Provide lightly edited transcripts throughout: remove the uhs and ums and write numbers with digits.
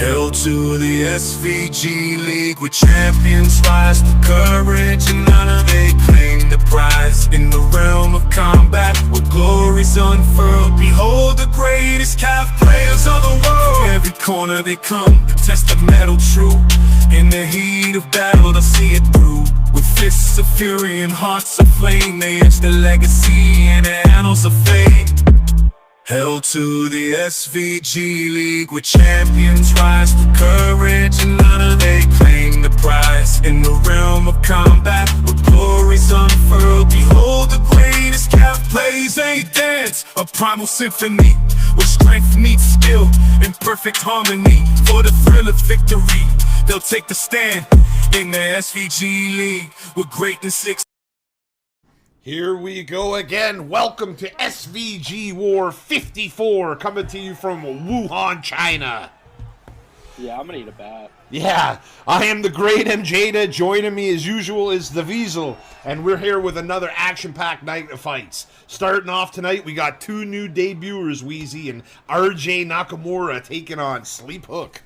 Hail to the SVG League, where champions rise to courage and honor. They claim the prize in the realm of combat, where glory's unfurled. Behold the greatest calf players of the world. From every corner they come to test the metal true. In the heat of battle they'll see it through. With fists of fury and hearts of flame, they etch their legacy in the annals of fame. Hail to the SVG League, where champions rise to courage and honor. They claim the prize in the realm of combat, where glory's unfurled. Behold the greatest calf plays a dance, a primal symphony, where strength meets skill in perfect harmony. For the thrill of victory, they'll take the stand in the SVG League, where greatness exists. Here we go again. Welcome to Svg War 54, coming to you from Wuhan, China. Yeah, I'm gonna eat a bat. Yeah, I am the great MJda. Joining me as usual is the Weasel, and we're here with another action-packed night of fights. Starting off tonight, we got two new debuters, Wheezy and RJ Nakamura, taking on Sleep Hook.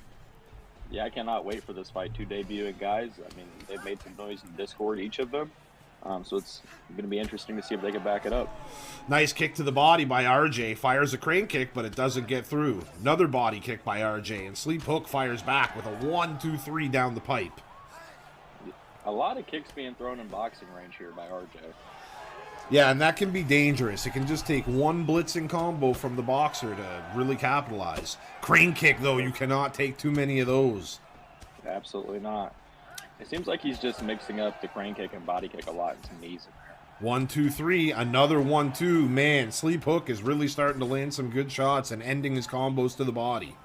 Yeah, I cannot wait for this fight to debut. And guys, I mean, they've made some noise in Discord, each of them. So it's going to be interesting to see if they can back it up. Nice kick to the body by RJ. Fires a crane kick, but it doesn't get through. Another body kick by RJ, and Sleep Hook fires back with a 1-2-3 down the pipe. A lot of kicks being thrown in boxing range here by RJ. Yeah, and that can be dangerous. It can just take one blitzing combo from the boxer to really capitalize. Crane kick, though, you cannot take too many of those. Absolutely not. It seems like he's just mixing up the crane kick and body kick a lot. It's amazing. 1-2-3, another 1-2. Man, Sleep Hook is really starting to land some good shots and ending his combos to the body.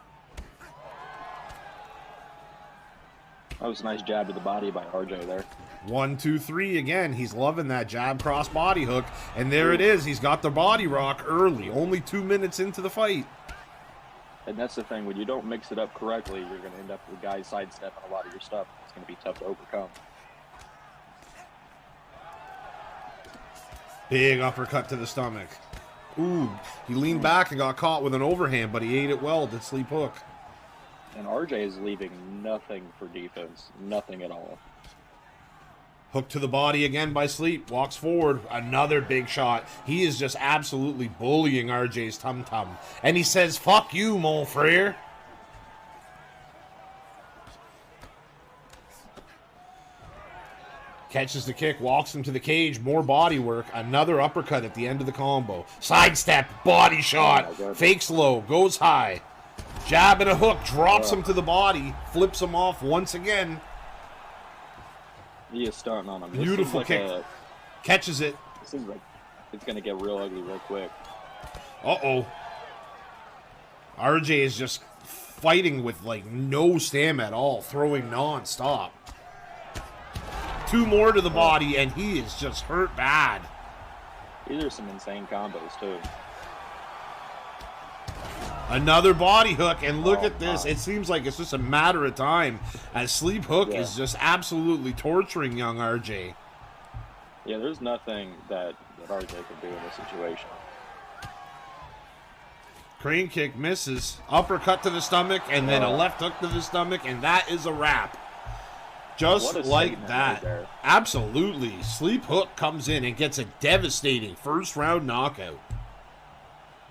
That was a nice jab to the body by RJ there. 1-2-3 again. He's loving that jab cross body hook. And there it is. He's got the body rock early. Only 2 minutes into the fight. And that's the thing. When you don't mix it up correctly, you're going to end up with guys sidestepping a lot of your stuff. It's going to be tough to overcome. Big uppercut to the stomach. Ooh, he leaned back and got caught with an overhand, but he ate it well to Sleep Hook. And RJ is leaving nothing for defense. Nothing at all. Hook to the body again by Sleep. Walks forward. Another big shot. He is just absolutely bullying RJ's tum-tum. And he says, fuck you, mon frere. Catches the kick. Walks him to the cage. More body work. Another uppercut at the end of the combo. Sidestep. Body shot. Fakes low. Goes high. Jab and a hook. Drops him to the body. Flips him off once again. He is starting on him. Beautiful like kick. Catches it. This seems like it's going to get real ugly real quick. Uh-oh. RJ is just fighting with, like, no stamina at all. Throwing non-stop. Two more to the body, and he is just hurt bad. These are some insane combos, too. Another body hook, and look at this. It seems like it's just a matter of time as Sleep Hook is just absolutely torturing young RJ. Yeah, there's nothing that RJ can do in this situation. Crane kick misses. Uppercut to the stomach, and then a left hook to the stomach, and that is a wrap. Just like that. Right, absolutely. Sleep Hook comes in and gets a devastating first-round knockout.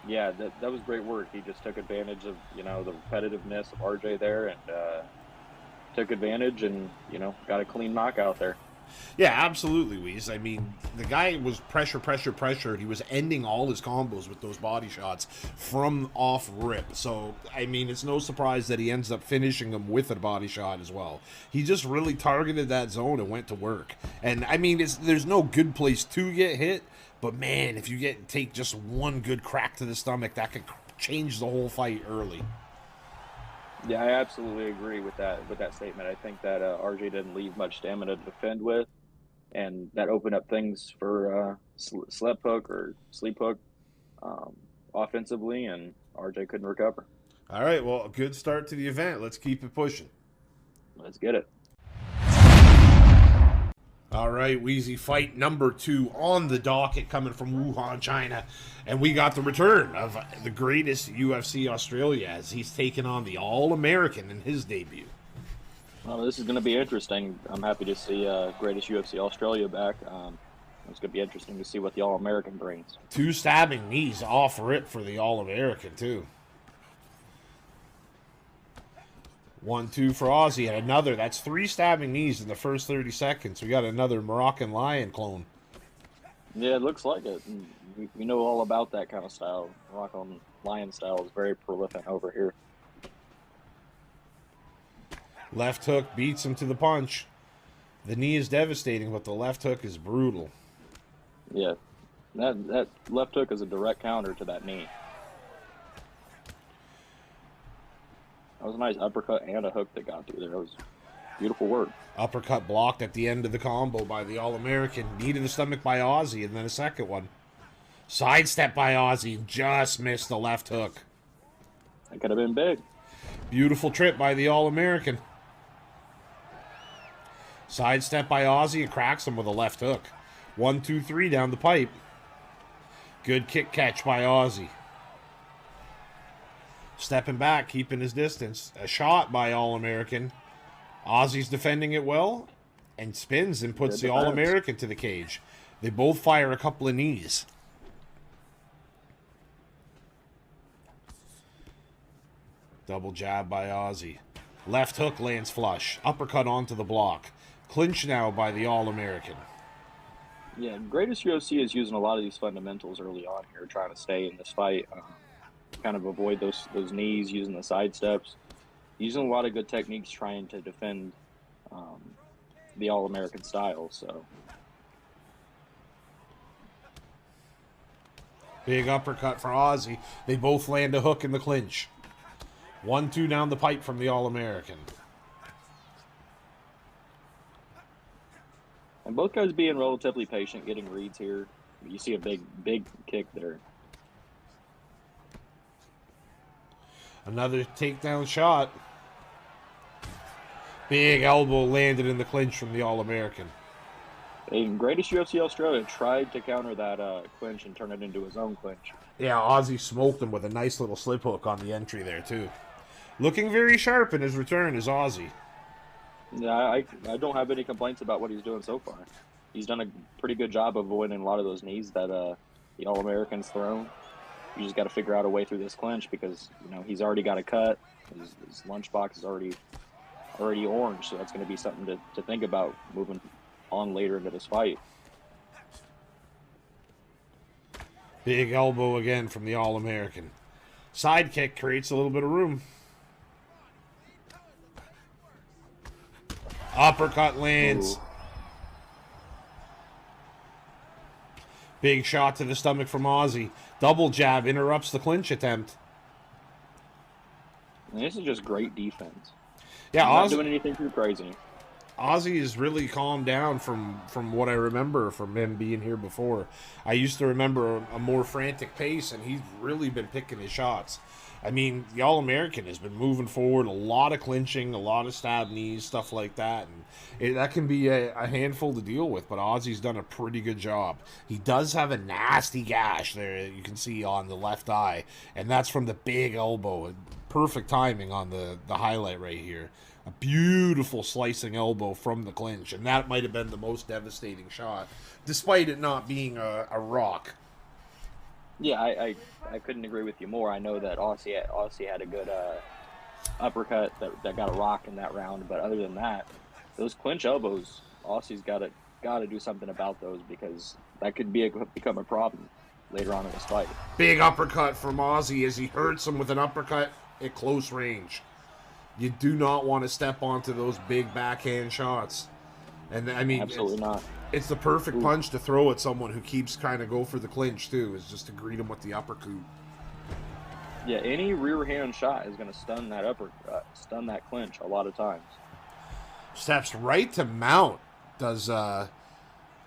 Yeah, that was great work. He just took advantage of, you know, the repetitiveness of RJ there and took advantage and, you know, got a clean knockout there. Yeah, absolutely, Weez. I mean, the guy was pressure. He was ending all his combos with those body shots from off rip. So, I mean, it's no surprise that he ends up finishing them with a body shot as well. He just really targeted that zone and went to work. And, I mean, there's no good place to get hit. But, man, if you take just one good crack to the stomach, that could change the whole fight early. Yeah, I absolutely agree with that statement. I think that RJ didn't leave much stamina to defend with, and that opened up things for Sleep Hook offensively, and RJ couldn't recover. All right, well, a good start to the event. Let's keep it pushing. Let's get it. All right, Wheezy, fight number 2 on the docket coming from Wuhan, China. And we got the return of the greatest UFC Australia as he's taken on the All-American in his debut. Well, this is going to be interesting. I'm happy to see greatest UFC Australia back. It's going to be interesting to see what the All-American brings. 2 stabbing knees off rip for the All-American, too. 1-2 for Aussie, and another. That's 3 stabbing knees in the first 30 seconds. We got another Moroccan lion clone. Yeah, it looks like it. We know all about that kind of style. Moroccan lion style is very prolific over here. Left hook beats him to the punch. The knee is devastating, but the left hook is brutal. Yeah, that left hook is a direct counter to that knee. That was a nice uppercut and a hook that got through there. It was beautiful work. Uppercut blocked at the end of the combo by the All-American. Knee to the stomach by Aussie, and then a second one. Sidestep by Aussie. Just missed the left hook. That could have been big. Beautiful trip by the All-American. Sidestep by Aussie and cracks him with a left hook. 1, 2, 3 down the pipe. Good kick catch by Aussie. Stepping back, keeping his distance. A shot by All-American. Aussie's defending it well and spins and puts the All-American to the cage. They both fire a couple of knees. Double jab by Aussie. Left hook lands flush. Uppercut onto the block. Clinch now by the All-American. Yeah, greatest UFC is using a lot of these fundamentals early on here, trying to stay in this fight. Kind of avoid those knees, using the side steps, using a lot of good techniques trying to defend the All-American style. So big uppercut for Aussie. They both land a hook in the clinch. 1-2 down the pipe from the All-American. And both guys being relatively patient, getting reads here. You see a big kick there. Another takedown shot. Big elbow landed in the clinch from the All-American. And greatest UFC Australia tried to counter that clinch and turn it into his own clinch. Yeah, Aussie smoked him with a nice little slip hook on the entry there, too. Looking very sharp in his return is Aussie. Yeah, I don't have any complaints about what he's doing so far. He's done a pretty good job of avoiding a lot of those knees that the All-American's thrown. You just got to figure out a way through this clinch because, you know, he's already got a cut. His lunchbox is already orange, so that's going to be something to think about moving on later into this fight. Big elbow again from the All-American. Side kick creates a little bit of room. Uppercut lands. Ooh. Big shot to the stomach from Aussie. Double jab interrupts the clinch attempt. And this is just great defense. Yeah, He's not Aussie, doing anything too crazy. Aussie has really calmed down from what I remember from him being here before. I used to remember a more frantic pace, and he's really been picking his shots. I mean, the All-American has been moving forward, a lot of clinching, a lot of stab knees, stuff like that. And that can be a handful to deal with, but Aussie's done a pretty good job. He does have a nasty gash there you can see on the left eye, and that's from the big elbow. Perfect timing on the highlight right here. A beautiful slicing elbow from the clinch, and that might have been the most devastating shot, despite it not being a rock. Yeah, I couldn't agree with you more. I know that Aussie had a good uppercut that got a rock in that round, but other than that, those clinch elbows, Aussie's got to do something about those because that could become a problem later on in this fight. Big uppercut from Aussie as he hurts him with an uppercut at close range. You do not want to step onto those big backhand shots. And I mean, absolutely not. It's the perfect punch to throw at someone who keeps trying to go for the clinch too, is just to greet him with the uppercut. Yeah, any rear hand shot is going to stun that clinch a lot of times. Steps right to mount, does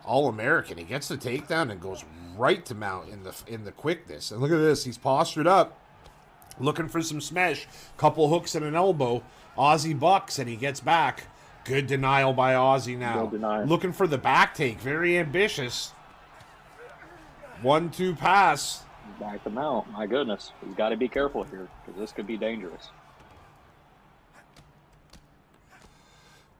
All-American. He gets the takedown and goes right to mount in the quickness. And look at this, he's postured up, looking for some smash. Couple hooks and an elbow. Aussie bucks and he gets back. Good denial by Aussie now. Good denial. Looking for the back take. Very ambitious. 1-2 pass. Back them out. My goodness. He's got to be careful here because this could be dangerous.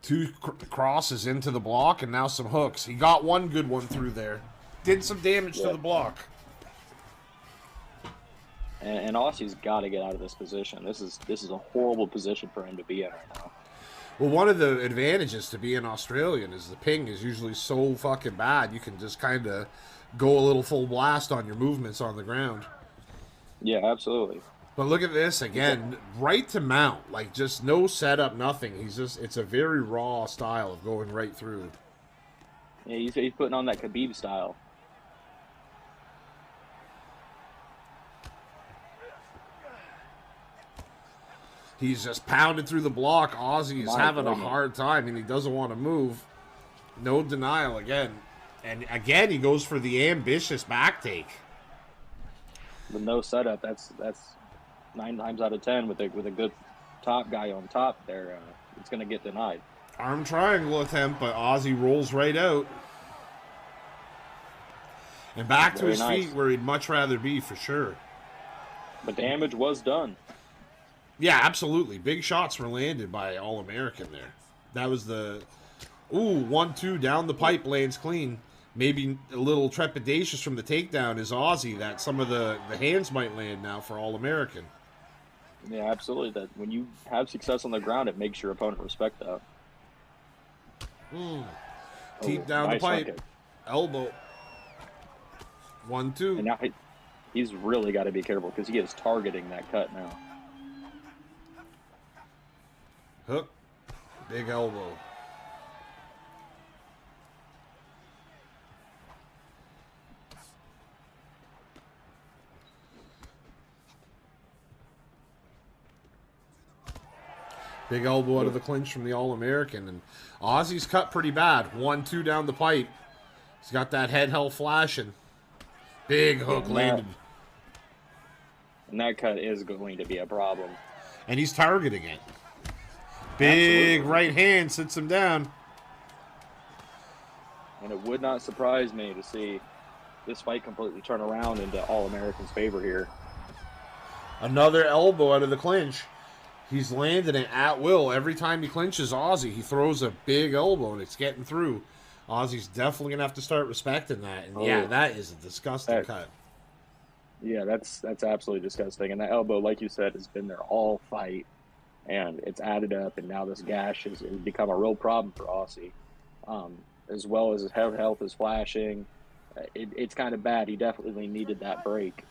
2 crosses into the block and now some hooks. He got one good one through there. Did some damage to the block. And Aussie's got to get out of this position. This is a horrible position for him to be in right now. Well, one of the advantages to being Australian is the ping is usually so fucking bad. You can just kind of go a little full blast on your movements on the ground. Yeah, absolutely. But look at this again, right to mount, like just no setup, nothing. It's a very raw style of going right through. Yeah, he's putting on that Khabib style. He's just pounded through the block. Aussie is having a hard time, and he doesn't want to move. No denial again. And again, he goes for the ambitious back take. With no setup, that's 9 times out of 10 with a good top guy on top there. It's going to get denied. Arm triangle attempt, but Aussie rolls right out. And back to his feet where he'd much rather be for sure. But damage was done. Yeah, absolutely. Big shots were landed by All-American there. That was the... Ooh, 1-2 down the pipe, lands clean. Maybe a little trepidatious from the takedown is Aussie that some of the hands might land now for All-American. Yeah, absolutely. That when you have success on the ground, it makes your opponent respect that. Teep down the pipe. Elbow. 1-2. And now he's really got to be careful because he is targeting that cut now. Hook. Big elbow. Big elbow out of the clinch from the All-American. And Aussie's cut pretty bad. 1-2 down the pipe. He's got that head held flashing. Big hook landed. And that cut is going to be a problem. And he's targeting it. Big right hand sits him down. And it would not surprise me to see this fight completely turn around into All-American's favor here. Another elbow out of the clinch. He's landing it at will. Every time he clinches Aussie, he throws a big elbow and it's getting through. Aussie's definitely going to have to start respecting that. And yeah, that is a disgusting cut. Yeah, that's absolutely disgusting. And that elbow, like you said, has been there all fight. And it's added up, and now this gash has become a real problem for Aussie. As well as his health is flashing. It's kind of bad. He definitely needed that break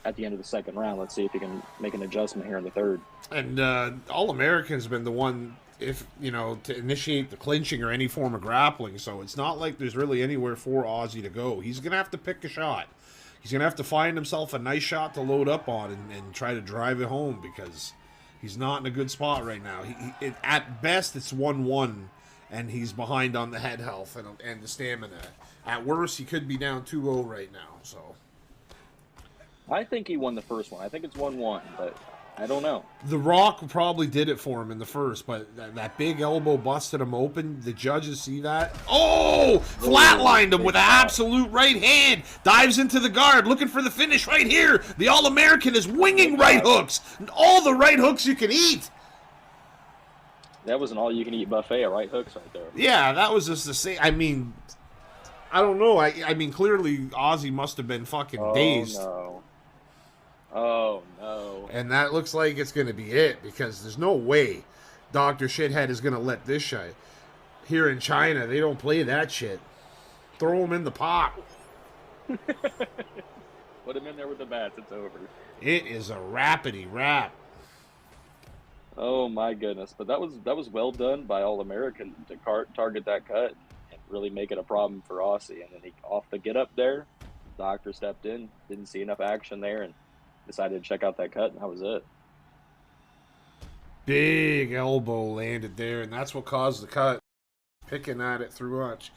at the end of the second round. Let's see if he can make an adjustment here in the third. And All-American's been the one, to initiate the clinching or any form of grappling. So it's not like there's really anywhere for Aussie to go. He's going to have to pick a shot. He's going to have to find himself a nice shot to load up on and try to drive it home because he's not in a good spot right now. At best, it's 1-1, and he's behind on the head health and the stamina. At worst, he could be down 2-0 right now. So I think he won the first one. I think it's 1-1, but I don't know. The Rock probably did it for him in the first, but that big elbow busted him open. The judges see that. Oh! Flatlined him with an absolute right hand. Dives into the guard, looking for the finish right here. The All-American is winging right hooks. All the right hooks you can eat. That was an all-you-can-eat buffet of right hooks right there. Yeah, that was just the same. I mean, I don't know. I mean, clearly Aussie must have been fucking dazed. No. Oh, no. And that looks like it's going to be it because there's no way Dr. Shithead is going to let this shit. Here in China, they don't play that shit. Throw him in the pot. Put him in there with the bats. It's over. It is a rapidy rap. Oh, my goodness. But that was well done by All-American to target that cut and really make it a problem for Aussie. And then he off the get up there, Doctor stepped in, didn't see enough action there, and decided to check out that cut, and that was it. Big elbow landed there, and that's what caused the cut. Picking at it through much.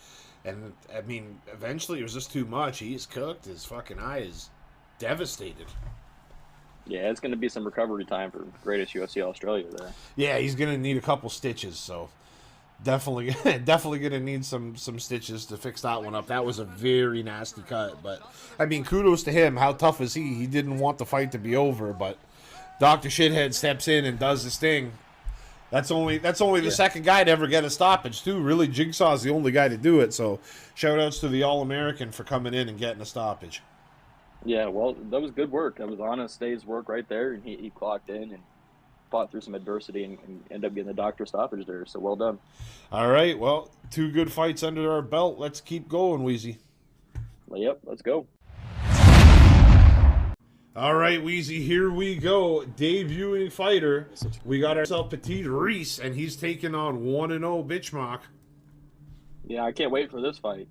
And, I mean, eventually it was just too much. He's cooked. His fucking eye is devastated. Yeah, it's going to be some recovery time for greatest UFC Australia there. Yeah, he's going to need a couple stitches, so Definitely, definitely gonna need some stitches to fix that one up. That was a very nasty cut, but I mean, kudos to him. How tough is he? He didn't want the fight to be over, but Dr. Shithead steps in and does his thing. That's only the second guy to ever get a stoppage too. Really, Jigsaw's the only guy to do it. So, shout outs to the All-American for coming in and getting a stoppage. Yeah, well, that was good work. That was honest day's work right there, and he clocked in and fought through some adversity and ended up getting the doctor stoppage there. So well done. All right, well, 2 good fights under our belt. Let's keep going, Wheezy. Well, yep, let's go. All right, Wheezy, here we go. Debuting fighter. We got ourselves Petite Reese, and he's taking on 1-0 Bitmark. Yeah, I can't wait for this fight.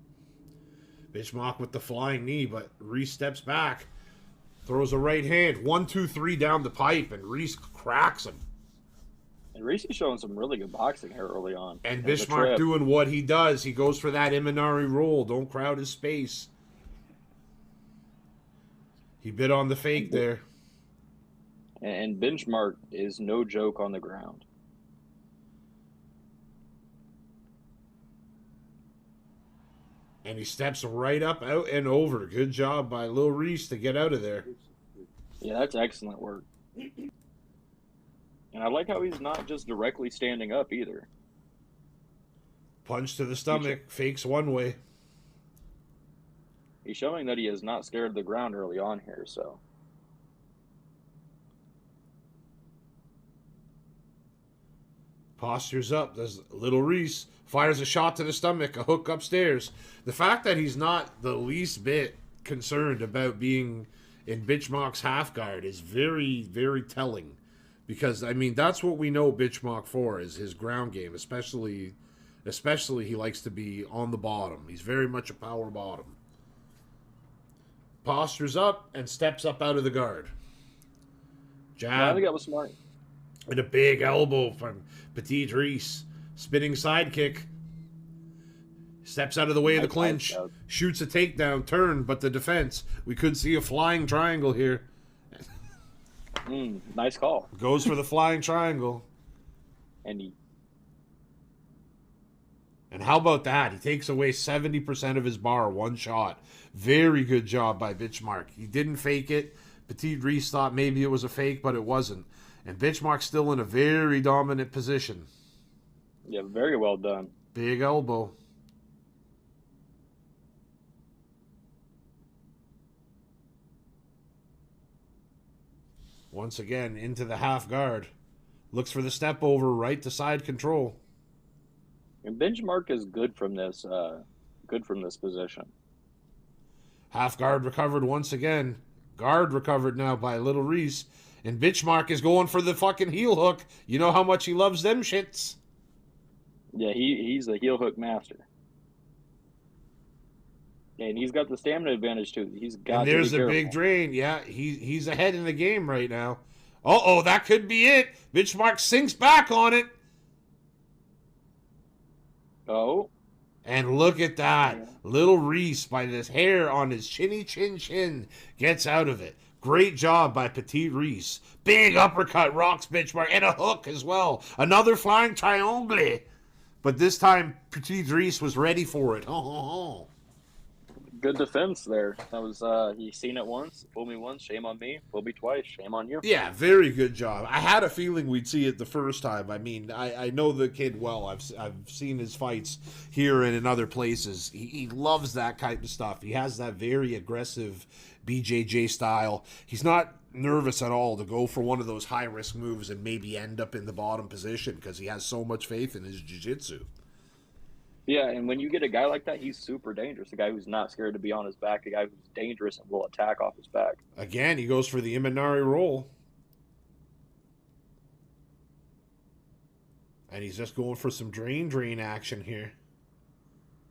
Bitmark with the flying knee, but Reese steps back. Throws a right hand. 1, 2, 3 down the pipe, and Reese cracks him. And Reese is showing some really good boxing here early on. And Bitmark doing what he does. He goes for that Imanari roll. Don't crowd his space. He bit on the fake there. And Bitmark is no joke on the ground. And he steps right up, out, and over. Good job by Lil Reese to get out of there. Yeah, that's excellent work. And I like how he's not just directly standing up either. Punch to the stomach, fakes one way. He's showing that he is not scared of the ground early on here, so. Postures up. Does Little Reese fires a shot to the stomach, a hook upstairs. The fact that he's not the least bit concerned about being in Bitmark's half guard is very, very telling. Because, I mean, that's what we know Bitmark for, is his ground game. Especially he likes to be on the bottom. He's very much a power bottom. Postures up and steps up out of the guard. Jab. I think that was smart. And a big elbow from Petite Reese. Spinning sidekick. Steps out of the way of the clinch. Shoots a takedown, turn, but the defense. We could see a flying triangle here. Nice call. Goes for the flying triangle. And how about that? He takes away 70% of his bar, one shot. Very good job by Bitmark. He didn't fake it. Petite Reese thought maybe it was a fake, but it wasn't. And Bitmark's still in a very dominant position. Yeah, very well done. Big elbow. Once again, into the half guard. Looks for the step over, right to side control. And Bitmark is good from this position. Half guard recovered once again. Guard recovered now by Little Reese. And Bitmark is going for the fucking heel hook. You know how much he loves them shits. Yeah, he's a heel hook master. And he's got the stamina advantage too. He's got. And there's a big drain. Yeah, he's ahead in the game right now. Uh-oh, that could be it. Bitmark sinks back on it. Oh. And look at that. Yeah. Little Reese, by this hair on his chinny chin, gets out of it. Great job by Petite Reese. Big uppercut rocks Bitmark, and a hook as well. Another flying triangle. But this time, Petite Reese was ready for it. Oh. Good defense there. That was he seen it once, fooled me once, shame on me. Fooled me twice, shame on you. Yeah, very good job. I had a feeling we'd see it the first time. I mean, I know the kid well. I've seen his fights here and in other places. He loves that type of stuff. He has that very aggressive BJJ style. He's not nervous at all to go for one of those high risk moves and maybe end up in the bottom position because he has so much faith in his jiu-jitsu. Yeah, and when you get a guy like that, he's super dangerous. A guy who's not scared to be on his back, a guy who's dangerous and will attack off his back. Again, he goes for the Imanari roll. And he's just going for some drain action here.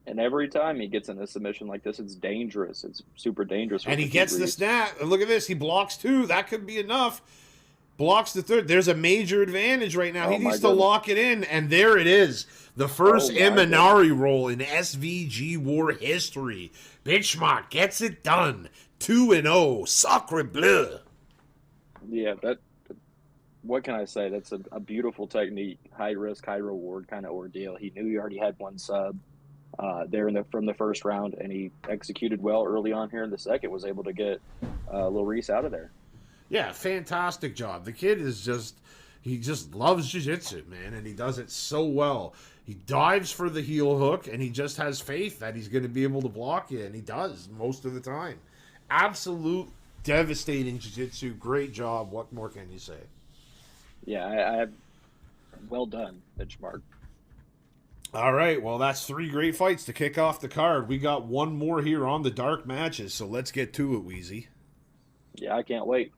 And every time he gets in a submission like this, it's dangerous. It's super dangerous. And he gets the snap. And look at this. He blocks 2. That could be enough. Blocks the 3rd. There's a major advantage right now. He needs to lock it in. And there it is. The first Imanari roll in SVG War history. Bitmark gets it done. 2-0. Sacre bleu. Yeah, what can I say? That's a beautiful technique, high risk, high reward kind of ordeal. He knew he already had one sub there from the first round, and he executed well early on here in the second. Was able to get little Reese out of there. Yeah, fantastic job. The kid is he just loves jiu-jitsu, man, and he does it so well. He dives for the heel hook, and he just has faith that he's going to be able to block you, and he does most of the time. Absolute devastating jiu-jitsu. Great job. What more can you say? Yeah, I well done, Bitmark. All right, well, that's 3 great fights to kick off the card. We got one more here on the dark matches, so let's get to it, Wheezy. Yeah, I can't wait.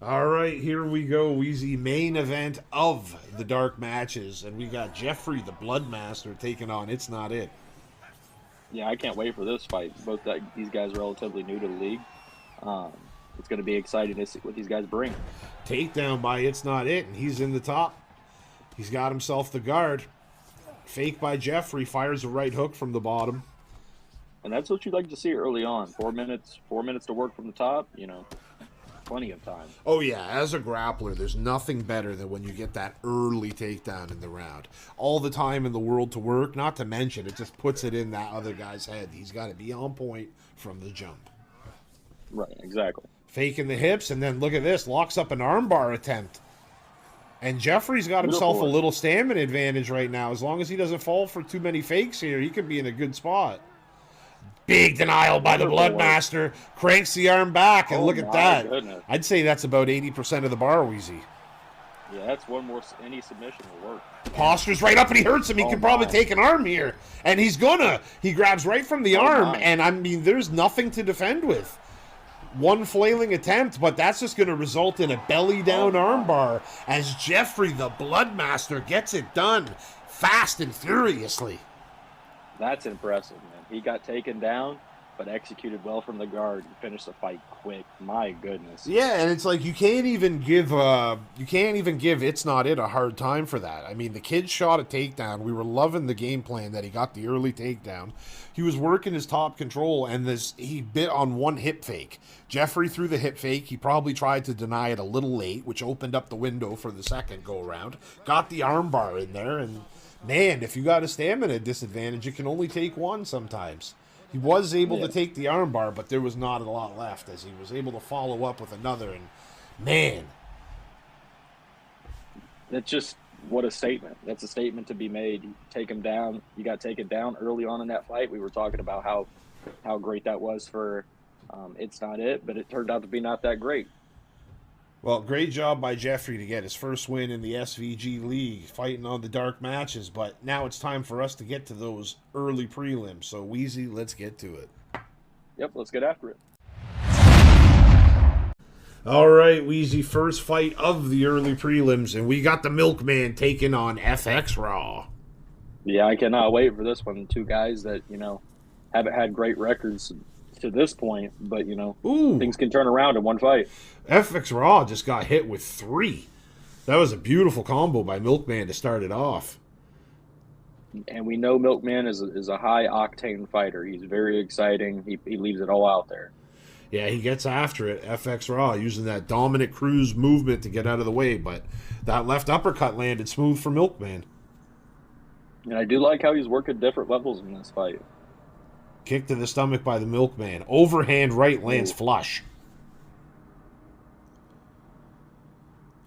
All right, here we go, Wheezy. Main event of the dark matches, and we got Jeffrey, the Bloodmaster, taking on It's Not It. Yeah, I can't wait for this fight. Both these guys are relatively new to the league. It's going to be exciting to see what these guys bring. Takedown by It's Not It, and he's in the top. He's got himself the guard. Fake by Jeffrey, fires a right hook from the bottom. And that's what you'd like to see early on. 4 minutes to work from the top, plenty of time. Oh, yeah, as a grappler, there's nothing better than when you get that early takedown in the round. All the time in the world to work, not to mention it just puts it in that other guy's head. He's got to be on point from the jump. Right, exactly. Faking the hips, and then look at this, locks up an armbar attempt. And Jeffrey's got himself a little stamina advantage right now. As long as he doesn't fall for too many fakes here, he could be in a good spot. Big denial by the Bloodmaster. Cranks the arm back, and look at that. Goodness. I'd say that's about 80% of the bar, Wheezy. Yeah, that's one more. Any submission will work. Posture's right up, and he hurts him. He can probably take an arm here. And he's gonna. He grabs right from the arm, and I mean, there's nothing to defend with. One flailing attempt, but that's just going to result in a belly-down armbar as Jeffrey, the Bloodmaster, gets it done fast and furiously. That's impressive, man. He got taken down, but executed well from the guard and finished the fight quick. My goodness. Yeah, and it's like you can't even give It's Not It a hard time for that. I mean, the kid shot a takedown. We were loving the game plan that he got the early takedown. He was working his top control, and he bit on one hip fake. Jeffrey threw the hip fake. He probably tried to deny it a little late, which opened up the window for the second go-around. Got the armbar in there, and man, if you got a stamina disadvantage, you can only take one sometimes. He was able to take the armbar, but there was not a lot left as he was able to follow up with another, and man. That's just, what a statement. That's a statement to be made. You take him down. You got taken down early on in that fight. We were talking about how great that was for It's Not It, but it turned out to be not that great. Well, great job by Jeffrey to get his first win in the SVG League, fighting on the dark matches, but now it's time for us to get to those early prelims. So, Wheezy, let's get to it. Yep, let's get after it. All right, Wheezy, first fight of the early prelims, and we got the Milkman taking on FX Raw. Yeah, I cannot wait for this one. Two guys that, haven't had great records to this point, but, things can turn around in one fight. FX Raw just got hit with 3. That was a beautiful combo by Milkman to start it off. And we know Milkman is a high-octane fighter. He's very exciting. He leaves it all out there. Yeah, he gets after it, FX Raw, using that Dominic Cruz movement to get out of the way, but that left uppercut landed smooth for Milkman. And I do like how he's working different levels in this fight. Kick to the stomach by the Milkman. Overhand right lands flush.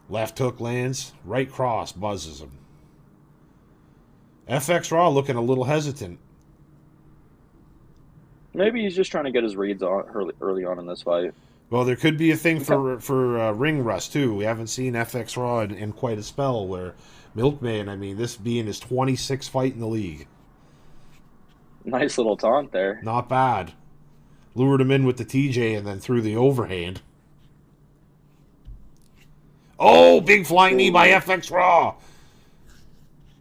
Left hook lands. Right cross buzzes him. FX Raw looking a little hesitant. Maybe he's just trying to get his reads on early on in this fight. Well, there could be a thing for ring rust, too. We haven't seen FX Raw in quite a spell where Milkman, I mean, this being his 26th fight in the league. Nice little taunt there. Not bad. Lured him in with the TJ and then threw the overhand. Oh, big flying knee by FX Raw.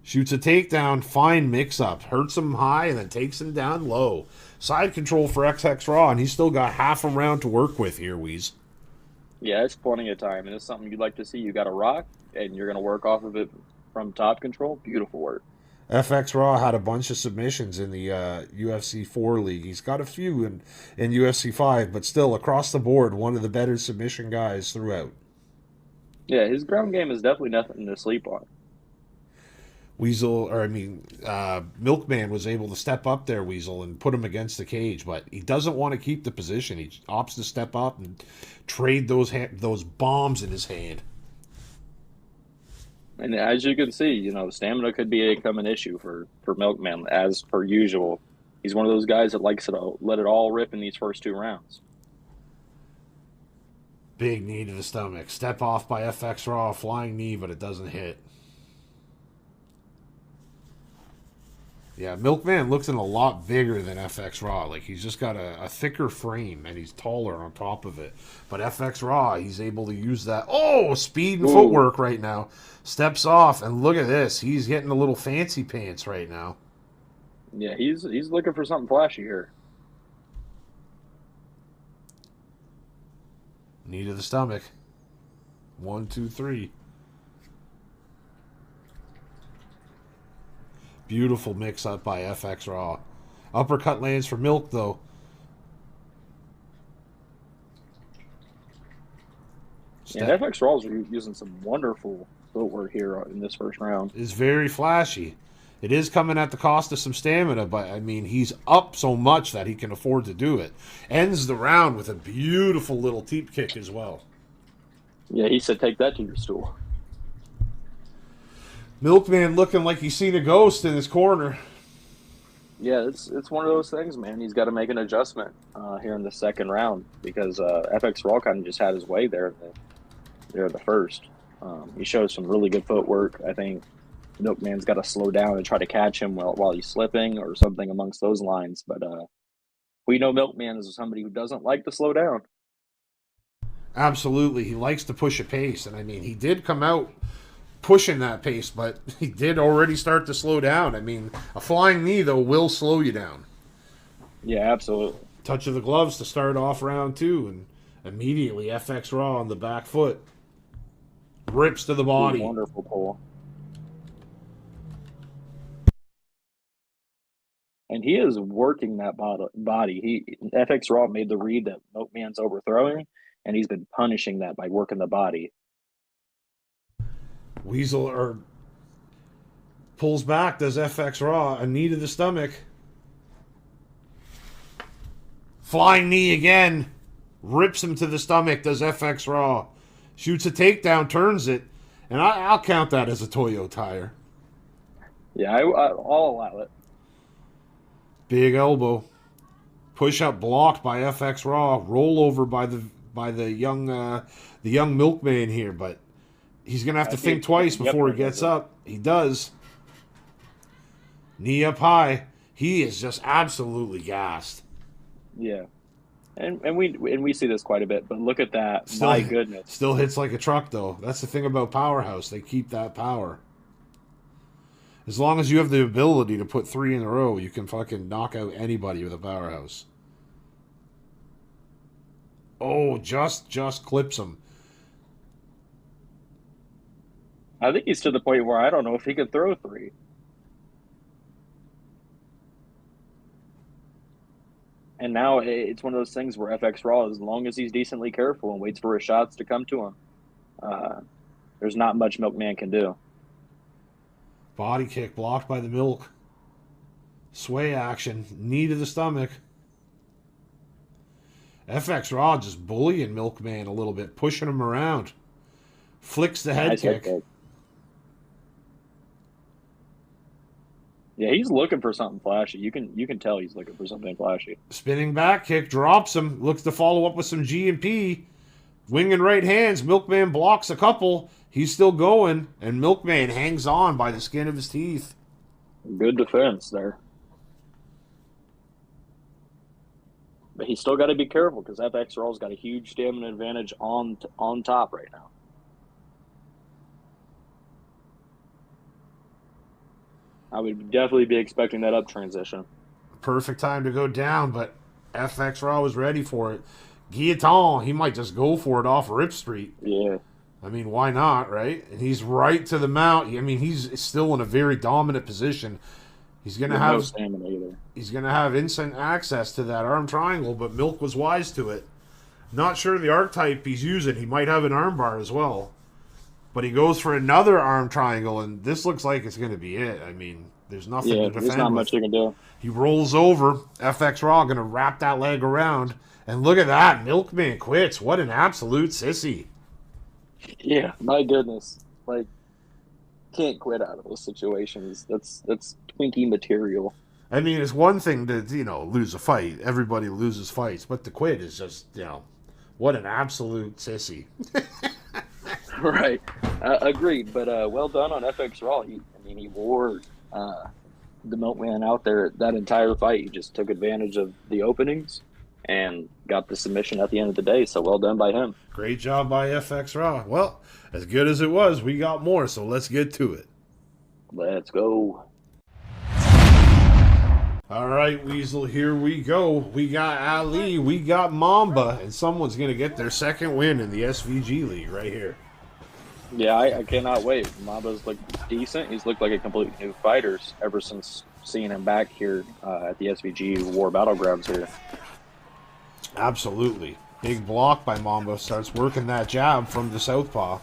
Shoots a takedown. Fine mix-up. Hurts him high and then takes him down low. Side control for FX Raw, and he's still got half a round to work with here, Weez. Yeah, it's plenty of time, and it's something you'd like to see. You got a rock, and you're going to work off of it from top control. Beautiful work. FX Raw had a bunch of submissions in the UFC 4 league. He's got a few in UFC 5, but still, across the board, one of the better submission guys throughout. Yeah, his ground game is definitely nothing to sleep on. Milkman was able to step up there, Weasel, and put him against the cage, but he doesn't want to keep the position. He opts to step up and trade those bombs in his hand. And as you can see, stamina could become an issue for Milkman, as per usual. He's one of those guys that likes to let it all rip in these first 2 rounds. Big knee to the stomach. Step off by FX Raw. Flying knee, but it doesn't hit. Yeah, Milkman looks a lot bigger than FX Raw. Like, he's just got a thicker frame, and he's taller on top of it. But FX Raw, he's able to use that. Oh, speed and footwork right now. Steps off, and look at this. He's getting a little fancy pants right now. Yeah, he's looking for something flashy here. Knee to the stomach. 1, 2, 3. Beautiful mix-up by FX Raw. Uppercut lands for Milk, though. Yeah, FX Raw's using some wonderful footwork here in this first round. Is very flashy. It is coming at the cost of some stamina, but, I mean, he's up so much that he can afford to do it. Ends the round with a beautiful little teep kick as well. Yeah, he said, take that to your stool. Milkman looking like he's seen a ghost in his corner. Yeah, it's one of those things, man. He's got to make an adjustment here in the second round because FX Raw kind of just had his way there the first. He shows some really good footwork. I think Milkman's got to slow down and try to catch him while he's slipping or something amongst those lines. But we know Milkman is somebody who doesn't like to slow down. Absolutely. He likes to push a pace. And, I mean, he did come out pushing that pace, but he did already start to slow down. I mean, a flying knee, though, will slow you down. Yeah, absolutely. Touch of the gloves to start off round 2, and immediately FX Raw on the back foot. Rips to the body. Wonderful pull. And he is working that body. FX Raw made the read that Milkman's overthrowing, and he's been punishing that by working the body. Weasel pulls back, does FX Raw, a knee to the stomach. Flying knee again. Rips him to the stomach, does FX Raw. Shoots a takedown, turns it, and I'll count that as a Toyo tire. Yeah, I'll allow it. Big elbow. Push up blocked by FX Raw. Roll over by the young Milkman here, but he's going to have to think twice before he gets up. He does. Knee up high. He is just absolutely gassed. Yeah. And we see this quite a bit, but look at that. My goodness. Still hits like a truck, though. That's the thing about Powerhouse. They keep that power. As long as you have the ability to put 3 in a row, you can fucking knock out anybody with a Powerhouse. Oh, just clips him. I think he's to the point where I don't know if he could throw 3. And now it's one of those things where FX Raw, as long as he's decently careful and waits for his shots to come to him, there's not much Milkman can do. Body kick blocked by the Milk. Sway action. Knee to the stomach. FX Raw just bullying Milkman a little bit, pushing him around. Flicks the head kick. Yeah, he's looking for something flashy. You can tell he's looking for something flashy. Spinning back kick, drops him, looks to follow up with some G&P. Wing and right hands, Milkman blocks a couple. He's still going, and Milkman hangs on by the skin of his teeth. Good defense there. But he's still got to be careful because FX Raw's got a huge stamina advantage on top right now. I would definitely be expecting that up transition. Perfect time to go down, but FX Raw was ready for it. Guillotine, he might just go for it off Rip Street. Yeah. I mean, why not, right? And he's right to the mount. I mean, he's still in a very dominant position. He's gonna have no stamina either. He's gonna have instant access to that arm triangle, but Milk was wise to it. Not sure the archetype he's using. He might have an arm bar as well. But he goes for another arm triangle, and this looks like it's gonna be it. I mean, there's nothing to defend there's not with. much you can do. He rolls over. FX Raw gonna wrap that leg around. And look at that. Milkman quits. What an absolute sissy. Yeah, my goodness. Like, can't quit out of those situations. That's Twinkie material. I mean, it's one thing to, lose a fight. Everybody loses fights. But to quit is just, what an absolute sissy. Right. Agreed. But well done on FX Raw. He wore the Milkman out there that entire fight. He just took advantage of the openings and got the submission at the end of the day. So well done by him. Great job by FX Raw. Well, as good as it was, we got more, so let's get to it. Let's go. All right, Weasel, here we go. We got Ali, we got Mamba, and someone's going to get their second win in the SVG League right here. Yeah, I cannot wait. Mamba's looked decent. He's looked like a completely new fighter ever since seeing him back here at the SVG War Battlegrounds here. Absolutely. Big block by Mamba. Starts working that jab from the southpaw.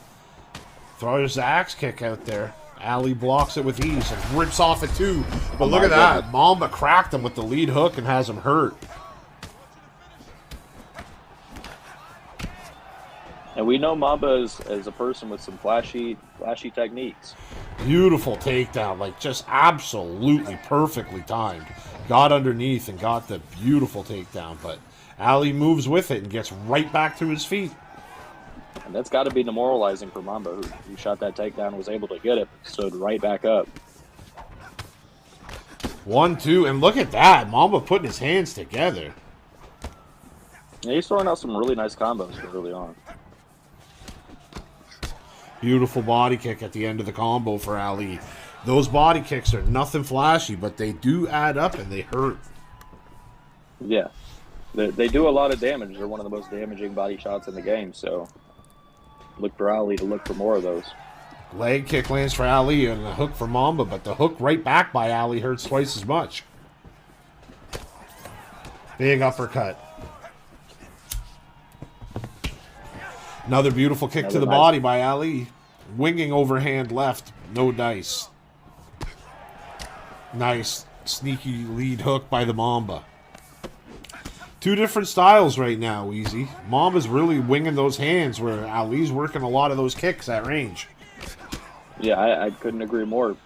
Throws the axe kick out there. Ali blocks it with ease and rips off it too. But look at that. Mamba cracked him with the lead hook and has him hurt. And we know Mamba as a person with some flashy techniques. Beautiful takedown. Like, just absolutely perfectly timed. Got underneath and got the beautiful takedown. But Ali moves with it and gets right back to his feet. And that's got to be demoralizing for Mamba, who shot that takedown and was able to get it, stood right back up. 1-2, and look at that. Mamba putting his hands together. Yeah, he's throwing out some really nice combos early on. Beautiful body kick at the end of the combo for Ali. Those body kicks are nothing flashy, but they do add up and they hurt. Yeah. They do a lot of damage. They're one of the most damaging body shots in the game, so look for Ali to look for more of those. Leg kick lands for Ali and a hook for Mamba, but the hook right back by Ali hurts twice as much. Big uppercut. Another beautiful kick to the body by Ali. Winging overhand left. No dice. Nice sneaky lead hook by the Mamba. Two different styles right now, Easy. Mamba's really winging those hands where Ali's working a lot of those kicks at range. Yeah, I couldn't agree more.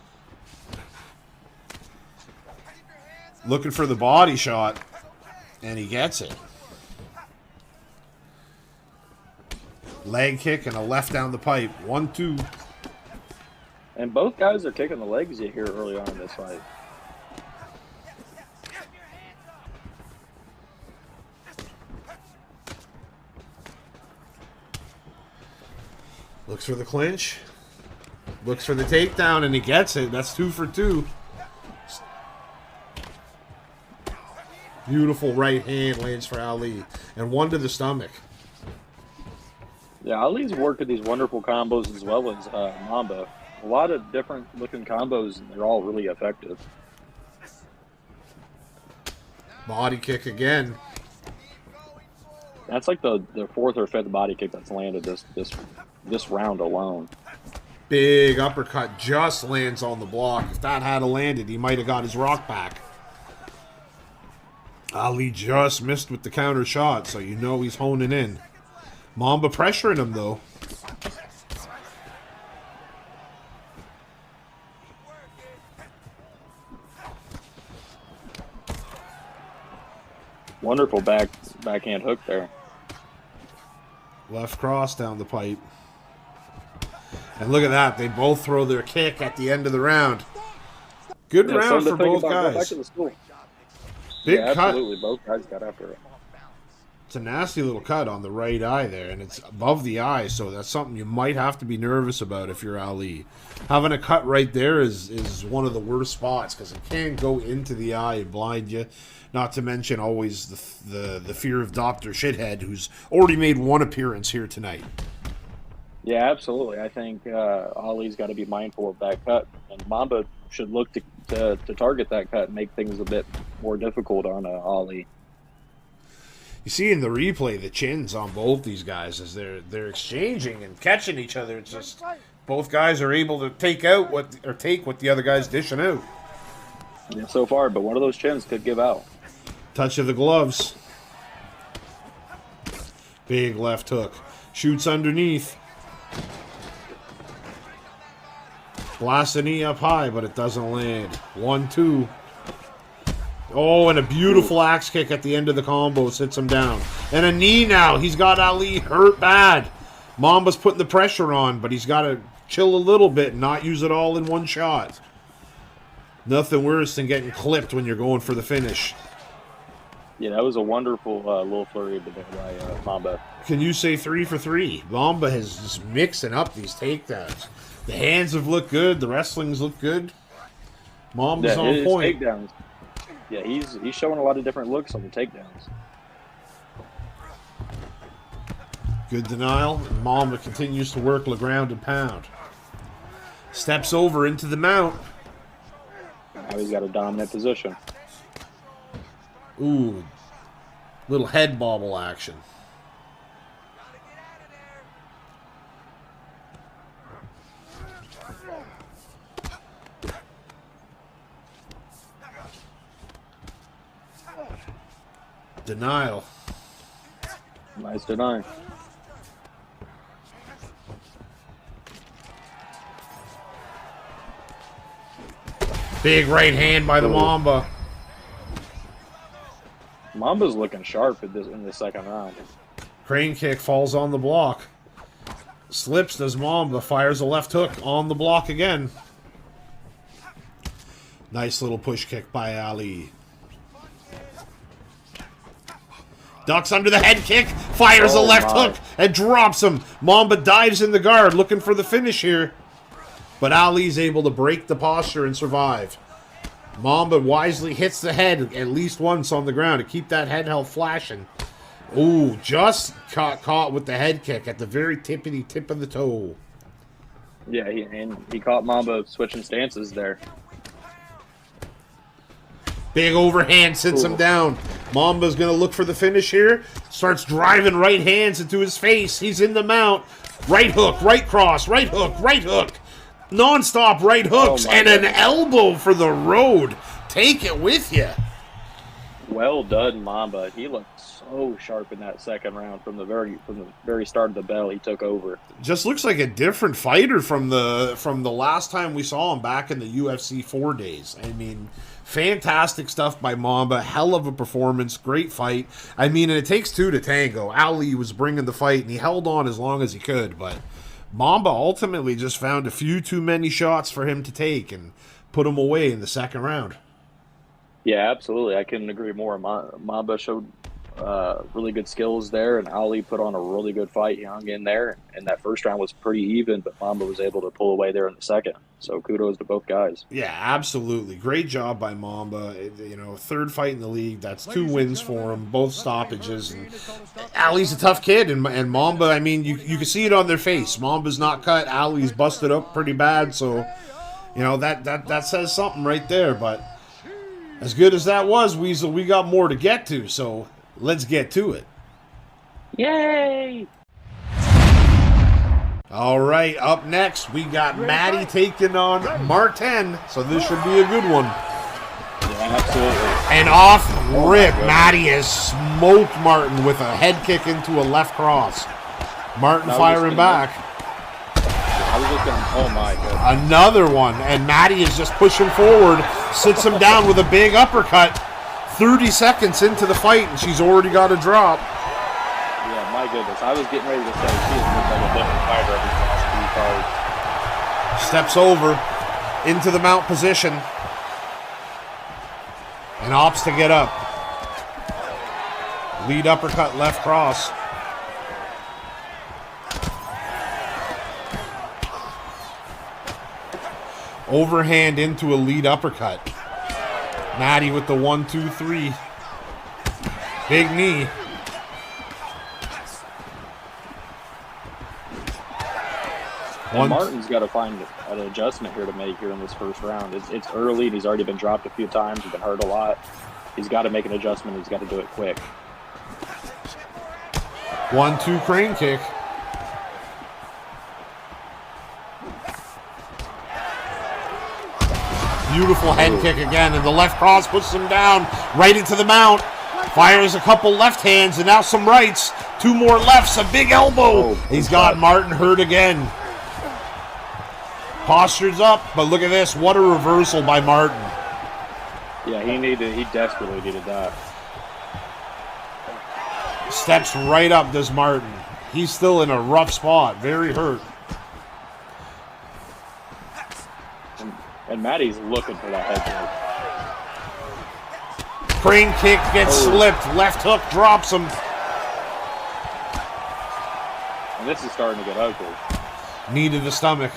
Looking for the body shot, and he gets it. Leg kick and a left down the pipe. 1-2. And both guys are kicking the legs here early on in this fight. Looks for the clinch. Looks for the takedown, and he gets it. That's 2 for 2. Beautiful right hand lands for Ali. And 1 to the stomach. Yeah, Ali's working these wonderful combos as well as Mamba. A lot of different looking combos, and they're all really effective. Body kick again. That's like the 4th or 5th body kick that's landed this round alone. Big uppercut just lands on the block. If that had landed, he might have got his rock back. Ali just missed with the counter shot, so you know he's honing in. Mamba pressuring him, though. Wonderful backhand hook there. Left cross down the pipe. And look at that. They both throw their kick at the end of the round. Good round for both guys. Big cut. Absolutely. Both guys got after it. It's a nasty little cut on the right eye there, and it's above the eye, so that's something you might have to be nervous about if you're Ali. Having a cut right there is one of the worst spots because it can go into the eye and blind you. Not to mention always the fear of Dr. Shithead, who's already made 1 appearance here tonight. Yeah, absolutely. I think Ollie's got to be mindful of that cut, and Mamba should look to target that cut and make things a bit more difficult on Ollie. You see in the replay the chins on both these guys as they're exchanging and catching each other. It's just both guys are able to take what the other guy's dishing out. Yeah, so far, but one of those chins could give out. Touch of the gloves. Big left hook. Shoots underneath. Blasts a knee up high, but it doesn't land. 1-2. Oh, and a beautiful axe kick at the end of the combo sits him down. And a knee now. He's got Ali hurt bad. Mamba's putting the pressure on, but he's got to chill a little bit and not use it all in one shot. Nothing worse than getting clipped when you're going for the finish. Yeah, that was a wonderful little flurry by Mamba. Can you say 3 for 3? Mamba is just mixing up these takedowns. The hands have looked good. The wrestling's looked good. Mamba's on point. Takedowns. Yeah, he's showing a lot of different looks on the takedowns. Good denial. Mamba continues to work the ground and pound. Steps over into the mount. Now he's got a dominant position. Ooh. Little head bobble action. Denial. Nice deny. Big right hand by the Mamba. Mamba's looking sharp in the second round. Crane kick falls on the block. Slips does Mamba. Fires a left hook on the block again. Nice little push kick by Ali. Ducks under the head kick. Fires a left hook and drops him. Mamba dives in the guard looking for the finish here. But Ali's able to break the posture and survive. Mamba wisely hits the head at least once on the ground to keep that head held flashing. Ooh, just caught with the head kick at the very tippity tip of the toe. Yeah, he caught Mamba switching stances there. Big overhand sits him down. Mamba's going to look for the finish here. Starts driving right hands into his face. He's in the mount. Right hook, right cross, right hook, right hook. Non-stop right hooks and an elbow for the road. Take it with you. Well done, Mamba. He looked so sharp in that second round from the very start of the bell. He took over. Just looks like a different fighter from the last time we saw him back in the UFC 4 days. I mean, fantastic stuff by Mamba. Hell of a performance. Great fight. I mean, and it takes two to tango. Ali was bringing the fight, and he held on as long as he could, but Mamba ultimately just found a few too many shots for him to take and put him away in the second round. Yeah, absolutely. I couldn't agree more. Mamba showed really good skills there, and Ali put on a really good fight. He hung in there, and that first round was pretty even, but Mamba was able to pull away there in the second. So kudos to both guys. Yeah, absolutely. Great job by Mamba. You know, third fight in the league. That's 2 wins for him, both stoppages. And Ali's a tough kid, and Mamba, I mean, you can see it on their face. Mamba's not cut. Ali's busted up pretty bad, so, you know, that says something right there. But as good as that was, Weasel, we got more to get to, so let's get to it. Yay! All right, up next, we got Maddie taking on Martin, so this should be a good one. Yeah, absolutely. And off rip, Maddie has smoked Martin with a head kick into a left cross. Martin firing back. I was just going, oh my God. Another one, and Maddie is just pushing forward, sits him down with a big uppercut. 30 seconds into the fight, and she's already got a drop. Yeah, my goodness. I was getting ready to say she has looked like a different fighter every last 3 cards. Steps over into the mount position and opts to get up. Lead uppercut, left cross. Overhand into a lead uppercut. Maddie with the 1, 2, 3. Big knee. And Martin's got to find an adjustment here to make here in this first round. It's early, and he's already been dropped a few times. He's been hurt a lot. He's got to make an adjustment. He's got to do it quick. 1-2 crane kick. Beautiful head kick again, and the left cross puts him down right into the mount. Fires a couple left hands, and now some rights. 2 more lefts, a big elbow. He's got Martin hurt again. Posture's up, but look at this. What a reversal by Martin. Yeah, he desperately needed that. Steps right up, does Martin. He's still in a rough spot, very hurt. And Maddie's looking for that head kick. Crane kick gets slipped. Left hook drops him. And this is starting to get ugly. Knee to the stomach.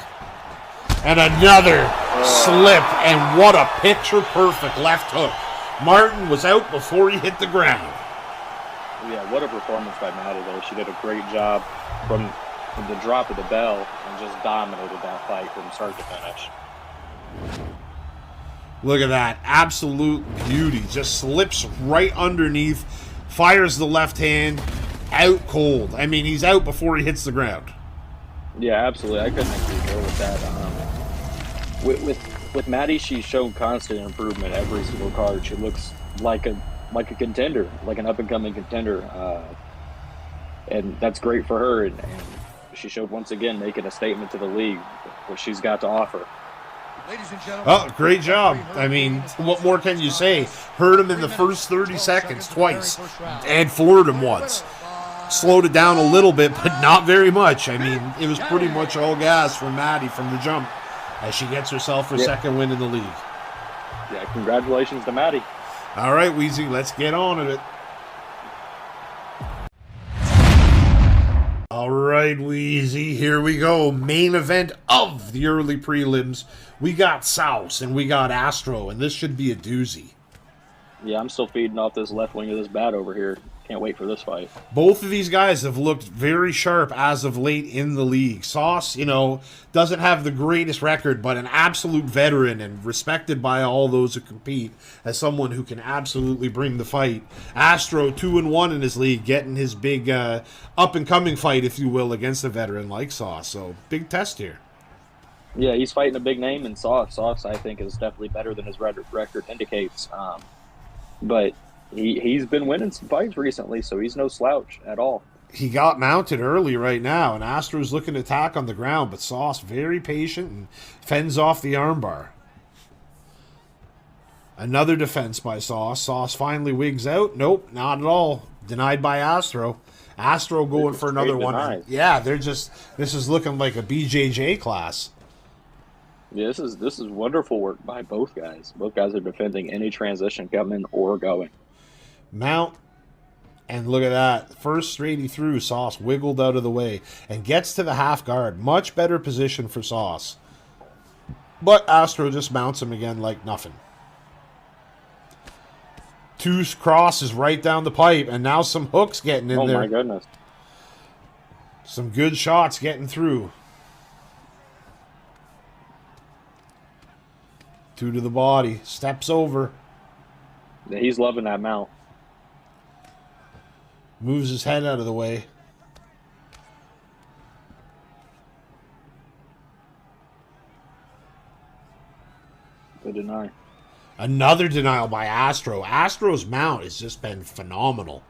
And another slip. And what a picture-perfect left hook. Martin was out before he hit the ground. Yeah, what a performance by Maddie, though. She did a great job from the drop of the bell and just dominated that fight from start to finish. Look at that. Absolute beauty. Just slips right underneath. Fires the left hand. Out cold. I mean, he's out before he hits the ground. Yeah, absolutely. I couldn't agree more with that. With Maddie, she's shown constant improvement every single card. She looks like a contender, like an up-and-coming contender. And that's great for her. And she showed once again making a statement to the league, what she's got to offer. Oh, great job. I mean, what more can you say? Hurt him in the first 30 seconds twice and floored him once. Slowed it down a little bit, but not very much. I mean, it was pretty much all gas for Maddie from the jump as she gets herself her second win in the league. Yeah, congratulations to Maddie. All right, Weezy, let's get on it. All right, Weezy, here we go. Main event of the early prelims. We got Souse and we got Astro, and this should be a doozy. Yeah, I'm still feeding off this left wing of this bat over here. Can't wait for this fight. Both of these guys have looked very sharp as of late in the league. Sauce, doesn't have the greatest record, but an absolute veteran and respected by all those who compete as someone who can absolutely bring the fight. Astro, 2-1 in his league, getting his big up-and-coming fight, if you will, against a veteran like Sauce. So, big test here. Yeah, he's fighting a big name in Sauce. Sauce, I think, is definitely better than his record indicates. But he's been winning some fights recently, so he's no slouch at all. He got mounted early right now, and Astro's looking to attack on the ground, but Sauce very patient and fends off the armbar. Another defense by Sauce. Sauce finally wigs out. Nope, not at all. Denied by Astro. Astro going for another one. Yeah, this is looking like a BJJ class. Yeah, this is wonderful work by both guys. Both guys are defending any transition coming or going. Mount, and look at that. First straight he threw, Sauce wiggled out of the way and gets to the half guard. Much better position for Sauce. But Astro just mounts him again like nothing. 2 crosses right down the pipe, and now some hooks getting in there. Oh my goodness. Some good shots getting through. 2 to the body. Steps over. Yeah, he's loving that mount. Moves his head out of the way. Good deny. Another denial by Astro. Astro's mount has just been phenomenal.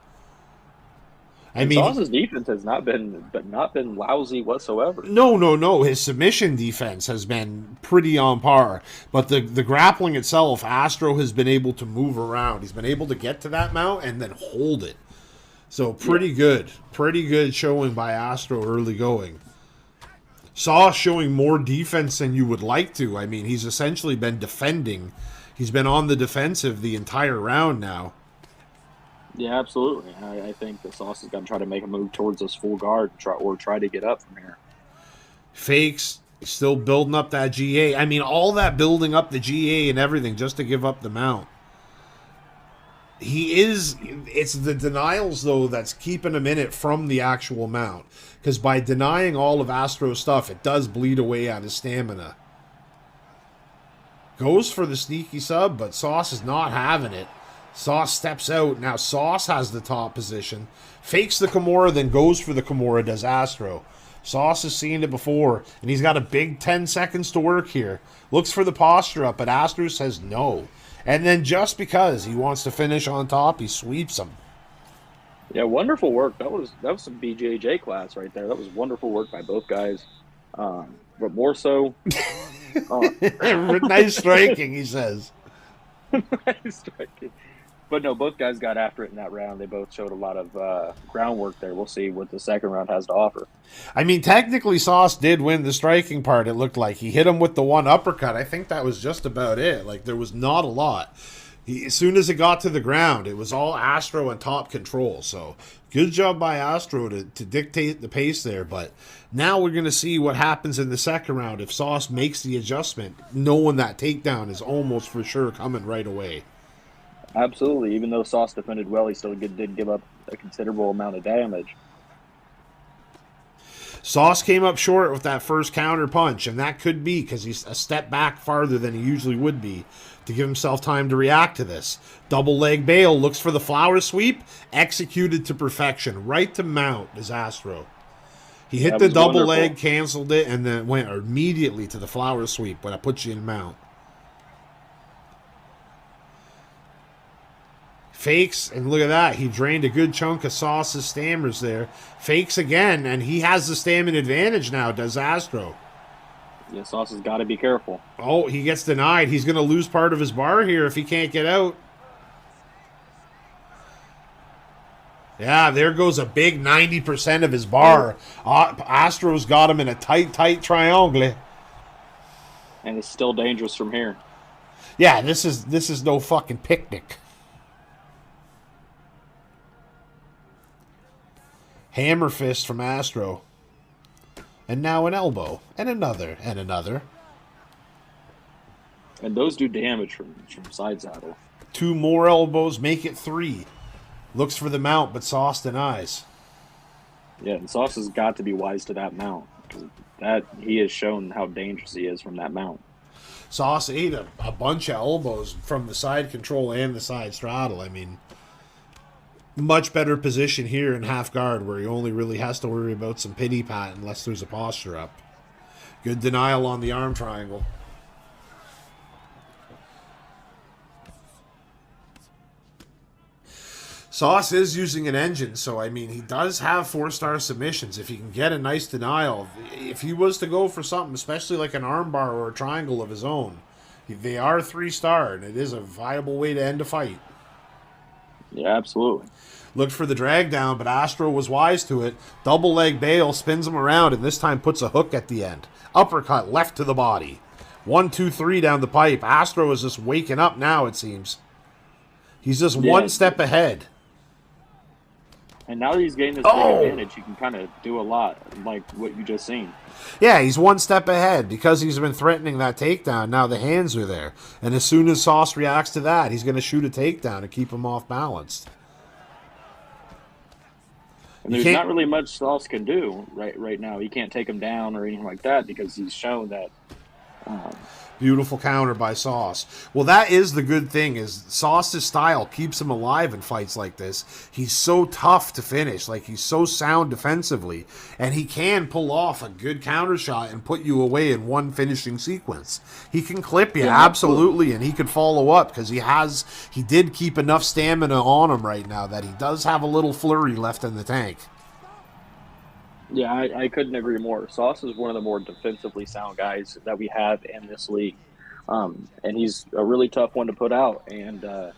I mean, Sauce's defense has not been lousy whatsoever. No. His submission defense has been pretty on par. But the grappling itself, Astro has been able to move around. He's been able to get to that mount and then hold it. So pretty good. Pretty good showing by Astro early going. Sauce showing more defense than you would like to. I mean, he's essentially been defending. He's been on the defensive the entire round now. Yeah, absolutely. I think the Sauce is going to try to make a move towards this full guard or try to get up from here. Fakes, still building up that GA. I mean, all that building up the GA and everything just to give up the mount. He is. It's the denials though that's keeping him in it from the actual mount. Because by denying all of Astro's stuff, it does bleed away at his stamina. Goes for the sneaky sub, but Sauce is not having it. Sauce steps out. Now Sauce has the top position. Fakes the Kimura, then goes for the Kimura, does Astro. Sauce has seen it before, and he's got a big 10 seconds to work here. Looks for the posture up, but Astro says no. And then just because he wants to finish on top, he sweeps him. Yeah, wonderful work. That was some BJJ class right there. That was wonderful work by both guys. But more so... Nice striking, he says. Nice striking. But no, both guys got after it in that round. They both showed a lot of groundwork there. We'll see what the second round has to offer. I mean, technically, Sauce did win the striking part, it looked like. He hit him with the one uppercut. I think that was just about it. Like, there was not a lot. As soon as it got to the ground, it was all Astro and top control. So, good job by Astro to dictate the pace there. But now we're going to see what happens in the second round. If Sauce makes the adjustment, knowing that takedown is almost for sure coming right away. Absolutely. Even though Sauce defended well, he still did give up a considerable amount of damage. Sauce came up short with that first counter punch, and that could be because he's a step back farther than he usually would be to give himself time to react to this. Double leg bail, looks for the flower sweep, executed to perfection. Right to mount is Astro. He hit the double leg, canceled it, and then went immediately to the flower sweep when I put you in mount. Fakes, and look at that. He drained a good chunk of Sauce's stammers there. Fakes again, and he has the stamina advantage now, does Astro. Yeah, Sauce has got to be careful. Oh, he gets denied. He's going to lose part of his bar here if he can't get out. Yeah, there goes a big 90% of his bar. Astro's got him in a tight triangle. And it's still dangerous from here. Yeah, this is no fucking picnic. Hammer fist from Astro. And now an elbow. And another. And another. And those do damage from side saddle. 2 more elbows make it 3. Looks for the mount, but Sauce denies. Yeah, and Sauce has got to be wise to that mount. That he has shown how dangerous he is from that mount. Sauce ate a bunch of elbows from the side control and the side straddle. I mean, much better position here in half guard where he only really has to worry about some pity pat unless there's a posture up. Good denial on the arm triangle. Sauce is using an engine, so I mean, he does have 4-star submissions. If he can get a nice denial, if he was to go for something, especially like an armbar or a triangle of his own, they are 3-star, and it is a viable way to end a fight. Yeah, absolutely. Looked for the drag down, but Astro was wise to it. Double leg bail, spins him around, and this time puts a hook at the end. Uppercut left to the body. 1, 2, 3 down the pipe. Astro is just waking up now, it seems. He's just one step ahead. And now that he's getting this big advantage, he can kind of do a lot, like what you just seen. Yeah, he's one step ahead because he's been threatening that takedown. Now the hands are there. And as soon as Sauce reacts to that, he's going to shoot a takedown to keep him off balanced. And there's not really much Sauce can do right now. He can't take him down or anything like that because he's shown that... Beautiful counter by Sauce. Well, that is the good thing, is Sauce's style keeps him alive in fights like this. He's so tough to finish. Like, he's so sound defensively. And he can pull off a good counter shot and put you away in one finishing sequence. He can clip you, absolutely, and he could follow up because he did keep enough stamina on him right now that he does have a little flurry left in the tank. Yeah, I couldn't agree more. Sauce is one of the more defensively sound guys that we have in this league. And he's a really tough one to put out. And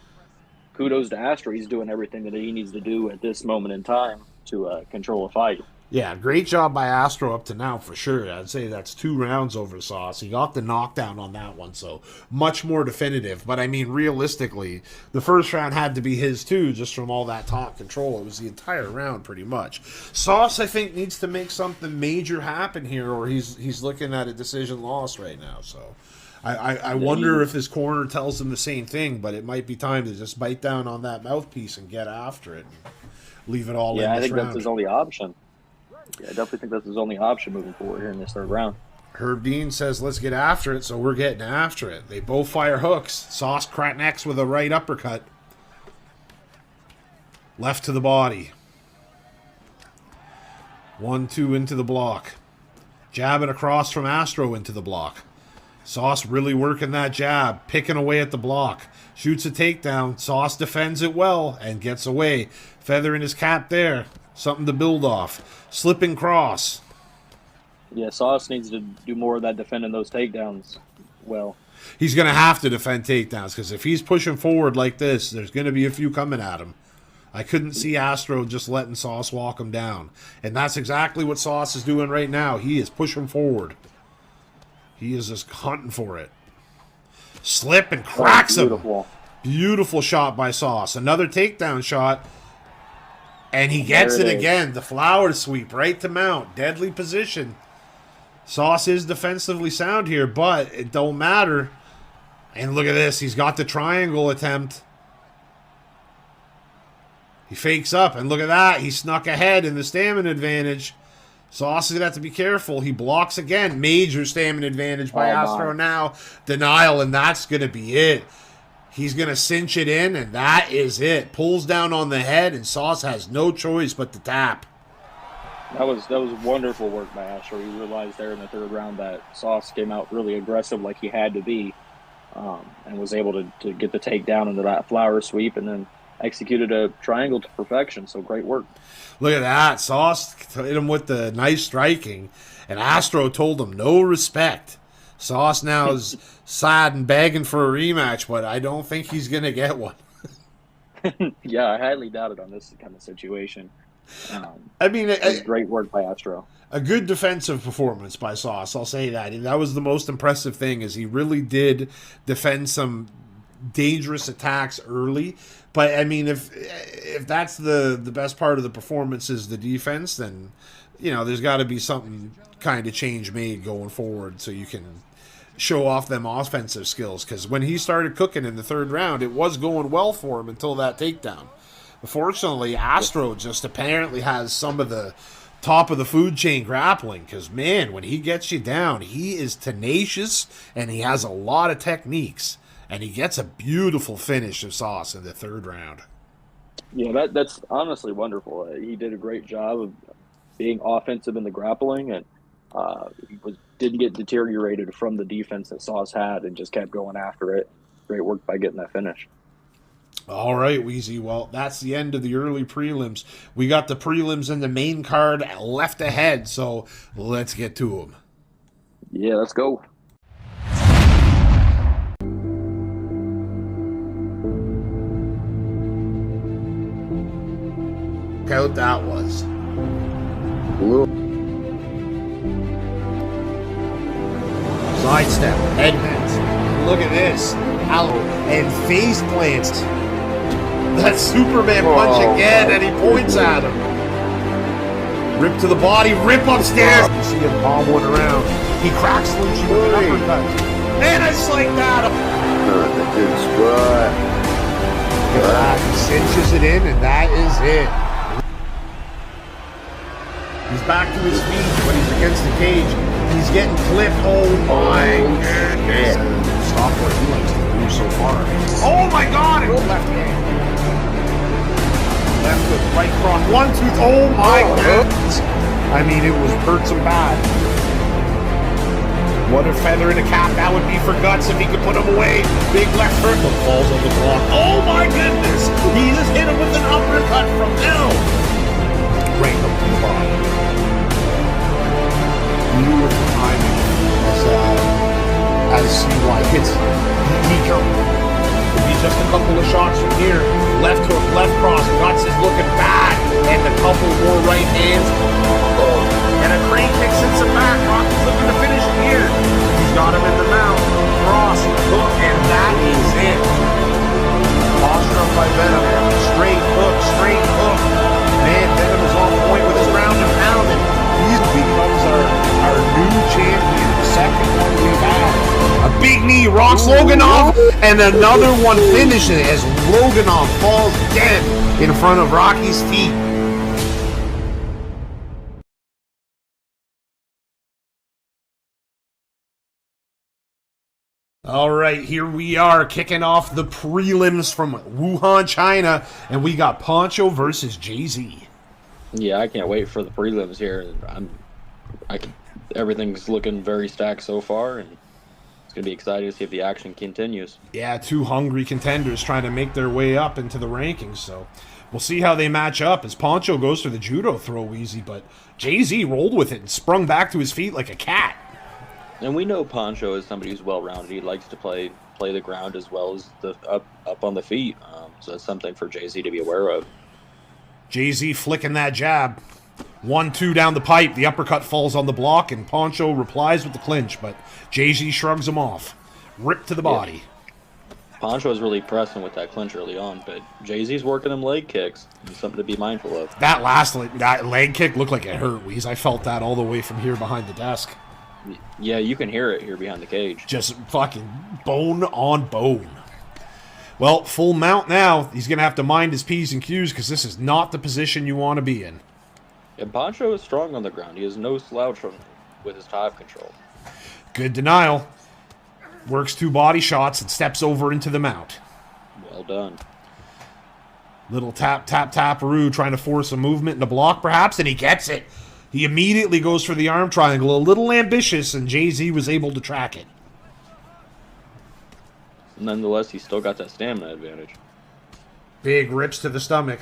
kudos to Astro. He's doing everything that he needs to do at this moment in time to control a fight. Yeah, great job by Astro up to now for sure. I'd say that's 2 rounds over Sauce. He got the knockdown on that one, so much more definitive. But I mean, realistically, the first round had to be his too, just from all that top control. It was the entire round pretty much. Sauce, I think, needs to make something major happen here, or he's looking at a decision loss right now. So I wonder if his corner tells him the same thing, but it might be time to just bite down on that mouthpiece and get after it and leave it all in this round. Yeah, I think that's his only option. Yeah, I definitely think that's his only option moving forward here in this 3rd round. Herb Dean says, let's get after it, so we're getting after it. They both fire hooks. Sauce connects with a right uppercut. Left to the body. 1-2 into the block. Jabbing across from Astro into the block. Sauce really working that jab, picking away at the block. Shoots a takedown. Sauce defends it well and gets away. Feather in his cap there. Something to build off. Slipping cross. Yeah, Sauce needs to do more of that defending those takedowns well. He's going to have to defend takedowns because if he's pushing forward like this, there's going to be a few coming at him. I couldn't see Astro just letting Sauce walk him down. And that's exactly what Sauce is doing right now. He is pushing forward. He is just hunting for it. Slip and cracks him. Beautiful shot by Sauce. Another takedown shot. And he gets it again. The flower sweep right to mount. Deadly position. Sauce is defensively sound here, but it don't matter. And look at this. He's got the triangle attempt. He fakes up. And look at that. He snuck ahead in the stamina advantage. Sauce is going to have to be careful. He blocks again. Major stamina advantage by Astro now. Denial, and that's going to be it. He's going to cinch it in, and that is it. Pulls down on the head, and Sauce has no choice but to tap. That was wonderful work by Astro. He realized there in the 3rd round that Sauce came out really aggressive like he had to be, and was able to get the takedown into that flower sweep and then executed a triangle to perfection. So great work. Look at that. Sauce hit him with the nice striking, and Astro told him no respect. Sauce now is sad and begging for a rematch, but I don't think he's going to get one. Yeah, I highly doubt it on this kind of situation. I mean, great work by Astro. A good defensive performance by Sauce, I'll say that. And that was the most impressive thing, is he really did defend some dangerous attacks early. But, I mean, if that's the best part of the performance is the defense, then, you know, there's got to be something kind of change made going forward so you can show off them offensive skills. Because when he started cooking in the 3rd round, it was going well for him until that takedown. Fortunately, Astro just apparently has some of the top of the food chain grappling. Because, man, when he gets you down, he is tenacious and he has a lot of techniques. And he gets a beautiful finish of Sauce in the 3rd round. Yeah, that's honestly wonderful. He did a great job of being offensive in the grappling, and didn't get deteriorated from the defense that Sauce had and just kept going after it. Great work by getting that finish. All right, Weezy. Well, that's the end of the early prelims. We got the prelims and the main card left ahead, so let's get to them. Yeah, let's go. Look how that was. Sidestep, head bends. Look at this. Hello. And face plants. That Superman punch again, and he points at him. Rip to the body, rip upstairs. You see him palm one around. He cracks Smoochi with an uppercut. Man, I sliked at him. Not a good spot. Look at that. He cinches it in, and that is it. He's back to his feet, but he's against the cage. He's getting clipped. Oh my goodness. Stop what he likes to do so far. Oh my god! And left hand. Left hook, right cross. 1, 2, oh my goodness. I mean, it was hurts him bad. What a feather in a cap that would be for Guts if he could put him away. Big left hook falls on the block. Oh my goodness! He just hit him with an uppercut from now. Right up to the bottom. Beautiful timing as CY hits. He just a couple of shots from here. Left hook, left cross. Guts is looking bad. And a couple more right hands. Oh, and a crane kick sits him back. Rocky's looking to finish it here. He's got him in the mount. Cross, hook, and that is it. Astro by Venom. Straight hook, straight hook. Man, Venom is on point with his ground and pound. And he becomes our new champion. The second one we've had. A big knee rocks Logan Off, and another one finishes as Logan Off falls dead in front of Rocky's feet. All right, here we are kicking off the prelims from Wuhan, China, and we got Poncho versus Jay-Z. Yeah, I can't wait for the prelims here. Everything's looking very stacked so far, and it's going to be exciting to see if the action continues. Yeah, two hungry contenders trying to make their way up into the rankings, so we'll see how they match up as Poncho goes for the judo throw easy, but Jay-Z rolled with it and sprung back to his feet like a cat. And we know Poncho is somebody who's well-rounded. He likes to play the ground as well as the up on the feet, so that's something for Jay-Z to be aware of. Jay-Z flicking that jab. 1-2 down the pipe. The uppercut falls on the block, and Poncho replies with the clinch, but Jay-Z shrugs him off. Ripped to the body. Yeah. Poncho's really pressing with that clinch early on, but Jay-Z's working them leg kicks. It's something to be mindful of. That leg kick looked like it hurt, Weeze. I felt that all the way from here behind the desk. Yeah, you can hear it here behind the cage. Just fucking bone on bone. Well, full mount now. He's going to have to mind his P's and Q's because this is not the position you want to be in. And Poncho is strong on the ground. He has no slouch with his dive control. Good denial. Works two body shots and steps over into the mount. Well done. Little tap, tap, tap-a-roo, trying to force a movement in the block perhaps, and he gets it. He immediately goes for the arm triangle, a little ambitious, and Jay-Z was able to track it. Nonetheless, he's still got that stamina advantage. Big rips to the stomach.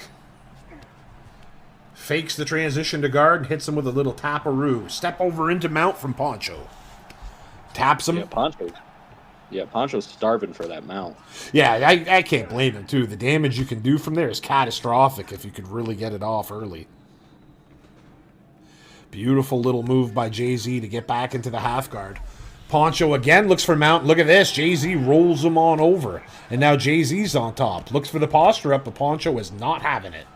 Fakes the transition to guard and hits him with a little tap-a-roo. Step over into mount from Poncho. Taps him. Yeah, Poncho's starving for that mount. Yeah, I can't blame him, too. The damage you can do from there is catastrophic if you could really get it off early. Beautiful little move by Jay-Z to get back into the half guard. Poncho again looks for mount. Look at this. Jay-Z rolls him on over. And now Jay-Z's on top. Looks for the posture up, but Poncho is not having it.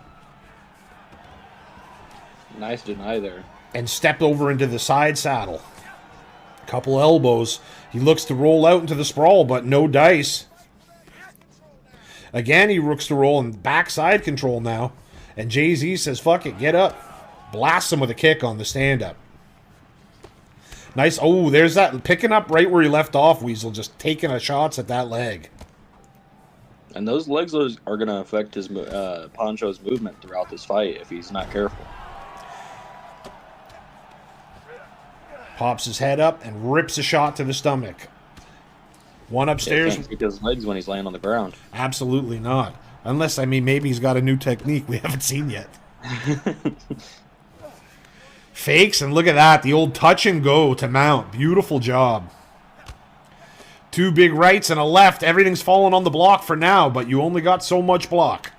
Nice deny there. And stepped over into the side saddle. Couple elbows. He looks to roll out into the sprawl, but no dice. Again, he looks to roll in backside control now. And Jay-Z says, fuck it, get up. Blasts him with a kick on the stand-up. Nice. Oh, there's that. Picking up right where he left off, Weasel. Just taking a shots at that leg. And those legs are going to affect his Poncho's movement throughout this fight if he's not careful. Pops his head up and rips a shot to the stomach. One upstairs. Can't kick his legs when he's laying on the ground. Absolutely not. Unless, I mean, maybe he's got a new technique we haven't seen yet. Fakes, and look at that. The old touch and go to mount. Beautiful job. Two big rights and a left. Everything's falling on the block for now, but you only got so much block.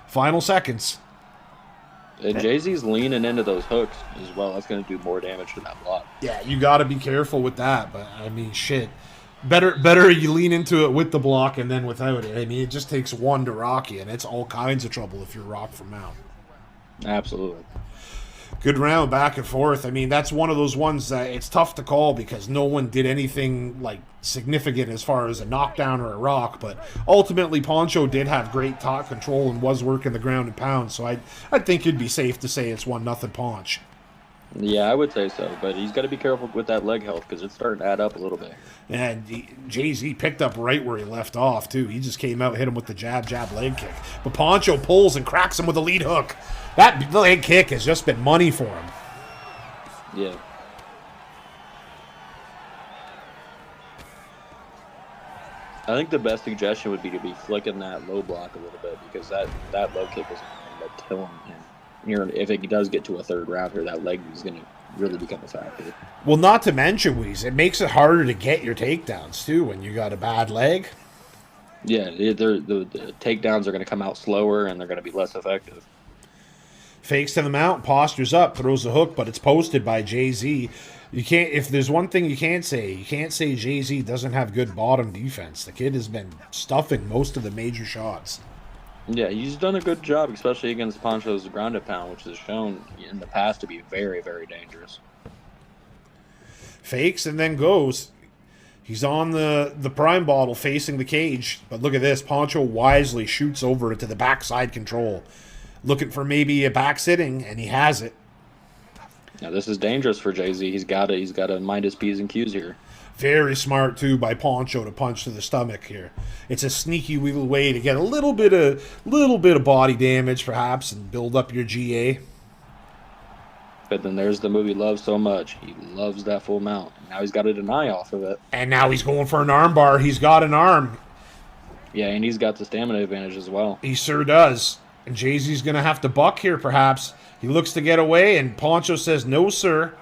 Final seconds. And Jay-Z's leaning into those hooks as well. That's going to do more damage to that block. Yeah, you got to be careful with that, but, I mean, shit. Better you lean into it with the block and then without it. I mean, it just takes one to rock you, and it's all kinds of trouble if you're rocked from mount. Absolutely. Good round, back and forth. I mean, that's one of those ones that it's tough to call because no one did anything, like, significant as far as a knockdown or a rock, but ultimately Poncho did have great top control and was working the ground and pound, so I think it'd be safe to say it's 1-0 Ponch. Yeah, I would say so, but he's got to be careful with that leg health because it's starting to add up a little bit. And Jay-Z picked up right where he left off, too. He just came out, hit him with the jab, leg kick. But Poncho pulls and cracks him with a lead hook. That leg kick has just been money for him. Yeah. I think the best suggestion would be to be flicking that low block a little bit because that low kick is going to kill him. And if it does get to a third round here, that leg is going to really become a factor. Well, not to mention, Weeze, it makes it harder to get your takedowns, too, when you got a bad leg. Yeah, the takedowns are going to come out slower and they're going to be less effective. Fakes to the mount, postures up, throws a hook, but it's posted by Jay-Z. You can't. If there's one thing you can't say Jay-Z doesn't have good bottom defense. The kid has been stuffing most of the major shots. Yeah, he's done a good job, especially against Poncho's ground and pound, which has shown in the past to be very, very dangerous. Fakes and then goes. He's on the prime bottle facing the cage, but look at this. Poncho wisely shoots over it to the backside control, looking for maybe a back sitting, and he has it. Now this is dangerous for Jay-Z. He's got to mind his P's and Q's here. Very smart too by Poncho to punch to the stomach here. It's a sneaky little way to get a little bit of body damage perhaps and build up your GA. But then there's the move he loves so much. He loves that full mount. Now he's got to deny off of it. And now he's going for an arm bar. He's got an arm. Yeah, and he's got the stamina advantage as well. He sure does. And Jay-Z's going to have to buck here perhaps. He looks to get away, and Poncho says, no, sir.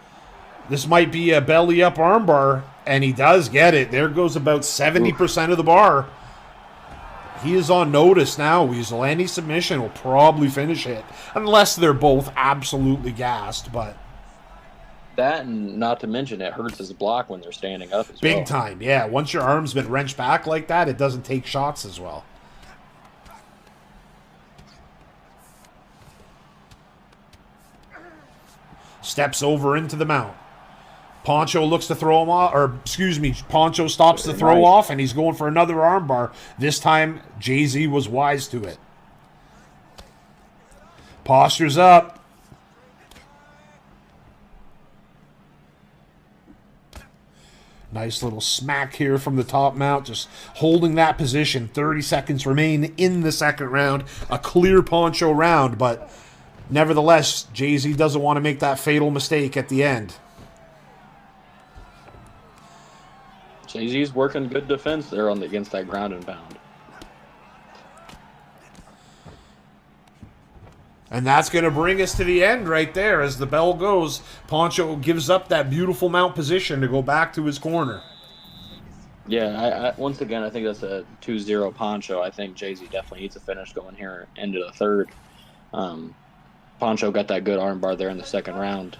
This might be a belly-up armbar, and he does get it. There goes about 70% of the bar. He is on notice now, Weasel. Any submission will probably finish it, unless they're both absolutely gassed, but... That, and not to mention, it hurts his block when they're standing up as well. Big time, yeah. Once your arm's been wrenched back like that, it doesn't take shots as well. Steps over into the mount. Poncho looks to throw him off, or excuse me, Poncho stops the throw off, and he's going for another armbar. This time, Jay-Z was wise to it. Postures up. Nice little smack here from the top mount, just holding that position. 30 seconds remain in the second round. A clear Poncho round, but nevertheless, Jay-Z doesn't want to make that fatal mistake at the end. Jay-Z's working good defense there against that ground and pound. And that's going to bring us to the end right there. As the bell goes, Poncho gives up that beautiful mount position to go back to his corner. Yeah, once again, I think that's a 2-0 Poncho. I think Jay-Z definitely needs a finish going here into the third. Poncho got that good armbar there in the second round.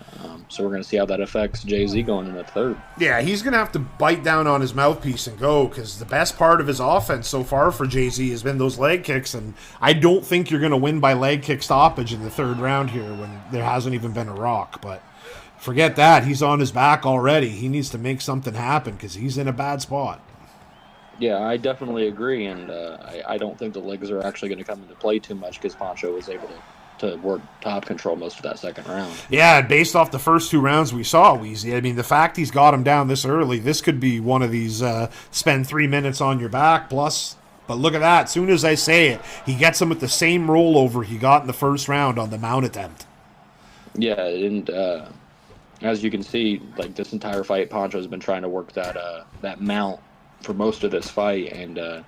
So we're going to see how that affects Jay-Z going in the third. Yeah, he's going to have to bite down on his mouthpiece and go, because the best part of his offense so far for Jay-Z has been those leg kicks, and I don't think you're going to win by leg kick stoppage in the third round here when there hasn't even been a rock. But forget that. He's on his back already. He needs to make something happen because he's in a bad spot. Yeah, I definitely agree, and I don't think the legs are actually going to come into play too much because Poncho was able to work top control most of that second round. Yeah, based off the first two rounds we saw, Weezy, I mean, the fact he's got him down this early, this could be one of these spend 3 minutes on your back plus. But look at that. As soon as I say it, he gets him with the same rollover he got in the first round on the mount attempt. Yeah, and as you can see, like this entire fight, Poncho's been trying to work that mount for most of this fight, and it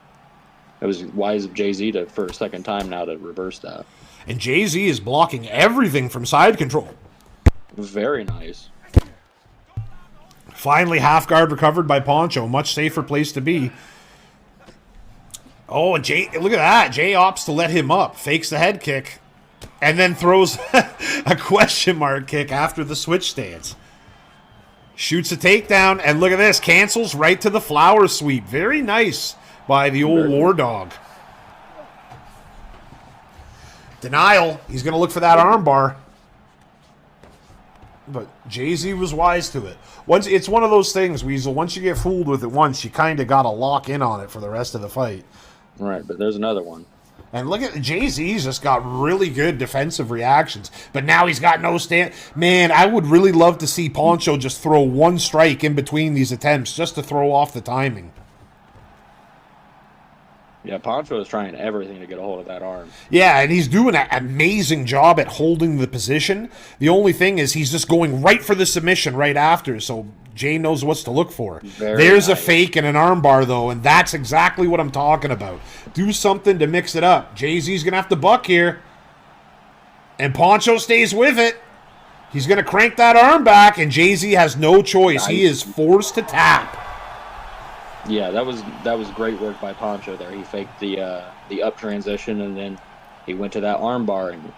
was wise of Jay-Z to, for a second time now, to reverse that. And Jay-Z is blocking everything from side control. Very nice. Finally, half guard recovered by Poncho. Much safer place to be. Oh, and Jay, look at that. Jay opts to let him up. Fakes the head kick. And then throws a question mark kick after the switch stance. Shoots a takedown. And look at this. Cancels right to the flower sweep. Very nice by the old War Dog. Denial. He's going to look for that armbar. But Jay-Z was wise to it. It's one of those things, Weasel. Once you get fooled with it once, you kind of got to lock in on it for the rest of the fight. Right, but there's another one. And look at Jay-Z's just got really good defensive reactions. But now he's got no stand. Man, I would really love to see Poncho just throw one strike in between these attempts just to throw off the timing. Yeah, Poncho is trying everything to get a hold of that arm. Yeah, and he's doing an amazing job at holding the position. The only thing is he's just going right for the submission right after, so Jay knows what's to look for. There's nice. A fake and an armbar, though, and that's exactly what I'm talking about. Do something to mix it up. Jay-Z's going to have to buck here. And Poncho stays with it. He's going to crank that arm back, and Jay-Z has no choice. Nice. He is forced to tap. Yeah, that was great work by Poncho there. He faked the up transition, and then he went to that arm bar, and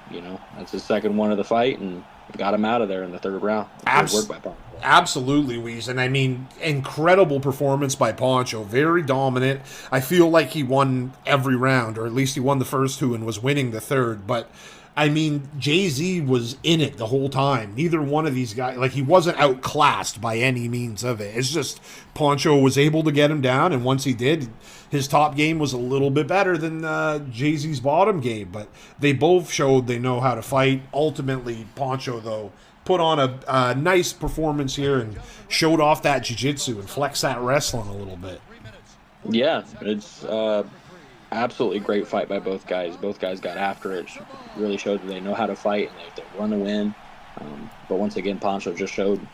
that's his second one of the fight, and got him out of there in the third round. Good work by Poncho. Absolutely, Weasel. And I mean, incredible performance by Poncho. Very dominant. I feel like he won every round, or at least he won the first two and was winning the third. But I mean, Jay-Z was in it the whole time. Neither one of these guys, like, he wasn't outclassed by any means of it. It's just Poncho was able to get him down, and once he did, his top game was a little bit better than Jay-Z's bottom game. But they both showed they know how to fight. Ultimately, Poncho, though, put on a nice performance here and showed off that jiu-jitsu and flexed that wrestling a little bit. Yeah, it's absolutely great fight by both guys. Both guys got after it. Really showed that they know how to fight and they want to win. But once again, Poncho just showed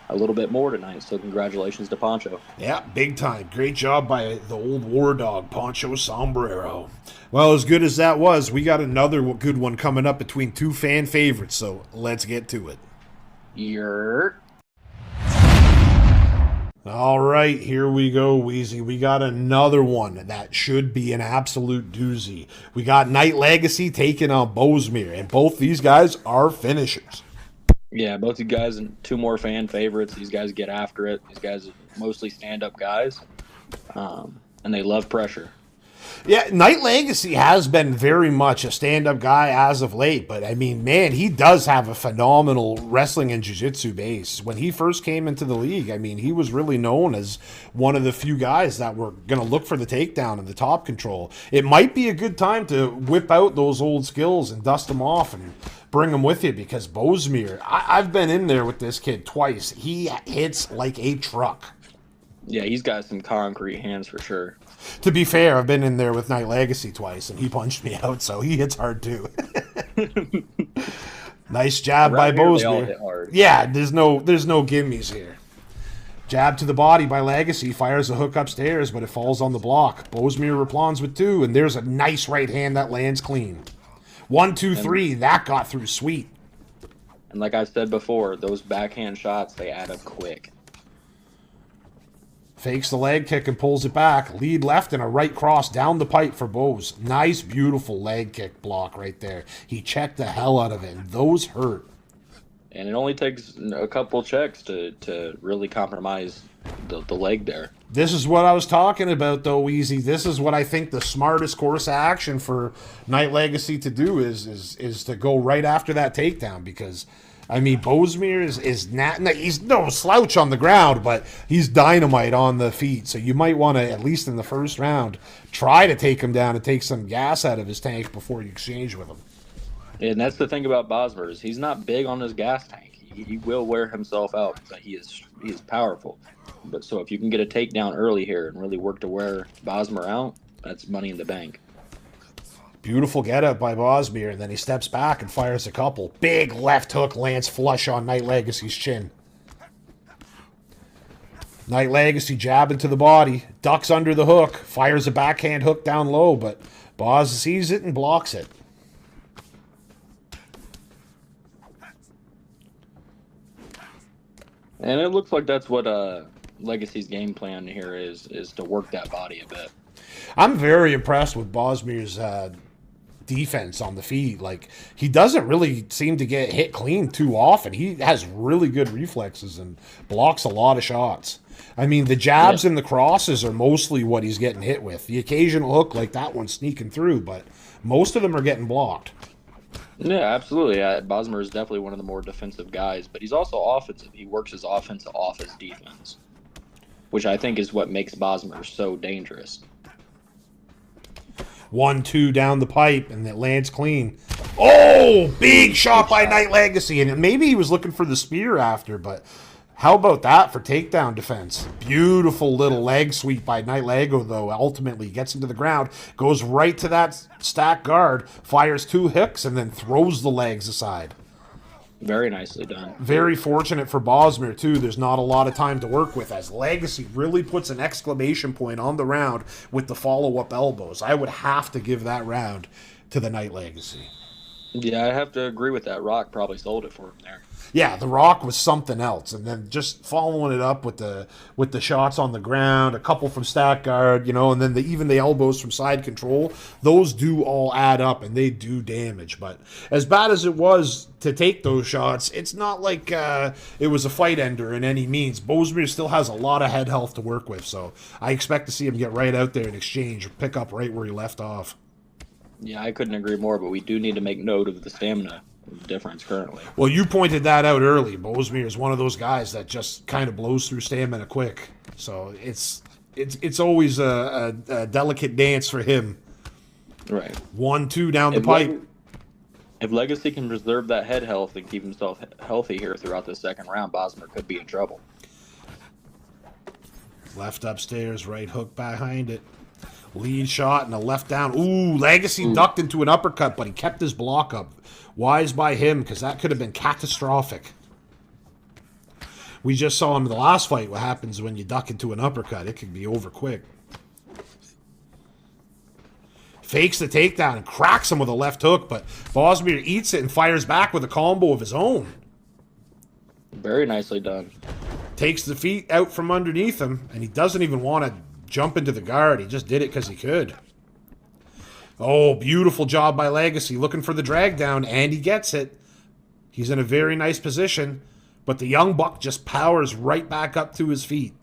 a little bit more tonight. So congratulations to Poncho. Yeah, big time. Great job by the old war dog, Poncho Sombrero. Well, as good as that was, we got another good one coming up between two fan favorites. So let's get to it. All right, here we go, Weezy. We got another one that should be an absolute doozy. We got Night Legacy taking on Bosem, and both these guys are finishers. Yeah, both you guys and two more fan favorites. These guys get after it. These guys are mostly stand-up guys, and they love pressure. Yeah, Night Legacy has been very much a stand-up guy as of late, but I mean, man, he does have a phenomenal wrestling and jiu-jitsu base. When he first came into the league, I mean, he was really known as one of the few guys that were going to look for the takedown and the top control. It might be a good time to whip out those old skills and dust them off and bring them with you, because Bosem, I've been in there with this kid twice. He hits like a truck. Yeah, he's got some concrete hands for sure. To be fair, I've been in there with Night Legacy twice, and he punched me out, so he hits hard too. Nice jab by Bosem. Yeah, there's no gimmies here. Jab to the body by Legacy, fires a hook upstairs, but it falls on the block. Bosem responds with two, and there's a nice right hand that lands clean. 1, 2, 3, that got through sweet. And like I said before, those backhand shots, they add up quick. Fakes the leg kick and pulls it back. Lead left and a right cross down the pipe for Bose. Nice, beautiful leg kick block right there. He checked the hell out of it, and those hurt. And it only takes a couple checks to really compromise the leg there. This is what I was talking about, though, Easy. This is what I think the smartest course of action for Night Legacy to do is to go right after that takedown, because I mean, Bosem is not, he's no slouch on the ground, but he's dynamite on the feet. So you might want to, at least in the first round, try to take him down and take some gas out of his tank before you exchange with him. And that's the thing about Bosem, is he's not big on his gas tank. He will wear himself out, but he is powerful. But so if you can get a takedown early here and really work to wear Bosem out, that's money in the bank. Beautiful getup by Bosem, and then he steps back and fires a couple. Big left hook lands flush on Night Legacy's chin. Night Legacy jabbing to the body, ducks under the hook, fires a backhand hook down low, but Boz sees it and blocks it. And it looks like that's what Legacy's game plan here is to work that body a bit. I'm very impressed with Bosemer's defense on the feet. Like, he doesn't really seem to get hit clean too often. He has really good reflexes and blocks a lot of shots. I mean, the jabs and the crosses are mostly what he's getting hit with. The occasional hook like that one sneaking through, but most of them are getting blocked. Yeah, absolutely. Bosem is definitely one of the more defensive guys, but he's also offensive. He works his offense off his defense, which I think is what makes Bosem so dangerous. 1, 2 down the pipe, and it lands clean. Oh, big shot by Night Legacy, and maybe he was looking for the spear after, but how about that for takedown defense? Beautiful little leg sweep by Night Lego, though. Ultimately gets into the ground, goes right to that stack guard, fires 2 hooks, and then throws the legs aside. Very nicely done. Very fortunate for Bosem, too. There's not a lot of time to work with, as Legacy really puts an exclamation point on the round with the follow-up elbows. I would have to give that round to the Night Legacy. Yeah, I have to agree with that. Rock probably sold it for him there. Yeah, the Rock was something else, and then just following it up with the shots on the ground, a couple from stack guard, and then even the elbows from side control. Those do all add up, and they do damage. But as bad as it was to take those shots, it's not like it was a fight ender in any means. Bosem still has a lot of head health to work with, so I expect to see him get right out there and exchange, or pick up right where he left off. Yeah, I couldn't agree more, but we do need to make note of the stamina difference currently. Well, you pointed that out early. Bosem is one of those guys that just kind of blows through stamina quick. So it's always a delicate dance for him. Right. 1-2 down the pipe. If Legacy can preserve that head health and keep himself healthy here throughout the second round, Bosmer could be in trouble. Left upstairs, right hook behind it. Lead shot and a left down. Ooh, Legacy ducked into an uppercut, but he kept his block up. Wise by him, because that could have been catastrophic. We just saw in the last fight what happens when you duck into an uppercut. It can be over quick. Fakes the takedown and cracks him with a left hook, but Bosem eats it and fires back with a combo of his own. Very nicely done. Takes the feet out from underneath him, and he doesn't even want to jump into the guard. He just did it because he could. Oh, beautiful job by Legacy, looking for the drag down, and he gets it. He's in a very nice position, but the young buck just powers right back up to his feet.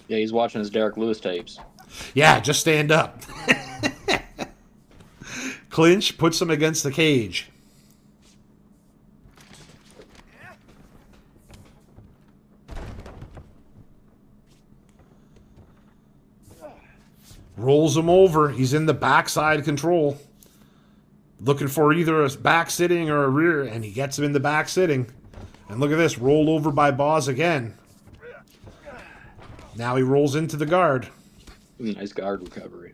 Yeah, he's watching his Derek Lewis tapes. Yeah, just stand up. Clinch puts him against the cage. Rolls him over. He's in the backside control. Looking for either a back sitting or a rear, and he gets him in the back sitting. And look at this. Roll over by Boz again. Now he rolls into the guard. Nice guard recovery.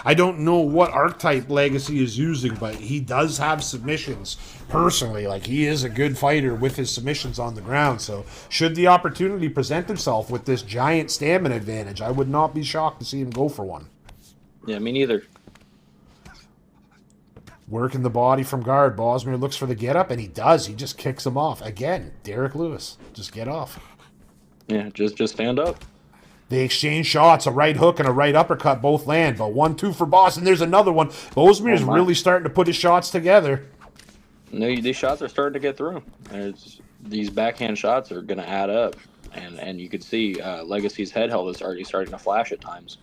I don't know what archetype Legacy is using, but he does have submissions personally. Like, he is a good fighter with his submissions on the ground. So should the opportunity present himself with this giant stamina advantage, I would not be shocked to see him go for one. Yeah, me neither. Working the body from guard. Bosmer looks for the get up, and he does. He just kicks him off. Again, Derek Lewis. Just get off. Yeah, just stand up. They exchange shots, a right hook and a right uppercut both land, but 1-2 for Boss, and there's another one. Bosmer is really starting to put his shots together. No, these shots are starting to get through. These backhand shots are going to add up, and you can see Legacy's head health is already starting to flash at times.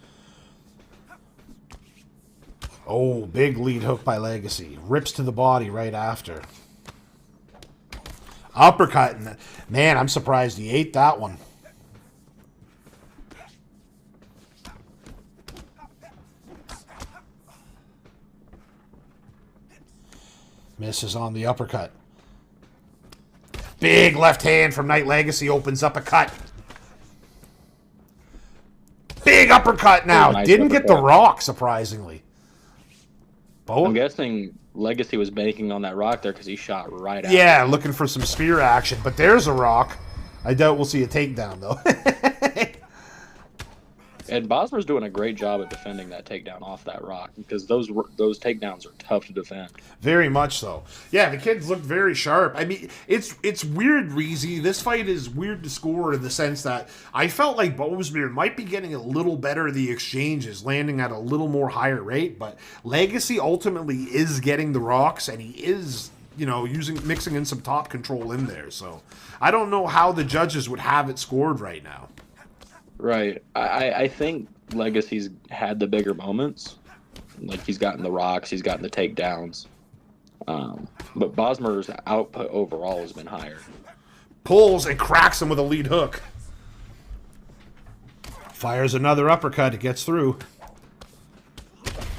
Oh, big lead hook by Legacy. Rips to the body right after. Uppercut, and man, I'm surprised he ate that one. Misses on the uppercut. Big left hand from Night Legacy opens up a cut. Big uppercut now. Nice Didn't uppercut. get the rock, surprisingly. I'm guessing Legacy was banking on that rock there because he shot right at Yeah, looking for some spear action. But there's a rock. I doubt we'll see a takedown, though. And Bosmer's doing a great job at defending that takedown off that rock because those takedowns are tough to defend. Very much so. Yeah, the kids look very sharp. I mean, it's weird, Reese. This fight is weird to score in the sense that I felt like Bosmer might be getting a little better the exchanges, landing at a little more higher rate, but Legacy ultimately is getting the rocks, and he is, mixing in some top control in there. So I don't know how the judges would have it scored right now. Right. I think Legacy's had the bigger moments. Like, he's gotten the rocks, he's gotten the takedowns. But Bosmer's output overall has been higher. Pulls and cracks him with a lead hook. Fires another uppercut. It gets through.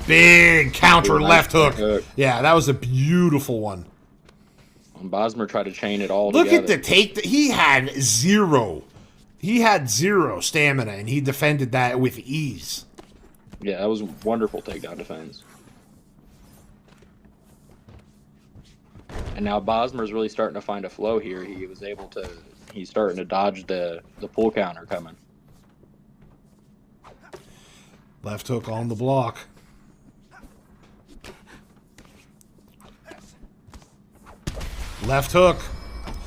Big counter left hook. Yeah, that was a beautiful one. And Bosmer tried to chain it all Look together. at the take. He had zero. He had zero stamina, and he defended that with ease. Yeah, that was wonderful takedown defense. And now Bosmer's really starting to find a flow here. He's starting to dodge the pull counter coming. Left hook on the block. Left hook.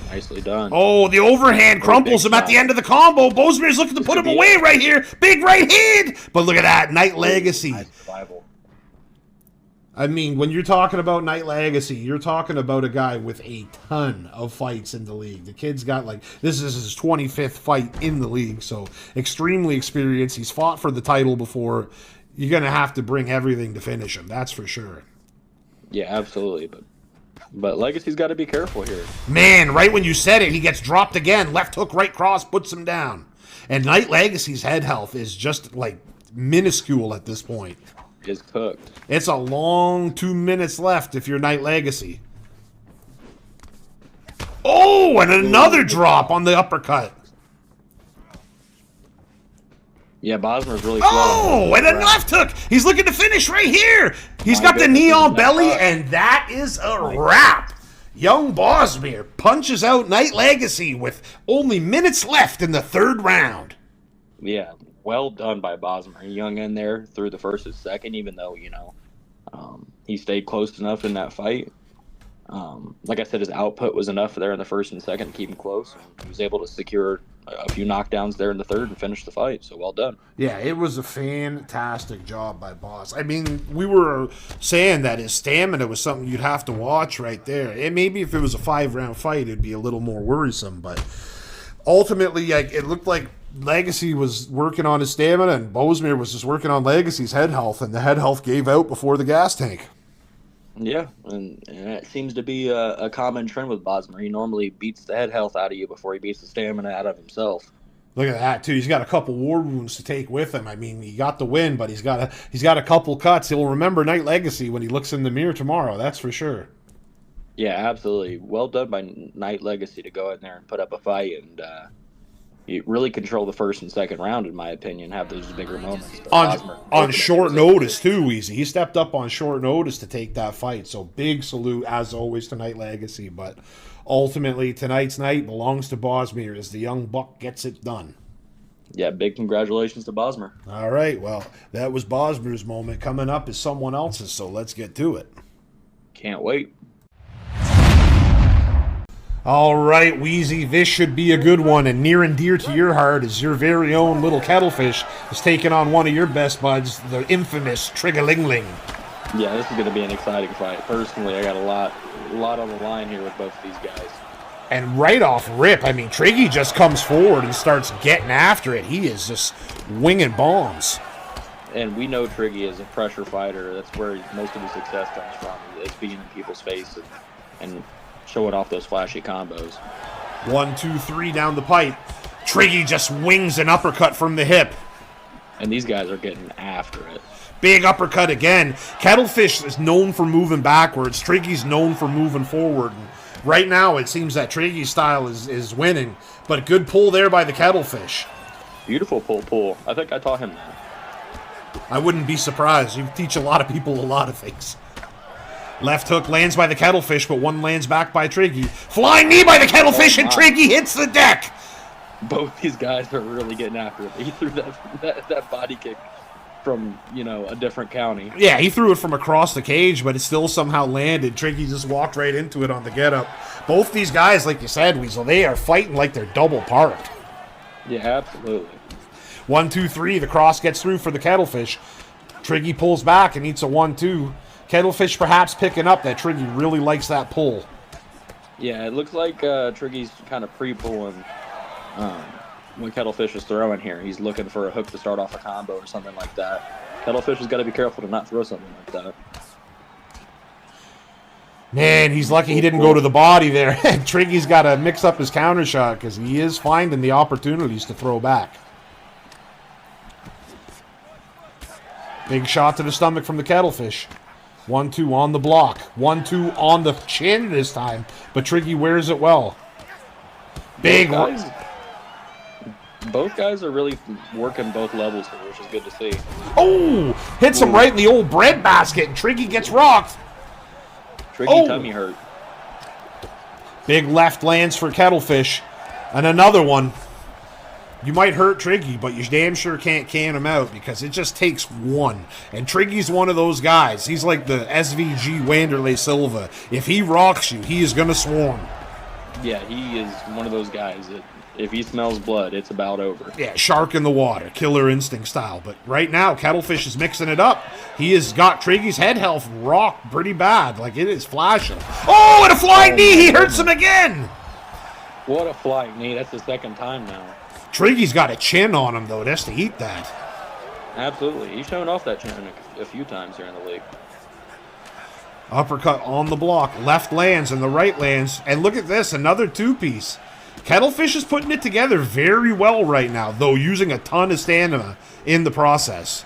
Nicely done. Oh, the overhand crumples him at the end of the combo. Bozemer's looking to put him away right here. Big right hand. But look at that. Night Legacy. Nice survival. I mean, when you're talking about Night Legacy, you're talking about a guy with a ton of fights in the league. The kid's got, like, this is his 25th fight in the league, so extremely experienced. He's fought for the title before. You're going to have to bring everything to finish him, that's for sure. Yeah, absolutely. But Legacy's got to be careful here. Man, right when you said it, he gets dropped again. Left hook, right cross, puts him down. And Night Legacy's head health is just, like, minuscule at this point. Is cooked. It's a long 2 minutes left if you're Night Legacy. Oh, and another drop on the uppercut. Yeah, Bosmer's really Oh, and a left hook. He's looking to finish right here. He's got the knee on belly, and that is a wrap. Young Bosmer punches out Night Legacy with only minutes left in the third round. Yeah, well done by Bosmer. Young in there through the first and second, even though, he stayed close enough in that fight. Like I said, his output was enough there in the first and second to keep him close. He was able to secure a few knockdowns there in the third and finish the fight, so well done. Yeah, it was a fantastic job by Boss. I mean, we were saying that his stamina was something you'd have to watch right there. And maybe if it was a 5-round fight, it'd be a little more worrisome, but ultimately, like, it looked like Legacy was working on his stamina, and Bosmer was just working on Legacy's head health, and the head health gave out before the gas tank. Yeah, and it seems to be a common trend with Bosmer. He normally beats the head health out of you before he beats the stamina out of himself. Look at that, too. He's got a couple war wounds to take with him. I mean, he got the win, but he's got a couple cuts. He'll remember Night Legacy when he looks in the mirror tomorrow, that's for sure. Yeah, absolutely. Well done by Night Legacy to go in there and put up a fight and you really control the first and second round, in my opinion, have those bigger moments. On short notice, too, Weezy. He stepped up on short notice to take that fight. So big salute, as always, to Night Legacy. But ultimately, tonight's night belongs to Bosmer as the young buck gets it done. Yeah, big congratulations to Bosmer. All right, well, that was Bosmer's moment. Coming up is someone else's, so let's get to it. Can't wait. All right, Wheezy, this should be a good one, and near and dear to your heart is your very own little Kettlefish is taking on one of your best buds, the infamous Lingling. Yeah, this is going to be an exciting fight. Personally, I got a lot on the line here with both of these guys. And right off rip, I mean, Twinkie just comes forward and starts getting after it. He is just winging bombs. And we know Twinkie is a pressure fighter. That's where most of his success comes from, is being in people's face and showing off those flashy combos. 1, 2, 3 down the pipe. Twinkie just wings an uppercut from the hip. And these guys are getting after it. Big uppercut again. Kettlefish is known for moving backwards. Twinkie's known for moving forward. And right now, it seems that Twinkie's style is winning. But good pull there by the Kettlefish. Beautiful pull. I think I taught him that. I wouldn't be surprised. You teach a lot of people a lot of things. Left hook lands by the Kettlefish, but one lands back by Twinkie. Flying knee by the Kettlefish, and Twinkie hits the deck. Both these guys are really getting after it. He threw that body kick from, a different county. Yeah, he threw it from across the cage, but it still somehow landed. Twinkie just walked right into it on the get-up. Both these guys, like you said, Weasel, they are fighting like they're double parked. Yeah, absolutely. 1, 2, 3, the cross gets through for the Kettlefish. Twinkie pulls back and eats a 1-2. Kettlefish perhaps picking up that Twinkie really likes that pull. Yeah, it looks like Twinkie's kind of pre-pulling when Kettlefish is throwing here. He's looking for a hook to start off a combo or something like that. Kettlefish has got to be careful to not throw something like that. Man, he's lucky he didn't go to the body there. Twinkie's got to mix up his counter shot because he is finding the opportunities to throw back. Big shot to the stomach from the Kettlefish. 1-2 on the block. 1-2 on the chin this time. But Twinkie wears it well. Big one. Both guys are really working both levels here, which is good to see. Oh! Hits him right in the old bread basket, and Twinkie gets rocked. Twinkie tummy hurt. Big left lands for Kettlefish. And another one. You might hurt Triggy, but you damn sure can't can him out because it just takes one. And Triggy's one of those guys. He's like the SVG Wanderlei Silva. If he rocks you, he is going to swarm. Yeah, he is one of those guys that if he smells blood, it's about over. Yeah, shark in the water, killer instinct style. But right now, Kettlefish is mixing it up. He has got Triggy's head health rocked pretty bad. Like, it is flashing. Oh, and a flying knee! He hurts him again! What a flying knee. That's the second time now. Triggy's got a chin on him, though, just to eat that. Absolutely. He's shown off that chin a few times here in the league. Uppercut on the block. Left lands and the right lands. And look at this, another two-piece. Kettlefish is putting it together very well right now, though using a ton of stamina in the process.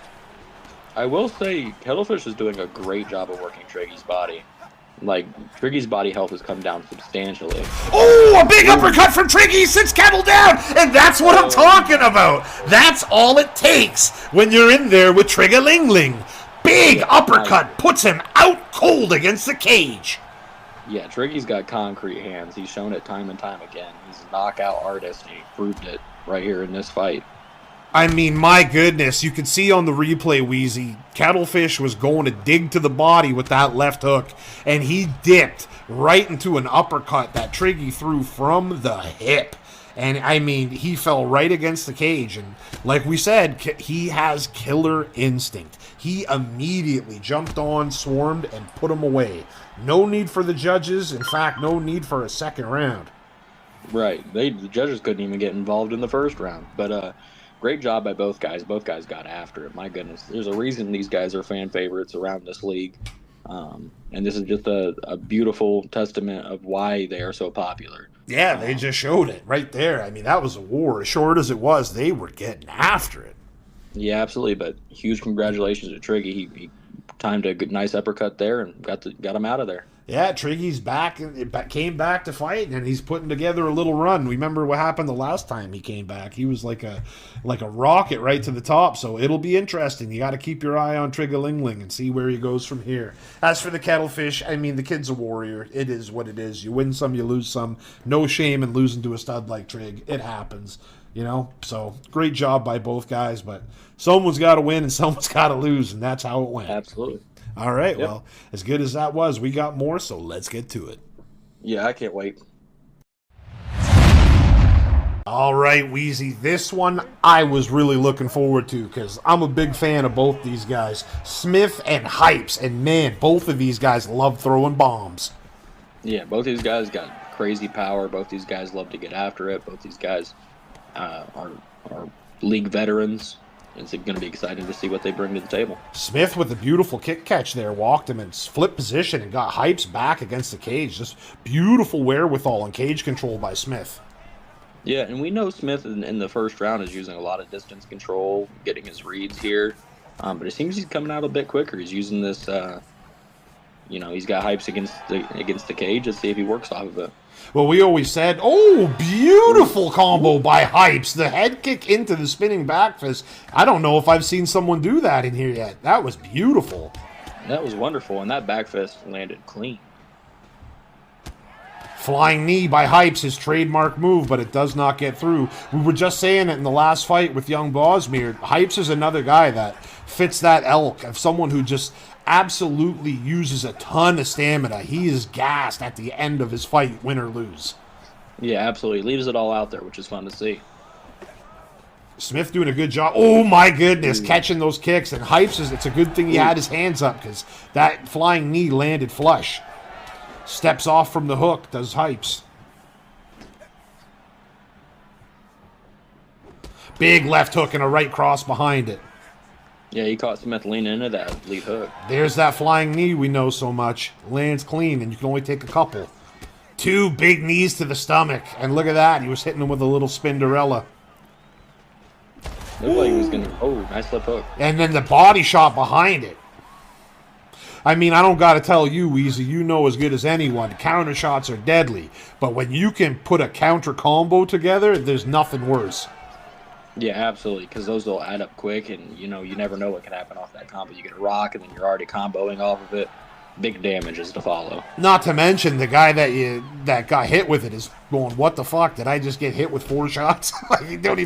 I will say, Kettlefish is doing a great job of working Triggy's body. Like, Triggy's body health has come down substantially. Oh, a big uppercut from Triggy, sits Kettle down, and that's what I'm talking about. That's all it takes when you're in there with Trigger Lingling. Big uppercut puts him out cold against the cage. Yeah, Triggy's got concrete hands. He's shown it time and time again. He's a knockout artist, and he proved it right here in this fight. I mean, my goodness, you could see on the replay, Wheezy, Kettlefish was going to dig to the body with that left hook, and he dipped right into an uppercut that Triggy threw from the hip. And, I mean, he fell right against the cage, and like we said, he has killer instinct. He immediately jumped on, swarmed, and put him away. No need for the judges. In fact, no need for a second round. Right. The judges couldn't even get involved in the first round, but great job by both guys. Both guys got after it. My goodness. There's a reason these guys are fan favorites around this league. And this is just a beautiful testament of why they are so popular. Yeah, they just showed it right there. I mean, that was a war. As short as it was, they were getting after it. Yeah, absolutely. But huge congratulations to Triggy. He timed a good, nice uppercut there and got him out of there. Yeah, Triggy's back, came back to fight, and he's putting together a little run. Remember what happened the last time he came back? He was like a rocket right to the top, so it'll be interesting. You got to keep your eye on Trigger Lingling and see where he goes from here. As for the Kettlefish, I mean, the kid's a warrior. It is what it is. You win some, you lose some. No shame in losing to a stud like Trig. It happens, you know? So, great job by both guys, but someone's got to win and someone's got to lose, and that's how it went. Absolutely. All right, well, as good as that was, we got more, so let's get to it. Yeah, I can't wait. All right, Wheezy, this one I was really looking forward to because I'm a big fan of both these guys, Smith and Hypes, and man, both of these guys love throwing bombs. Yeah, both these guys got crazy power. Both these guys love to get after it. Both these guys are league veterans. It's going to be exciting to see what they bring to the table. Smith with a beautiful kick catch there, walked him in flip position and got Hypes back against the cage. Just beautiful wherewithal and cage control by Smith. Yeah, and we know Smith in the first round is using a lot of distance control, getting his reads here. But it seems he's coming out a bit quicker. He's using this, he's got Hypes against the cage. Let's see if he works off of it. Well, we always said, oh, beautiful combo by Hypes. The head kick into the spinning back fist. I don't know if I've seen someone do that in here yet. That was beautiful. That was wonderful, and that back fist landed clean. Flying knee by Hypes, his trademark move, but it does not get through. We were just saying it in the last fight with young Bosmer. Hypes is another guy that fits that elk of someone who just absolutely uses a ton of stamina. He is gassed at the end of his fight, win or lose. Yeah, absolutely. Leaves it all out there, which is fun to see. Smith doing a good job. Oh, my goodness, catching those kicks. And Hypes, it's a good thing he had his hands up because that flying knee landed flush. Steps off from the hook, does Hypes. Big left hook and a right cross behind it. Yeah, he caught Smith leaning into that lead hook. There's that flying knee we know so much. Lands clean, and you can only take a couple. Two big knees to the stomach. And look at that. He was hitting him with a little Spinderella. Looked like he was going to... Oh, nice left hook. And then the body shot behind it. I mean, I don't got to tell you, Weasel, you know as good as anyone, counter shots are deadly. But when you can put a counter combo together, there's nothing worse. Yeah, absolutely, because those will add up quick, and, you never know what can happen off that combo. You get a rock, and then you're already comboing off of it. big damage is to follow. Not to mention the guy that got hit with it is going, what the fuck? Did I just get hit with 4 shots? Like, you don't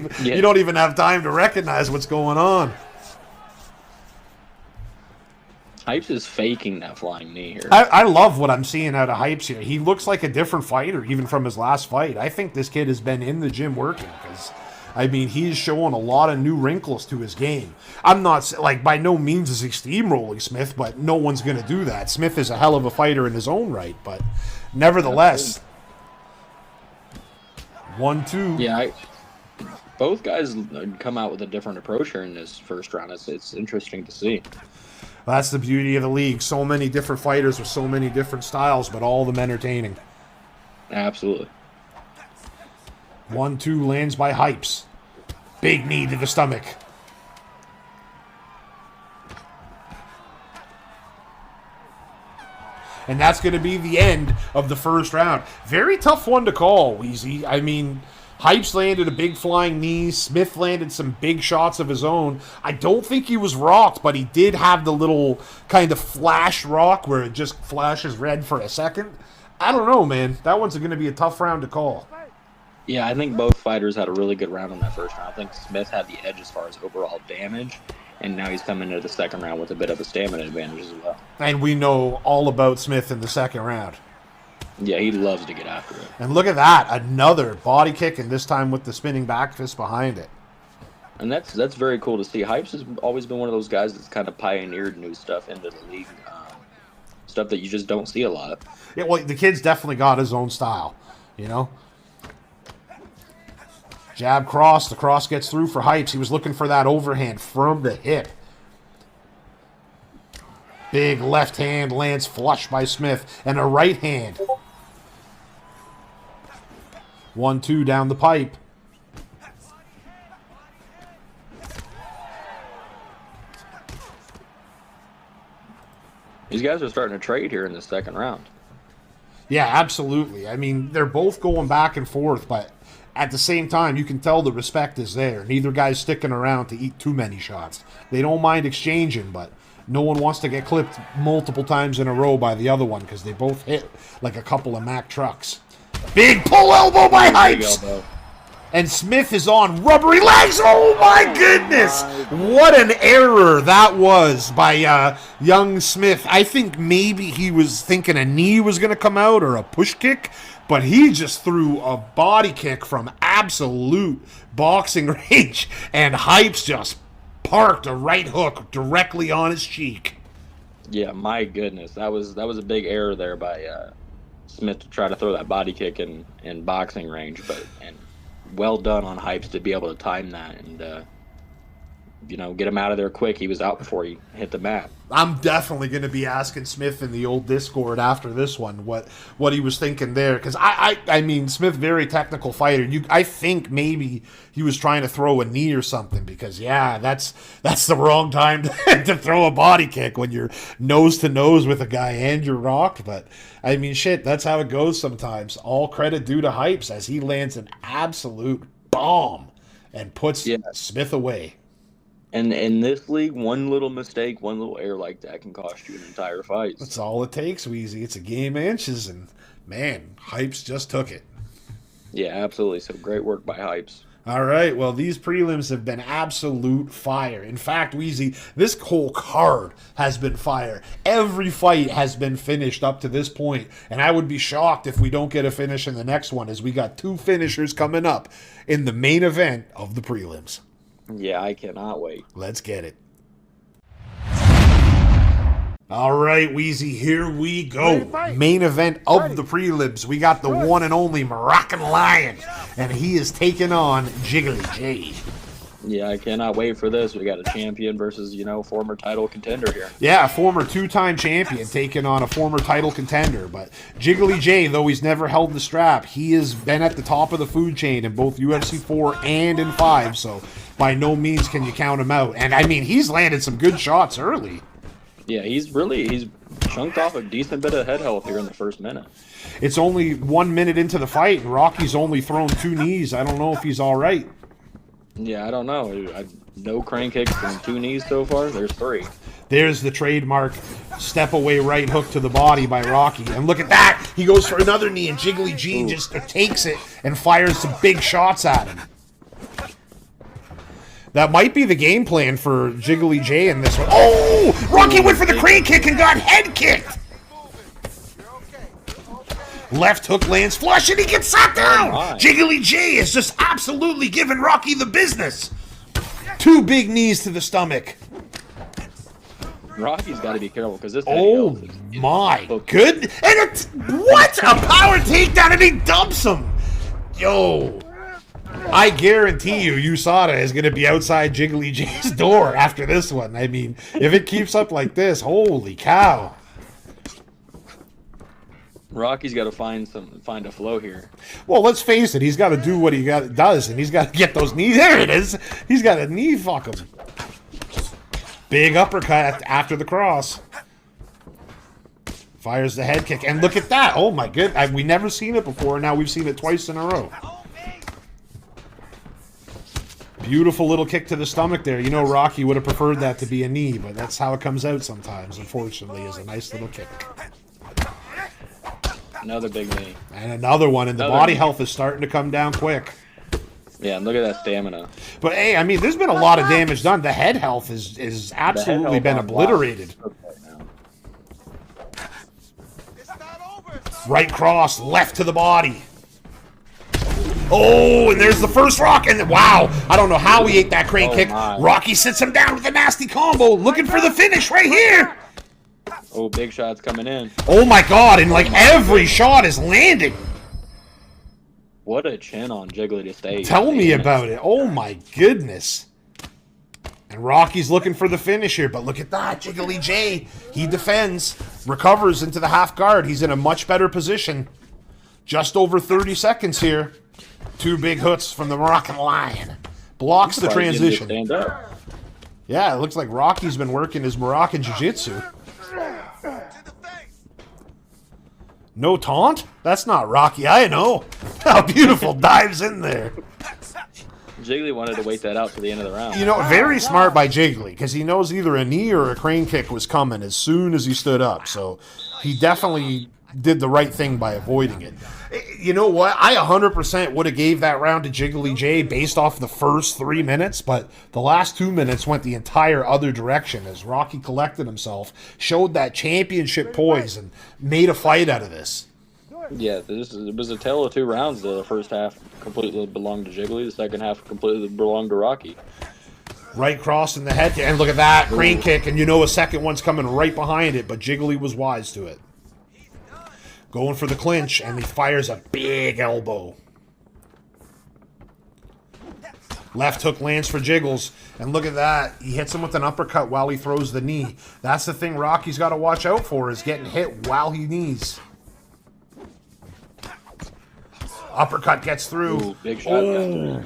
even have time to recognize what's going on. Hypes is faking that flying knee here. I love what I'm seeing out of Hypes here. He looks like a different fighter, even from his last fight. I think this kid has been in the gym working because, I mean, he's showing a lot of new wrinkles to his game. I'm not, like, by no means is he steamrolling Smith, but no one's going to do that. Smith is a hell of a fighter in his own right, but nevertheless, 1-2. Yeah, both guys come out with a different approach here in this first round. It's interesting to see. That's the beauty of the league. So many different fighters with so many different styles, but all of them entertaining. Absolutely. 1-2 lands by Hypes. Big knee to the stomach. And that's going to be the end of the first round. Very tough one to call, Weezy. I mean, Hypes landed a big flying knee. Smith landed some big shots of his own. I don't think he was rocked, but he did have the little kind of flash rock where it just flashes red for a second. I don't know, man. That one's going to be a tough round to call. Yeah, I think both fighters had a really good round in that first round. I think Smith had the edge as far as overall damage, and now he's coming into the second round with a bit of a stamina advantage as well. And we know all about Smith in the second round. Yeah, he loves to get after it. And look at that, another body kick, and this time with the spinning back fist behind it. And that's very cool to see. Hypes has always been one of those guys that's kind of pioneered new stuff into the league, stuff that you just don't see a lot. Yeah, well, the kid's definitely got his own style, you know? Jab cross, the cross gets through for Hypes. He was looking for that overhand from the hip. Big left hand lands flush by Smith, and a right hand. 1-2 down the pipe. These guys are starting to trade here in the second round. Yeah, absolutely. I mean, they're both going back and forth, but at the same time, you can tell the respect is there. Neither guy's sticking around to eat too many shots. They don't mind exchanging, but no one wants to get clipped multiple times in a row by the other one because they both hit like a couple of Mack trucks. Big pull elbow by Hypes! And Smith is on rubbery legs. Oh my goodness! What an error that was by young Smith. I think maybe he was thinking a knee was going to come out or a push kick, but he just threw a body kick from absolute boxing range, and Hypes just parked a right hook directly on his cheek. Yeah, my goodness. That was a big error there by Smith to try to throw that body kick in boxing range, and well done on Hypes to be able to time that and get him out of there quick. He was out before he hit the mat. I'm definitely going to be asking Smith in the old Discord after this one what he was thinking there, because I mean, Smith, very technical fighter. I think maybe he was trying to throw a knee or something, because yeah, that's the wrong time to throw a body kick when you're nose to nose with a guy and you're rocked. But I mean, shit, that's how it goes sometimes. All credit due to Hypes as he lands an absolute bomb and puts Smith away. And in this league, one little mistake, one little error like that can cost you an entire fight. That's all it takes, Weezy. It's a game of inches, and man, Hypes just took it. Yeah, absolutely. So great work by Hypes. All right, well, these prelims have been absolute fire. In fact, Weezy, this whole card has been fire. Every fight has been finished up to this point, and I would be shocked if we don't get a finish in the next one, as we got 2 finishers coming up in the main event of the prelims. Yeah, I cannot wait. Let's get it. All right, Weezy, here we go. Main event of the prelims. We got the one and only Moroccan Lion, and he is taking on Jiggly J. Yeah, I cannot wait for this. We got a champion versus, former title contender here. Yeah, a former 2-time champion taking on a former title contender. But Jiggly J, though he's never held the strap, he has been at the top of the food chain in both UFC 4 and in 5, so by no means can you count him out. And, I mean, he's landed some good shots early. Yeah, he's chunked off a decent bit of head health here in the first minute. It's only 1 minute into the fight, and Rocky's only thrown 2 knees. I don't know if he's all right. Yeah, I don't know. No crane kicks and 2 knees so far. There's 3. There's the trademark step away right hook to the body by Rocky. And look at that. He goes for another knee, and Jiggly G just takes it and fires some big shots at him. That might be the game plan for Jiggly J in this one. Oh! Rocky went for the crane kick and got head kicked! Left hook lands flush, and he gets sat down! Jiggly J is just absolutely giving Rocky the business. 2 big knees to the stomach. Rocky's got to be careful because this. Oh my good! And it's what a power takedown, and he dumps him. Yo, I guarantee you, USADA is going to be outside Jiggly J's door after this one. I mean, if it keeps up like this, holy cow! Rocky's got to find a flow here. Well, let's face it, he's got to do what he does, and he's got to get those knees. There it is. He's got to knee fuck him. Big uppercut after the cross. Fires the head kick, and look at that. Oh my good. We never seen it before. Now we've seen it twice in a row. Beautiful little kick to the stomach there. You know, Rocky would have preferred that to be a knee, but that's how it comes out sometimes, unfortunately, is a nice little kick. Another big knee. And another one, and the body health is starting to come down quick. Yeah, and look at that stamina. But hey, I mean, there's been a lot of damage done. The head health is absolutely been obliterated. Right cross, left to the body. Oh, and there's the first rock, and wow, I don't know how he ate that crane kick. Rocky sits him down with a nasty combo, looking for the finish right here. Oh, big shots coming in. Oh my God, and like every shot is landing. What a chin on Jiggly to stay. Tell me about it. Oh my goodness. And Rocky's looking for the finish here, but look at that. Jiggly J, he defends, recovers into the half guard. He's in a much better position. Just over 30 seconds here. 2 big hooks from the Moroccan Lion. Blocks the transition. Stand up. Yeah, it looks like Rocky's been working his Moroccan Jiu-Jitsu. No taunt? That's not Rocky, I know. How beautiful, dives in there. Jiggly wanted to wait that out to the end of the round. You know, very smart by Jiggly, because he knows either a knee or a crane kick was coming as soon as he stood up. So he definitely did the right thing by avoiding it. You know what? I 100% would have gave that round to Jiggly J based off the first 3 minutes, but the last 2 minutes went the entire other direction as Rocky collected himself, showed that championship poise, and made a fight out of this. Yeah, it was a tale of 2 rounds. The first half completely belonged to Jiggly. The second half completely belonged to Rocky. Right cross in the head, and look at that, crane kick, and you know a second one's coming right behind it, but Jiggly was wise to it. Going for the clinch, and he fires a big elbow. Left hook lands for Jiggles, and look at that. He hits him with an uppercut while he throws the knee. That's the thing Rocky's got to watch out for, is getting hit while he knees. Uppercut gets through. Ooh, big shot. Oh.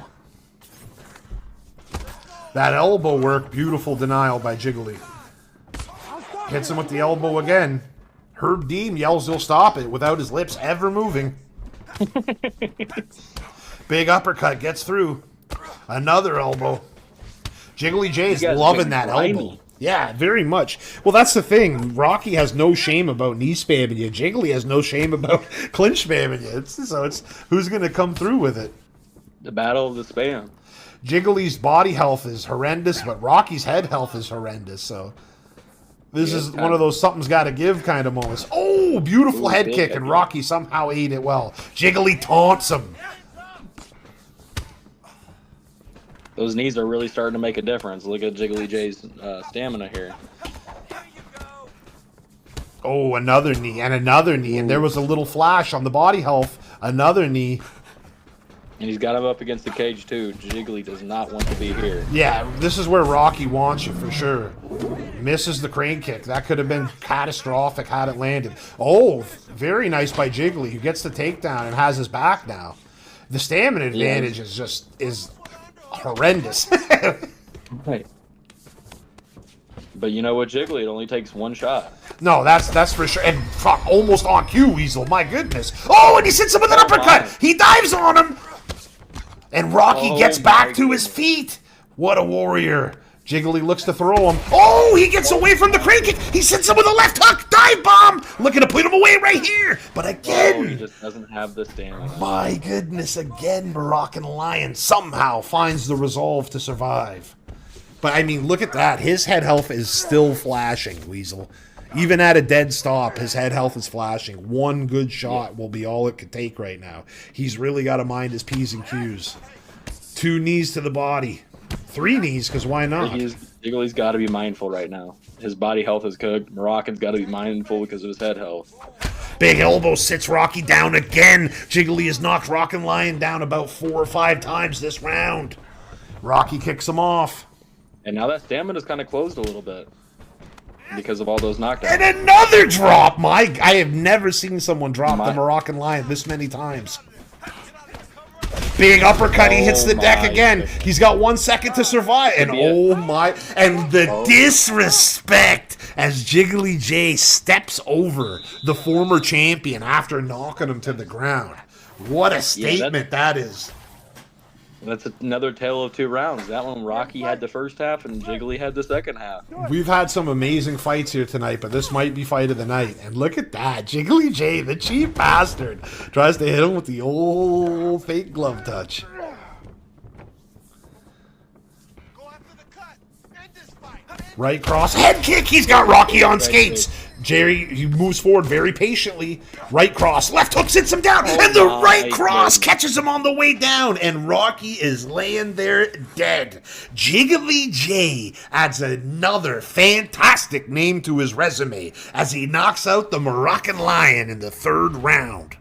That elbow work, beautiful denial by Jiggly. Hits him with the elbow again. Herb Dean yells he'll stop it without his lips ever moving. Big uppercut gets through. Another elbow. Jiggly J is loving that elbow. Yeah, very much. Well, that's the thing. Rocky has no shame about knee spamming you. Jiggly has no shame about clinch spamming you. So it's who's going to come through with it. The battle of the spam. Jiggly's body health is horrendous, but Rocky's head health is horrendous. So this is one of those something's got to give kind of moments. Oh, beautiful head kick, and Rocky somehow ate it well. Jiggly taunts him. Those knees are really starting to make a difference. Look at Jiggly J's stamina here. Oh, another knee, and another knee, and there was a little flash on the body health. Another knee. And he's got him up against the cage, too. Jiggly does not want to be here. Yeah, this is where Rocky wants you, for sure. Misses the crane kick. That could have been catastrophic had it landed. Oh, very nice by Jiggly, who gets the takedown and has his back now. The stamina advantage is horrendous. Right. But you know what, Jiggly? It only takes one shot. No, that's for sure. And fuck, almost on cue, Weasel. My goodness. Oh, and he hits him with an uppercut. He dives on him. And Rocky gets back to his feet. What a warrior. Jiggly looks to throw him. Oh, he gets away from the crane kick. He sends him with a left hook. Dive bomb. Looking to put him away right here. But again. He just doesn't have the stamina. My goodness, again, Moroccan Lion somehow finds the resolve to survive. But, I mean, look at that. His head health is still flashing, Weasel. Even at a dead stop, his head health is flashing. One good shot will be all it could take right now. He's really got to mind his P's and Q's. 2 knees to the body. 3 knees, because why not? Jiggly's got to be mindful right now. His body health is good. Moroccan's got to be mindful because of his head health. Big elbow sits Rocky down again. Jiggly has knocked Moroccan Lion down about 4 or 5 times this round. Rocky kicks him off. And now that stamina's kind of closed a little bit because of all those knockdowns. And another drop! I have never seen someone drop the Moroccan Lion this many times. Big uppercut, he hits the deck again. He's got 1 second to survive. And and the disrespect as Jiggly J steps over the former champion after knocking him to the ground. What a statement that is. That's another tale of 2 rounds. That one, Rocky had the first half and Jiggly had the second half. We've had some amazing fights here tonight, but this might be fight of the night. And look at that. Jiggly J, the cheap bastard, tries to hit him with the old fake glove touch. Right cross, head kick. He's got Rocky on skates. Jerry, he moves forward very patiently. Right cross, left hook sits him down, and the right cross catches him on the way down, and Rocky is laying there dead. Jiggly J adds another fantastic name to his resume as he knocks out the Moroccan Lion in the 3rd round.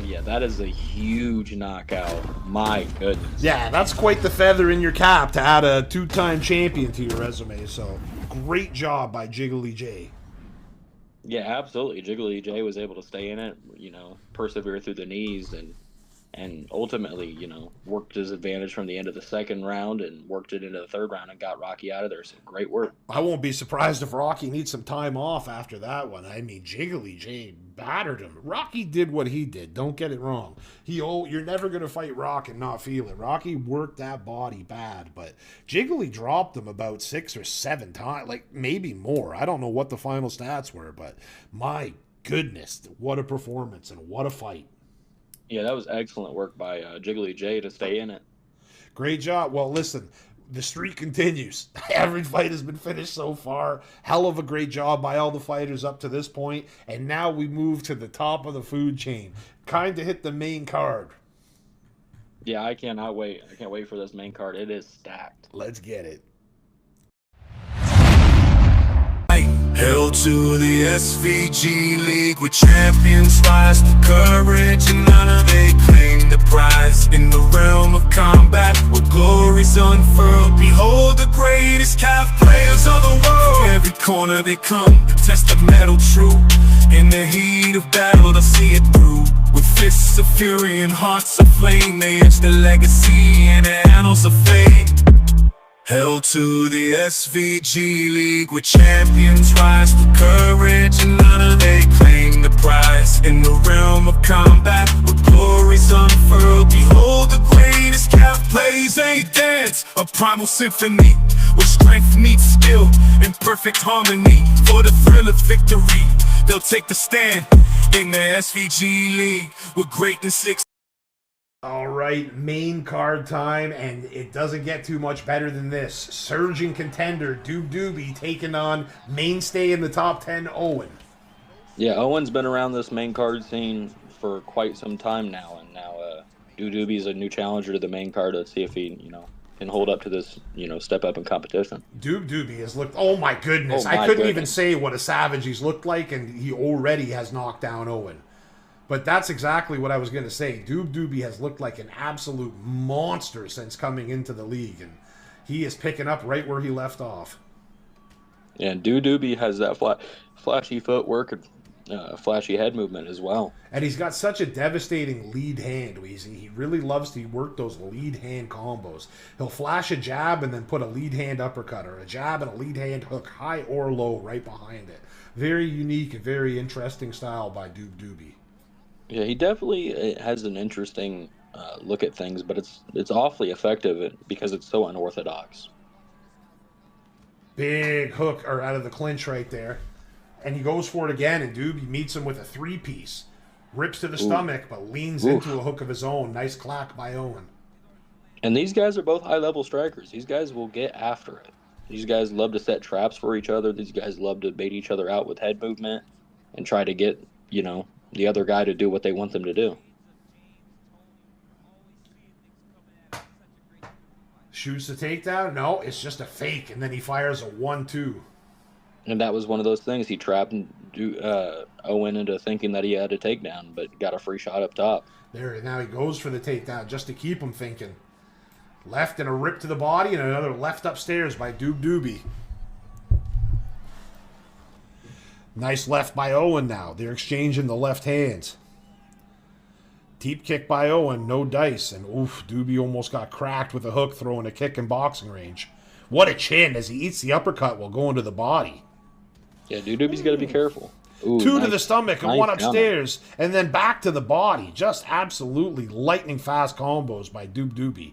Yeah, that is a huge knockout. My goodness. Yeah, that's quite the feather in your cap to add a 2-time champion to your resume, so great job by Jiggly J. Yeah, absolutely. Jiggly J was able to stay in it, persevere through the knees and ultimately, worked his advantage from the end of the 2nd round and worked it into the 3rd round and got Rocky out of there. So great work. I won't be surprised if Rocky needs some time off after that one. I mean, Jiggly J battered him. Rocky did what he did. Don't get it wrong. You're never going to fight Rock and not feel it. Rocky worked that body bad, but Jiggly dropped him about 6 or 7 times, like maybe more. I don't know what the final stats were, but my goodness, what a performance and what a fight. Yeah, that was excellent work by Jiggly J to stay in it. Great job. Well, listen, the streak continues. Every fight has been finished so far. Hell of a great job by all the fighters up to this point. And now we move to the top of the food chain. Kind of hit the main card. Yeah, I cannot wait. I can't wait for this main card. It is stacked. Let's get it. Hell to the SVG League with champions rise to courage and honor, they claim the prize. In the realm of combat where glory's unfurled, behold the greatest calf players of the world. From every corner they come to test the metal true. In the heat of battle they'll see it through. With fists of fury and hearts of flame, they etch the legacy in the annals of fame. Hell to the SVG League where champions rise to courage and honor, they claim the prize. In the realm of combat where glory's unfurled, behold the greatest calf plays a dance, a primal symphony where strength meets skill in perfect harmony. For the thrill of victory they'll take the stand in the SVG League with greatness. All right, main card time, and it doesn't get too much better than this. Surging contender Doobie taking on mainstay in the top 10 Owen. Yeah, Owen's been around this main card scene for quite some time now, and now Doobie's a new challenger to the main card. Let's see if he, can hold up to this, step up in competition. Doobie has looked, oh my goodness. I couldn't even say what a savage he's looked like, and he already has knocked down Owen. But that's exactly what I was going to say. Doobie has looked like an absolute monster since coming into the league, and he is picking up right where he left off. Yeah, and Doobie has that flashy footwork and flashy head movement as well. And he's got such a devastating lead hand, Weezy. He really loves to work those lead hand combos. He'll flash a jab and then put a lead hand uppercut, or a jab and a lead hand hook, high or low, right behind it. Very unique and very interesting style by Doobie. Yeah, he definitely has an interesting look at things, but it's awfully effective because it's so unorthodox. Big hook or out of the clinch right there. And he goes for it again, and Doobie meets him with a 3-piece. Rips to the stomach, but leans into a hook of his own. Nice clack by Owen. And these guys are both high-level strikers. These guys will get after it. These guys love to set traps for each other. These guys love to bait each other out with head movement and try to get, you know, the other guy to do what they want them to do. Shoots the takedown. No, it's just a fake, and then he fires a 1-2. And that was one of those things. He trapped Owen into thinking that he had a takedown, but got a free shot up top. There, now he goes for the takedown just to keep him thinking. Left and a rip to the body, and another left upstairs by Doobie. Nice left by Owen now. They're exchanging the left hands. Deep kick by Owen, no dice. And oof, Doobie almost got cracked with a hook throwing a kick in boxing range. What a chin as he eats the uppercut while going to the body. Yeah, Doobie's got to be careful. Ooh, 2 nice, to the stomach and nice 1 upstairs. And then back to the body. Just absolutely lightning fast combos by Doobie.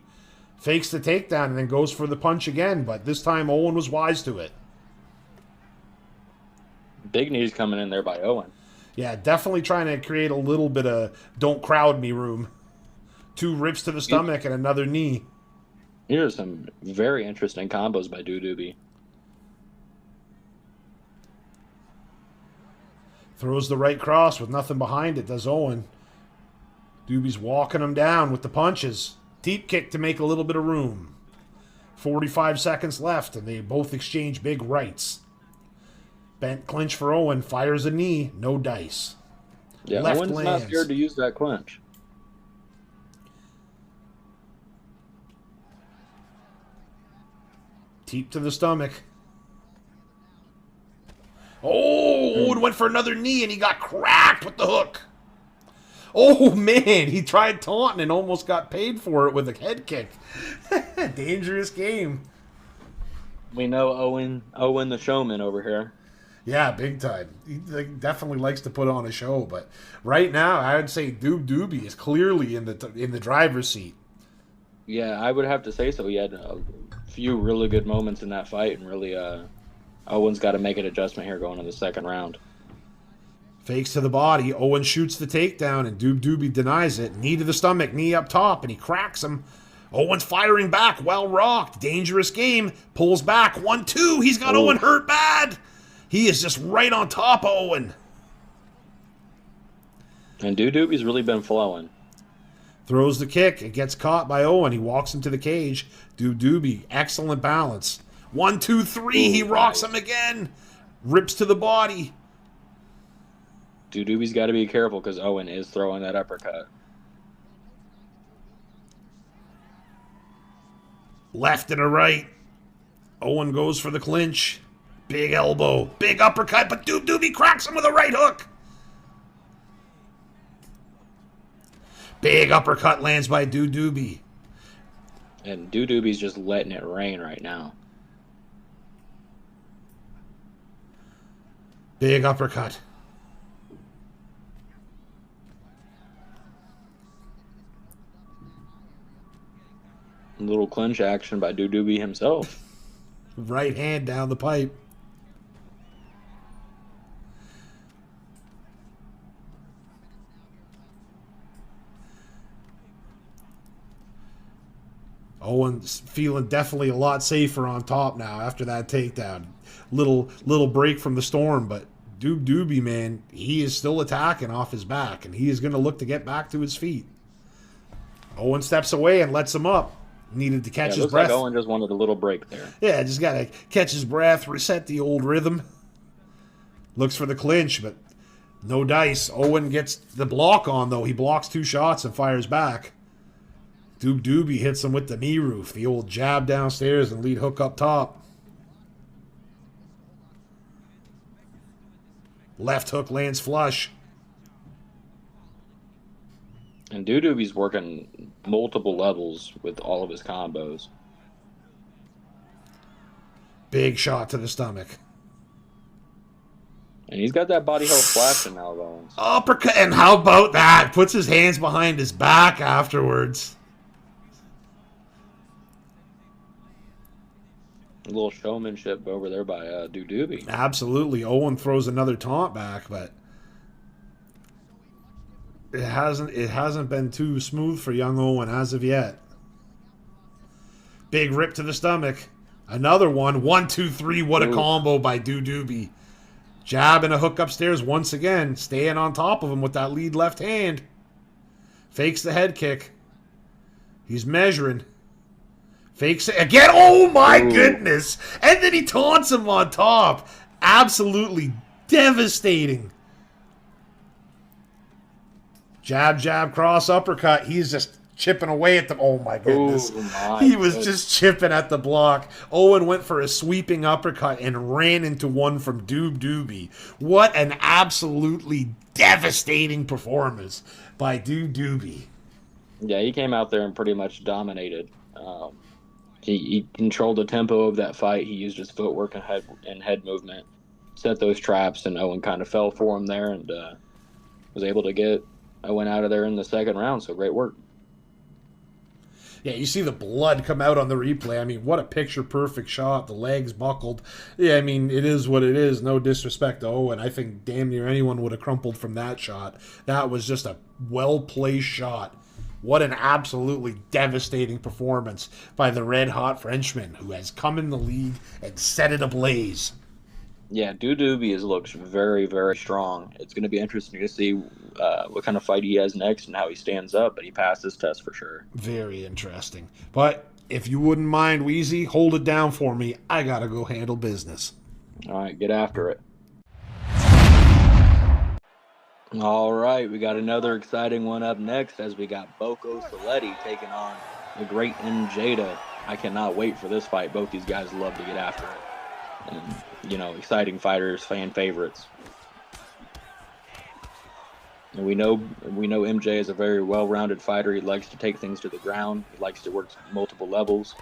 Fakes the takedown and then goes for the punch again. But this time Owen was wise to it. Big knees coming in there by Owen. Yeah, definitely trying to create a little bit of don't crowd me room. 2 rips to the stomach and another knee. Here's some very interesting combos by Doobie. Throws the right cross with nothing behind it, does Owen. Doobie's walking him down with the punches. Deep kick to make a little bit of room. 45 seconds left, and they both exchange big rights. Bent clinch for Owen, fires a knee, no dice. Yeah, Left Owen's lands. not scared to use that clinch. Deep to the stomach. Oh, Owen went for another knee, and he got cracked with the hook. Oh, man, he tried taunting and almost got paid for it with a head kick. Dangerous game. We know Owen the showman over here. Yeah, big time. He definitely likes to put on a show, but right now, I would say Doobie is clearly in the driver's seat. Yeah, I would have to say so. He had a few really good moments in that fight, and really, Owen's got to make an adjustment here going in the second round. Fakes to the body. Owen shoots the takedown, and Doobie denies it. Knee to the stomach, knee up top, and he cracks him. Owen's firing back, well rocked. Dangerous game. Pulls back. 1-2. He's got Owen hurt bad. He is just right on top of Owen. And Doobie's really been flowing. Throws the kick. It gets caught by Owen. He walks into the cage. Doobie, excellent balance. 1, 2, 3. He rocks him again. Rips to the body. Doobie's got to be careful because Owen is throwing that uppercut. Left and a right. Owen goes for the clinch. Big elbow. Big uppercut, but Doobie cracks him with a right hook. Big uppercut lands by Doobie. And Doobie's just letting it rain right now. Big uppercut. Little clinch action by Doobie himself. Right hand down the pipe. Owen's feeling definitely a lot safer on top now after that takedown. Little break from the storm, but Doobie, man, he is still attacking off his back, and he is going to look to get back to his feet. Owen steps away and lets him up. Needed to catch his breath. Like Owen just wanted a little break there. Yeah, just got to catch his breath, reset the old rhythm. Looks for the clinch, but no dice. Owen gets the block on, though. He blocks 2 shots and fires back. Doobie hits him with the knee roof. The old jab downstairs and lead hook up top. Left hook lands flush. And Doobie's working multiple levels with all of his combos. Big shot to the stomach. And he's got that body health flashing now, Owens. Uppercut, and how about that? Puts his hands behind his back afterwards. A little showmanship over there by Doobie. Absolutely. Owen throws another taunt back, but it hasn't been too smooth for young Owen as of yet. Big rip to the stomach. Another one. 1, 2, 3. What a combo by Doobie. Jab and a hook upstairs once again. Staying on top of him with that lead left hand. Fakes the head kick. He's measuring. Fakes it again. Oh my goodness. And then he taunts him on top. Absolutely devastating. Jab, jab, cross, uppercut. He's just chipping away at them. Oh my goodness. He was just chipping at the block. Owen went for a sweeping uppercut and ran into one from Doobie. What an absolutely devastating performance by Doobie. Yeah, he came out there and pretty much dominated. He controlled the tempo of that fight. He used his footwork and head movement, set those traps, and Owen kind of fell for him there and was able to get Owen out of there in the second round. So great work. Yeah, you see the blood come out on the replay. I mean, what a picture-perfect shot. The legs buckled. Yeah, I mean, it is what it is. No disrespect to Owen. I think damn near anyone would have crumpled from that shot. That was just a well-placed shot. What an absolutely devastating performance by the red-hot Frenchman who has come in the league and set it ablaze. Yeah, Doobie looks very, very strong. It's going to be interesting to see what kind of fight he has next and how he stands up, but he passed his test for sure. Very interesting. But if you wouldn't mind, Weezy, hold it down for me. I got to go handle business. All right, get after it. All right, we got another exciting one up next as we got Boko Cetti taking on the great Njada. I cannot wait for this fight. Both these guys love to get after it. And, you know, exciting fighters, fan favorites. And we know MJ is a very well-rounded fighter. He likes to take things to the ground. He likes to work multiple levels.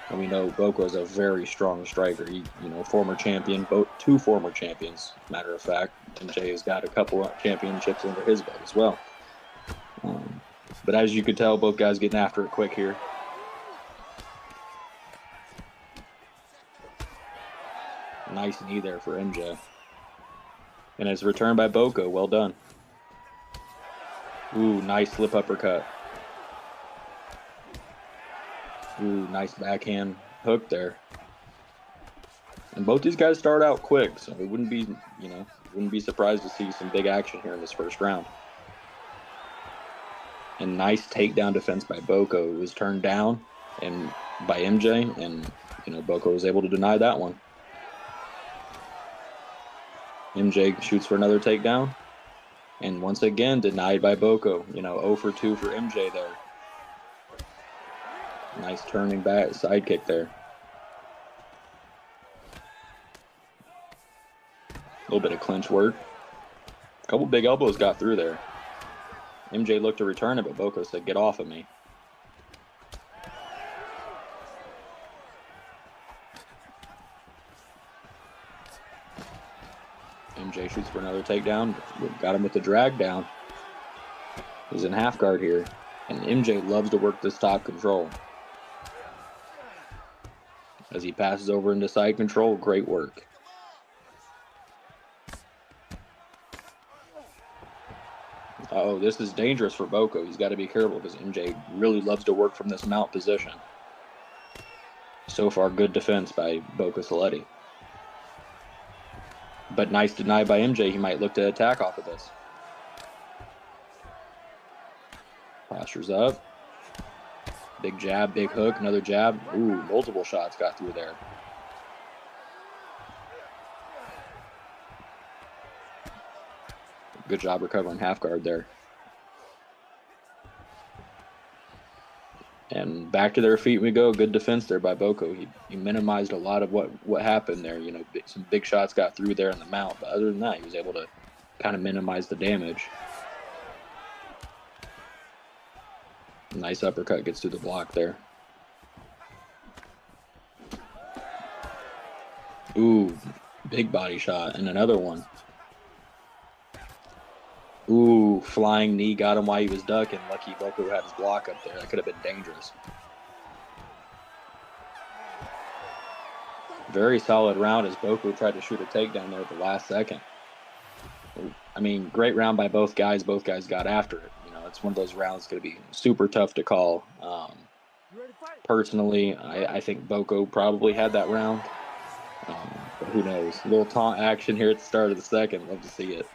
And we know Boko is a very strong striker. He, former champion, two former champions, matter of fact. MJ has got a couple of championships under his belt as well. But as you could tell, both guys getting after it quick here. Nice knee there for MJ. And it's returned by Boko. Well done. Ooh, nice slip uppercut. Ooh, nice backhand hook there. And both these guys start out quick, so it wouldn't be surprised to see some big action here in this first round. And nice takedown defense by Boko. It was turned down and by MJ, and Boko was able to deny that one. MJ shoots for another takedown, and once again denied by Boko. 0 for 2 for MJ there. Nice turning back side kick there. A little bit of clinch work. A couple big elbows got through there. MJ looked to return it, but Boko said, "Get off of me." MJ shoots for another takedown. Got him with the drag down. He's in half guard here. And MJ loves to work this top control. As he passes over into side control, great work. Uh-oh, this is dangerous for Boko. He's got to be careful because MJ really loves to work from this mount position. So far, good defense by Boko Cetti. But nice deny by MJ. He might look to attack off of this. Postures up. Big jab, big hook, another jab. Ooh, multiple shots got through there. Good job recovering half guard there. And back to their feet we go. Good defense there by Boko. He minimized a lot of what happened there. Some big shots got through there in the mount. But other than that, he was able to kind of minimize the damage. Nice uppercut gets through the block there. Ooh, big body shot. And another one. Ooh, flying knee got him while he was ducking. Lucky Boko had his block up there. That could have been dangerous. Very solid round as Boko tried to shoot a takedown there at the last second. I mean, great round by both guys. Both guys got after it. You know, it's one of those rounds going to be super tough to call. Personally, I think Boko probably had that round. But who knows? A little taunt action here at the start of the second. Love to see it.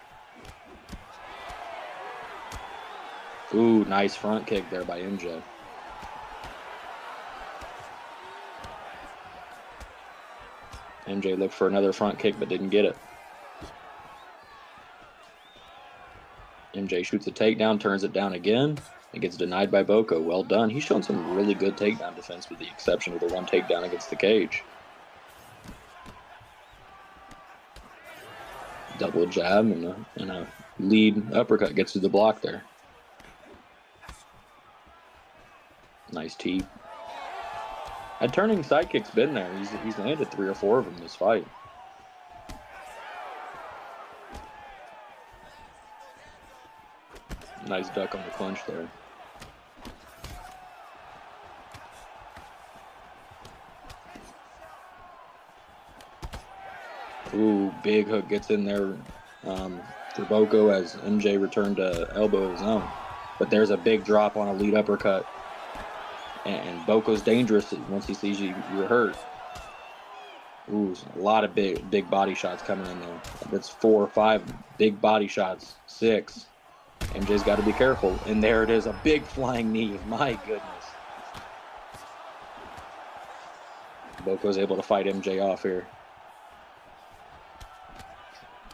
Ooh, nice front kick there by MJ. MJ looked for another front kick but didn't get it. MJ shoots a takedown, turns it down again. It gets denied by Boko. Well done. He's shown some really good takedown defense with the exception of the one takedown against the cage. Double jab and a lead uppercut gets to the block there. Nice tee. Had turning sidekicks been there, he's landed 3 or 4 of them this fight. Nice duck on the clinch there. Ooh, big hook gets in there for Boko as MJ returned to elbow of his own. But there's a big drop on a lead uppercut. And Boko's dangerous once he sees you're hurt. Ooh, a lot of big body shots coming in there. That's 4 or 5 big body shots. 6. MJ's got to be careful. And there it is, a big flying knee. My goodness. Boko's able to fight MJ off here.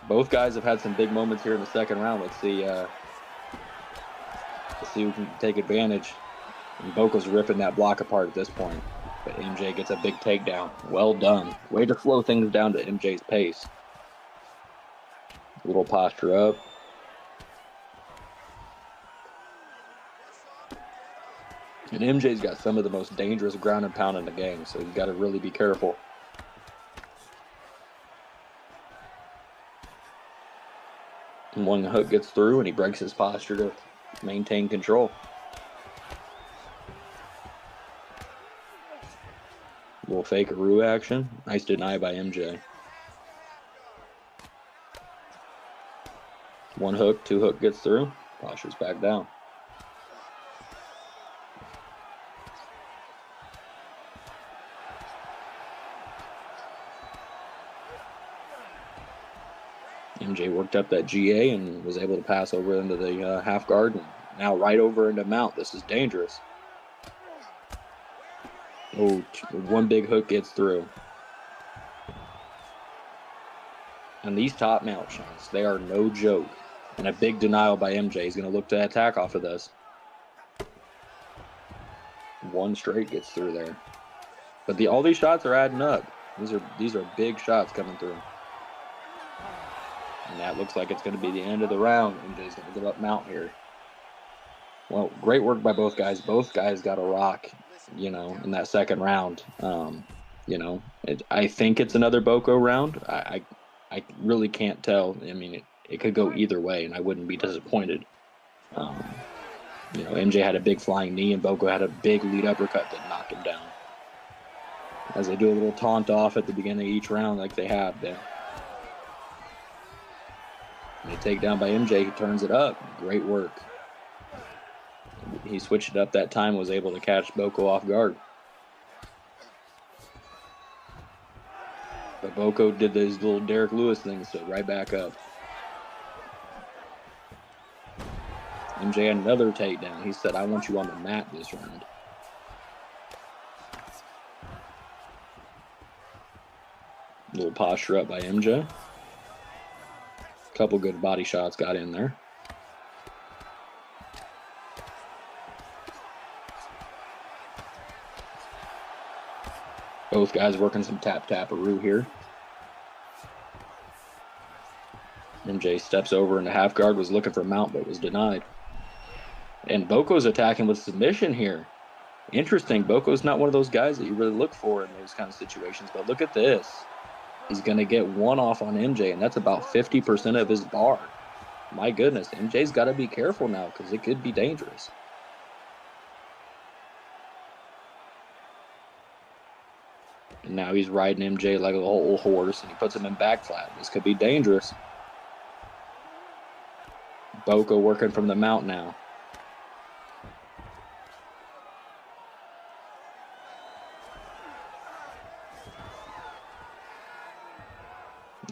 Both guys have had some big moments here in the second round. Let's see who can take advantage. And Boko's ripping that block apart at this point. But MJ gets a big takedown. Well done. Way to slow things down to MJ's pace. A little posture up. And MJ's got some of the most dangerous ground and pound in the game, so you got to really be careful. And one hook gets through, and he breaks his posture to maintain control. Little fake-a-roo action. Nice deny by MJ. 1 hook, 2 hook gets through. Posture's back down. MJ worked up that GA and was able to pass over into the half guard. And now right over into mount. This is dangerous. Oh, 1 big hook gets through. And these top mount shots, they are no joke. And a big denial by MJ. He's going to look to attack off of this. 1 straight gets through there. But all these shots are adding up. These are big shots coming through. And that looks like it's going to be the end of the round. MJ's going to give up mount here. Well, great work by both guys. Both guys got a rock, you know, in that second round. You know, I think it's another Boko round. I really can't tell. I mean, it could go either way, and I wouldn't be disappointed. You know, MJ had a big flying knee, and Boko had a big lead uppercut that knocked him down. As they do a little taunt off at the beginning of each round like they have been. And a takedown by MJ, he turns it up. Great work. He switched it up that time, was able to catch Boko off guard. But Boko did these little Derek Lewis things, so right back up. MJ had another takedown. He said, I want you on the mat this round. Little posture up by MJ. Couple good body shots got in there. Both guys working some tap-tap-a-roo here. MJ steps over into half guard, was looking for mount, but was denied. And Boko's attacking with submission here. Interesting. Boko's not one of those guys that you really look for in those kind of situations, but look at this. He's going to get 1 off on MJ, and that's about 50% of his bar. My goodness, MJ's got to be careful now because it could be dangerous. And now he's riding MJ like a whole horse, and he puts him in back flat. This could be dangerous. Boko working from the mount now.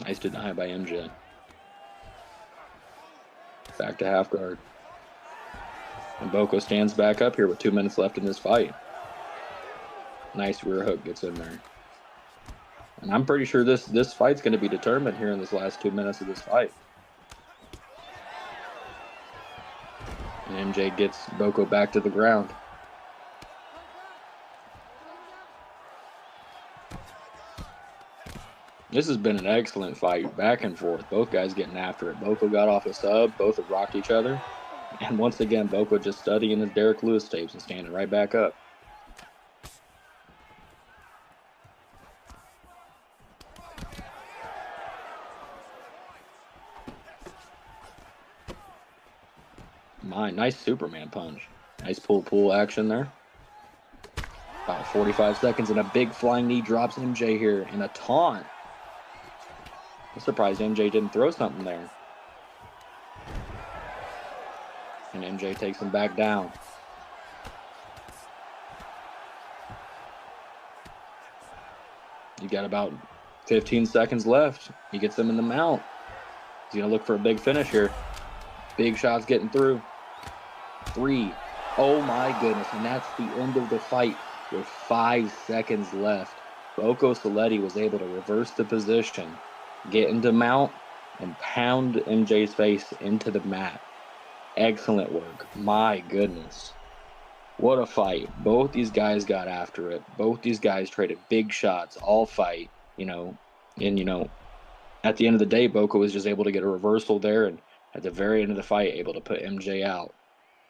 Nice deny by MJ. Back to half guard. And Boko stands back up here with 2 minutes left in this fight. Nice rear hook gets in there. And I'm pretty sure this fight's going to be determined here in this last 2 minutes of this fight. And MJ gets Boko back to the ground. This has been an excellent fight, back and forth. Both guys getting after it. Boko got off a sub. Both have rocked each other. And once again, Boko just studying his Derek Lewis tapes and standing right back up. Nice Superman punch. Nice pull action there. About 45 seconds and a big flying knee drops MJ here and a taunt. I'm surprised MJ didn't throw something there. And MJ takes him back down. You got about 15 seconds left. He gets him in the mount. He's going to look for a big finish here. Big shots getting through. 3. Oh my goodness. And that's the end of the fight with 5 seconds left. Boko Cetti was able to reverse the position, get into mount, and pound MJ's face into the mat. Excellent work. My goodness. What a fight. Both these guys got after it. Both these guys traded big shots all fight, and at the end of the day, Boko was just able to get a reversal there, and at the very end of the fight, able to put MJ out.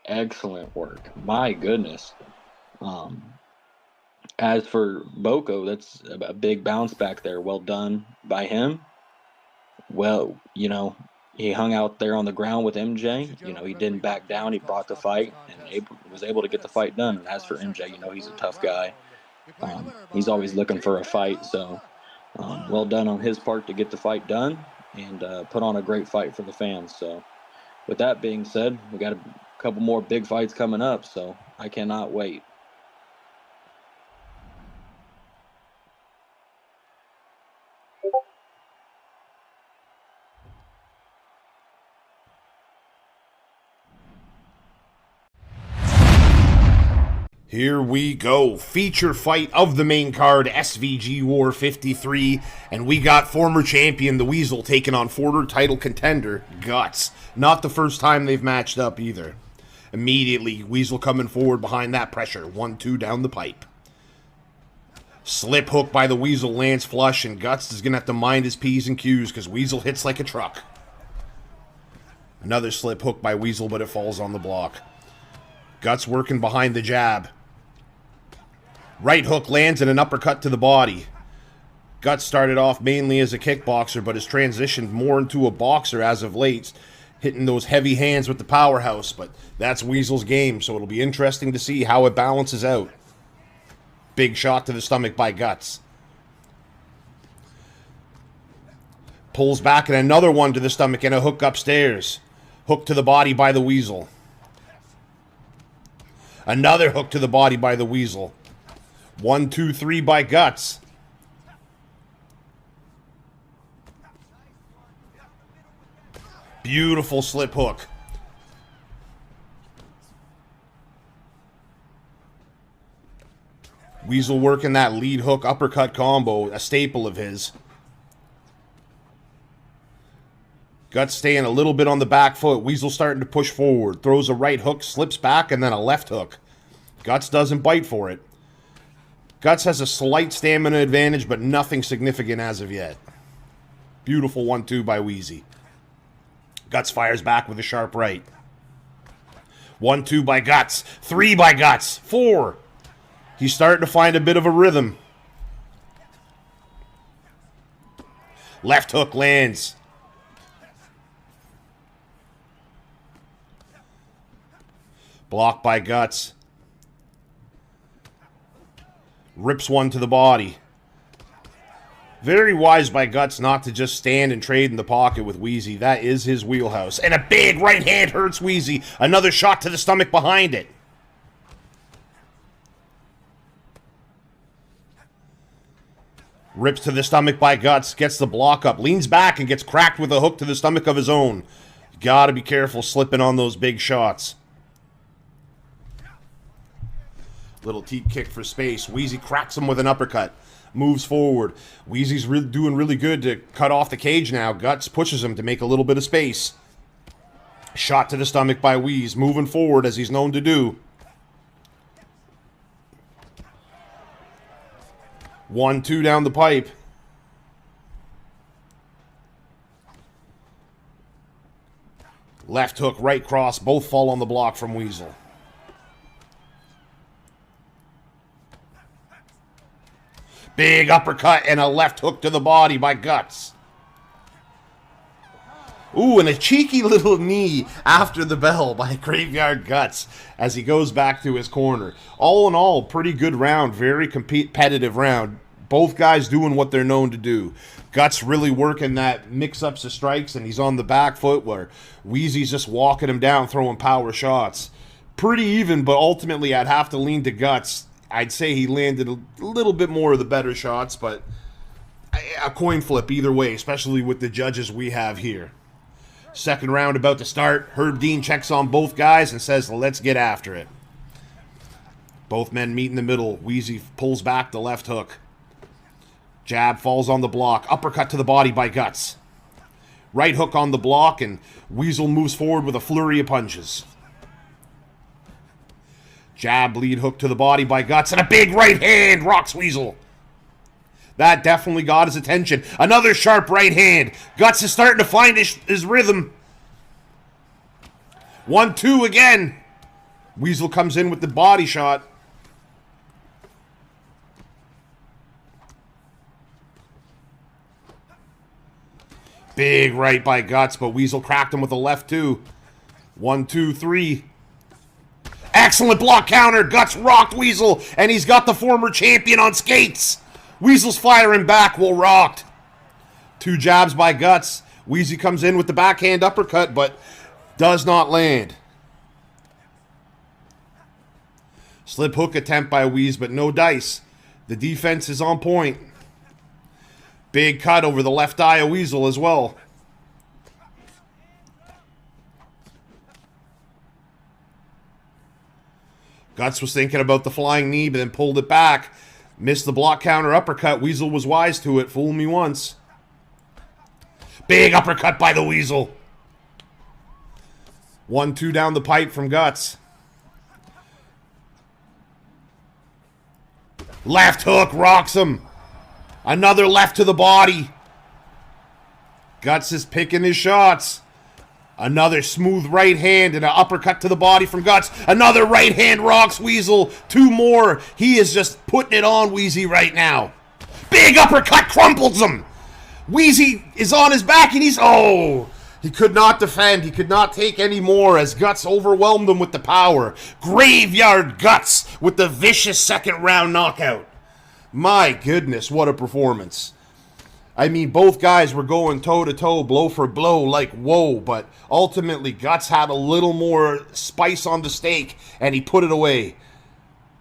Excellent work. My goodness. As for Boko, that's a big bounce back there. Well done by him. Well, he hung out there on the ground with MJ. He didn't back down. He brought the fight and was able to get the fight done. And as for MJ, he's a tough guy. He's always looking for a fight. So well done on his part to get the fight done and put on a great fight for the fans. So with that being said, we got a couple more big fights coming up. So I cannot wait. Here we go. Feature fight of the main card, SVG War 53. And we got former champion, the Weasel, taking on former title contender, Guts. Not the first time they've matched up either. Immediately, Weasel coming forward behind that pressure. 1-2 down the pipe. Slip hook by the Weasel lands flush, and Guts is going to have to mind his P's and Q's because Weasel hits like a truck. Another slip hook by Weasel, but it falls on the block. Guts working behind the jab. Right hook lands and an uppercut to the body. Guts started off mainly as a kickboxer, but has transitioned more into a boxer as of late, hitting those heavy hands with the powerhouse, but that's Weasel's game, so it'll be interesting to see how it balances out. Big shot to the stomach by Guts. Pulls back and another one to the stomach and a hook upstairs. Hook to the body by the Weasel. Another hook to the body by the Weasel. 1, 2, 3 by Guts. Beautiful slip hook. Weasel working that lead hook uppercut combo, a staple of his. Guts staying a little bit on the back foot. Weasel starting to push forward. Throws a right hook, slips back, and then a left hook. Guts doesn't bite for it. Guts has a slight stamina advantage, but nothing significant as of yet. Beautiful 1-2 by Wheezy. Guts fires back with a sharp right. 1-2 by Guts. 3 by Guts. 4. He's starting to find a bit of a rhythm. Left hook lands. Blocked by Guts. Rips one to the body. Very wise by Guts not to just stand and trade in the pocket with Wheezy. That is his wheelhouse. And a big right hand hurts Wheezy. Another shot to the stomach behind it. Rips to the stomach by Guts. Gets the block up. Leans back and gets cracked with a hook to the stomach of his own. Gotta be careful slipping on those big shots. Little teep kick for space. Wheezy cracks him with an uppercut. Moves forward. Wheezy's doing really good to cut off the cage now. Guts pushes him to make a little bit of space. Shot to the stomach by Wheeze. Moving forward as he's known to do. 1-2 down the pipe. Left hook, right cross. Both fall on the block from Weasel. Big uppercut and a left hook to the body by Guts. Ooh, and a cheeky little knee after the bell by Graveyard Guts as he goes back to his corner. All in all, pretty good round. Very competitive round. Both guys doing what they're known to do. Guts really working that mix-ups of strikes, and he's on the back foot where Wheezy's just walking him down, throwing power shots. Pretty even, but ultimately I'd have to lean to Guts. I'd say he landed a little bit more of the better shots, but a coin flip either way, especially with the judges we have here. Second round about to start. Herb Dean checks on both guys and says, let's get after it. Both men meet in the middle. Wheezy pulls back the left hook. Jab falls on the block. Uppercut to the body by Guts. Right hook on the block, and Weasel moves forward with a flurry of punches. Jab lead hook to the body by Guts, and a big right hand rocks Weasel. That definitely got his attention. Another sharp right hand. Guts is starting to find his rhythm. 1-2 again. Weasel comes in with the body shot. Big right by Guts, but Weasel cracked him with a left too. 1-2-3. Excellent block counter. Guts rocked Weasel, and he's got the former champion on skates. Weasel's firing back, well rocked. 2 jabs by Guts. Wheezy comes in with the backhand uppercut, but does not land. Slip hook attempt by Wheeze, but no dice. The defense is on point. Big cut over the left eye of Weasel as well. Guts was thinking about the flying knee, but then pulled it back. Missed the block counter uppercut. Weasel was wise to it. Fool me once. Big uppercut by the Weasel. 1-2 down the pipe from Guts. Left hook rocks him. Another left to the body. Guts is picking his shots. Another smooth right hand and an uppercut to the body from Guts. Another right hand rocks Weasel. 2 more. He is just putting it on Wheezy right now. Big uppercut crumples him. Wheezy is on his back and he could not defend. He could not take any more as Guts overwhelmed him with the power. Graveyard Guts with the vicious second round knockout. My goodness, what a performance. I mean, both guys were going toe-to-toe, blow for blow, like, whoa, but ultimately Guts had a little more spice on the steak, and he put it away.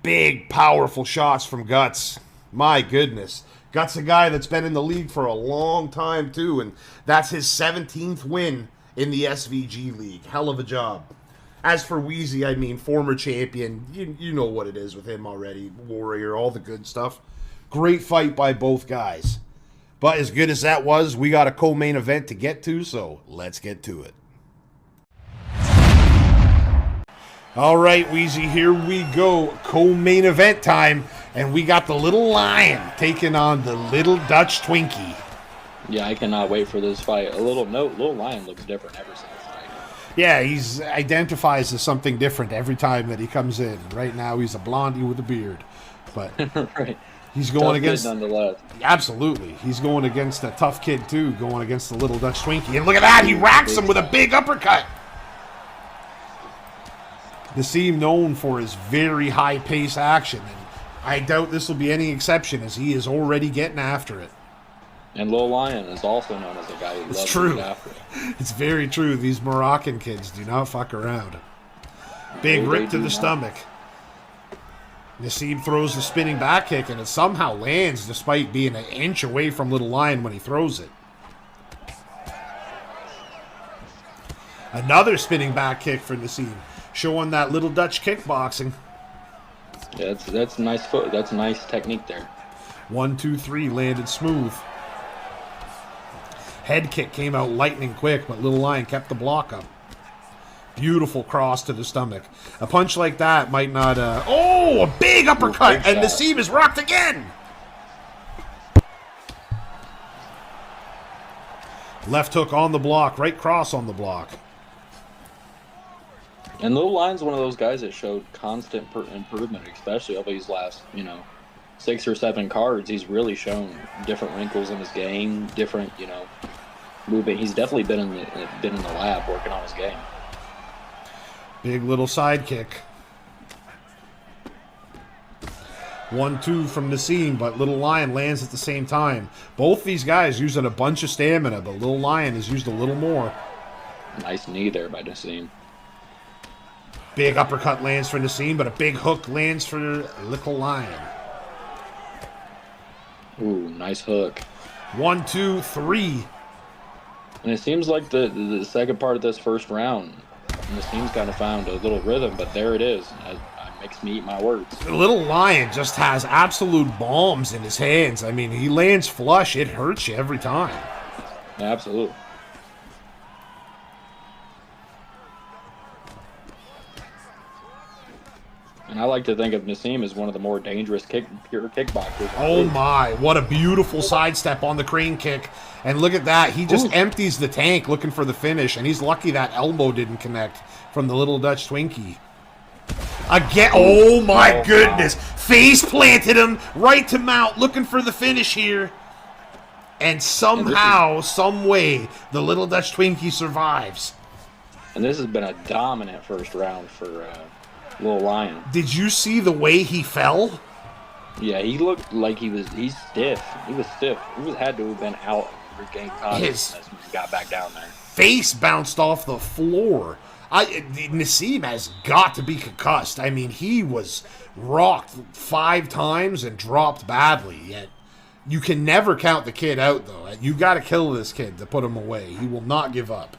Big, powerful shots from Guts. My goodness. Guts a guy that's been in the league for a long time, too, and that's his 17th win in the SVG League. Hell of a job. As for Wheezy, I mean, former champion, you know what it is with him already. Warrior, all the good stuff. Great fight by both guys. But as good as that was, we got a co-main event to get to, so let's get to it. All right, Wheezy, here we go. Co-main event time, and we got the little lion taking on the little Dutch Twinkie. Yeah, I cannot wait for this fight. Little lion looks different ever since. Yeah, he's identifies as something different every time that he comes in. Right now, he's a blondie with a beard, but right. He's going against, nonetheless. Absolutely. He's going against a tough kid, too, going against the little Dutch Twinkie. And look at that, he racks him with a big uppercut. Nassim known for his very high-pace action, and I doubt this will be any exception as he is already getting after it. And Lil Lion is also known as a guy who loves It's to true. get after it. It's very true. These Moroccan kids do not fuck around. Big No, rip they to do the not. stomach. Nassim throws the spinning back kick, and it somehow lands despite being an inch away from Little Lion when he throws it. Another spinning back kick for Nassim, showing that little Dutch kickboxing. Yeah, that's nice foot. That's nice technique there. 1, 2, 3 landed smooth. Head kick came out lightning quick, but Little Lion kept the block up. Beautiful cross to the stomach. A punch like that might not... Oh, a big uppercut, big and shot. Nassim is rocked again. Left hook on the block, right cross on the block. And Lil Lion's one of those guys that showed constant improvement, especially over these last, 6 or 7 cards. He's really shown different wrinkles in his game, different, movement. He's definitely been in the lab working on his game. Big little side kick. 1, 2 from Nassim, but Little Lion lands at the same time. Both these guys using a bunch of stamina, but Little Lion has used a little more. Nice knee there by Nassim. Big uppercut lands for Nassim, but a big hook lands for Little Lion. Ooh, nice hook. 1, 2, 3. And it seems like the second part of this first round, Nassim's kind of found a little rhythm, but there it is. It makes me eat my words. The Little Lion just has absolute bombs in his hands. I mean, he lands flush. It hurts you every time. Absolutely. And I like to think of Nassim as one of the more dangerous pure kickboxers. Oh my, what a beautiful sidestep on the crane kick. And look at that. He just empties the tank looking for the finish, and he's lucky that elbow didn't connect from the little Dutch Twinkie. Again, oh my goodness. Face planted him right to mount, looking for the finish here. And somehow, some way, the little Dutch Twinkie survives. And this has been a dominant first round for Lil Lion. Did you see the way he fell? Yeah, he looked like he's stiff. He was stiff. He had to have been out and regained consciousness when he got back down there. Face bounced off the floor. Nassim has got to be concussed. I mean, he was rocked 5 times and dropped badly. Yet you can never count the kid out, though. You got to kill this kid to put him away. He will not give up.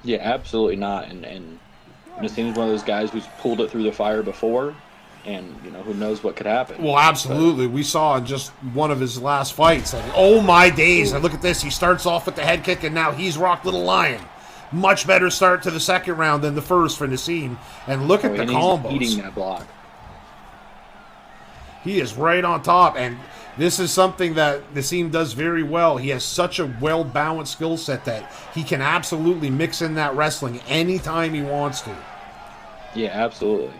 Yeah, absolutely not. And Nassim's one of those guys who's pulled it through the fire before, and who knows what could happen. Well, absolutely. We saw in just one of his last fights. And, oh my days! And look at this. He starts off with the head kick, and now he's rocked Little Lion. Much better start to the second round than the first for Nassim. And look at the combos. He's eating that block. He is right on top, and this is something that Nassim does very well. He has such a well-balanced skill set that he can absolutely mix in that wrestling anytime he wants to. Yeah, absolutely.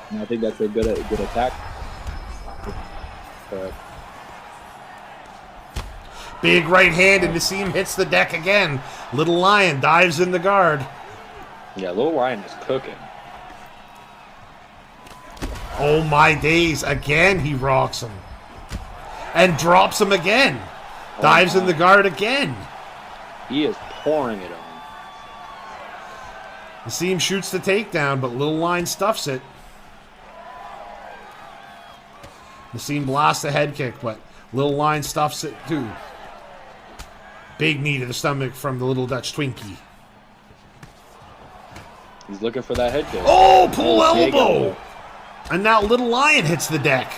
And I think that's a good attack. Big right hand, and Nassim hits the deck again. Little Lion dives in the guard. Yeah, Lil Lion is cooking. Oh my days, again he rocks him. And drops him again. Dives in the guard again. He is pouring it on. Nassim shoots the takedown, but Little Lion stuffs it. Nassim blasts the head kick, but Little Lion stuffs it too. Big knee to the stomach from the little Dutch Twinkie. He's looking for that head kick. Oh, pull elbow! And now Little Lion hits the deck.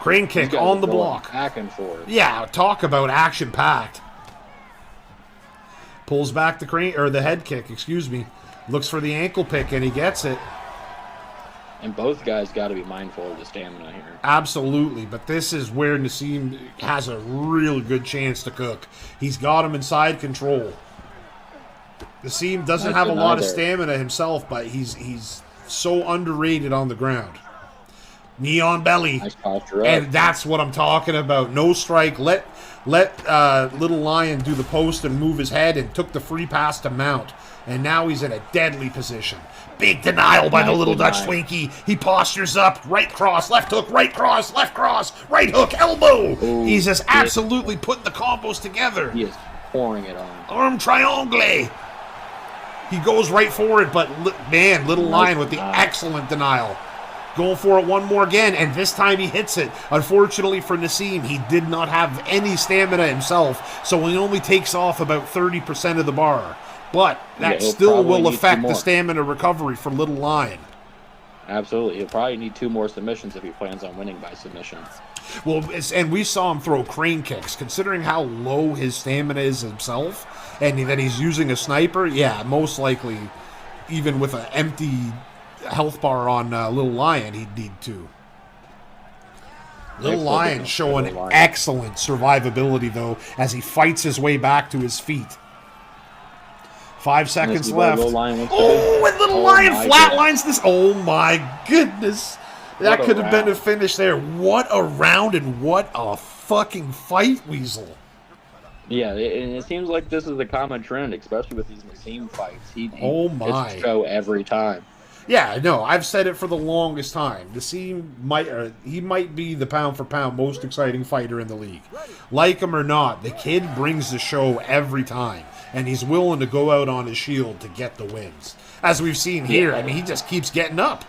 Crane kick on the block. Back and forth. Yeah, talk about action-packed. Pulls back the crane, or the head kick, excuse me. Looks for the ankle pick, and he gets it. And both guys got to be mindful of the stamina here. Absolutely, but this is where Nassim has a real good chance to cook. He's got him inside control. Nassim doesn't have a lot of stamina himself, but he's so underrated on the ground. Knee on belly. Nice posture up. And that's what I'm talking about. No strike. Let Little Lion do the post and move his head, and took the free pass to mount. And now he's in a deadly position. Big denial by the little Dutch Twinkie. He postures up. Right cross, left hook, right cross, left cross, right hook, elbow. Ooh, He's just absolutely putting the combos together. He is pouring it on. Arm triangle. He goes right for it, but man, Little Lion with the excellent denial. Going for it one more again, and this time he hits it. Unfortunately for Naseem, he did not have any stamina himself, so he only takes off about 30% of the bar. But that still will affect the stamina recovery for Little Lion. Absolutely. He'll probably need 2 more submissions if he plans on winning by submission. Well, and we saw him throw crane kicks. Considering how low his stamina is himself, and that he's using a sniper, yeah, most likely, even with an empty health bar on Little Lion, he'd need 2. Little Lion showing excellent survivability, though, as he fights his way back to his feet. 5 seconds left. Oh, and Little Lion flatlines this. Oh, my goodness. That could have been a finish there. What a round and what a fucking fight, Weasel. Yeah, and it seems like this is a common trend, especially with these Naseem fights. He It's a show every time. Yeah, no, I've said it for the longest time. Naseem might be the pound-for-pound most exciting fighter in the league. Like him or not, the kid brings the show every time, and he's willing to go out on his shield to get the wins. As we've seen here, I mean, he just keeps getting up.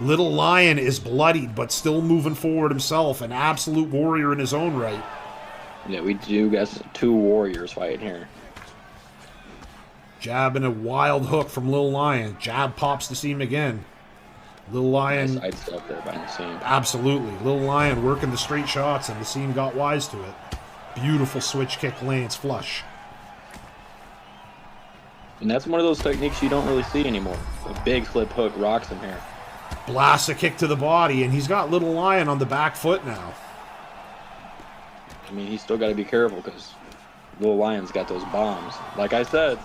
Little Lion is bloodied, but still moving forward himself, an absolute warrior in his own right. Yeah, we do got 2 warriors fighting here. Jab and a wild hook from Little Lion. Jab pops the seam again. Little Lion... Nice side step there by Naseem. Absolutely. Little Lion working the straight shots, and Naseem got wise to it. Beautiful switch kick lands flush. And that's one of those techniques you don't really see anymore. A big flip hook rocks him here. Blasts a kick to the body, and he's got Little Lion on the back foot now. I mean, he's still got to be careful because Little Lion's got those bombs. Like I said,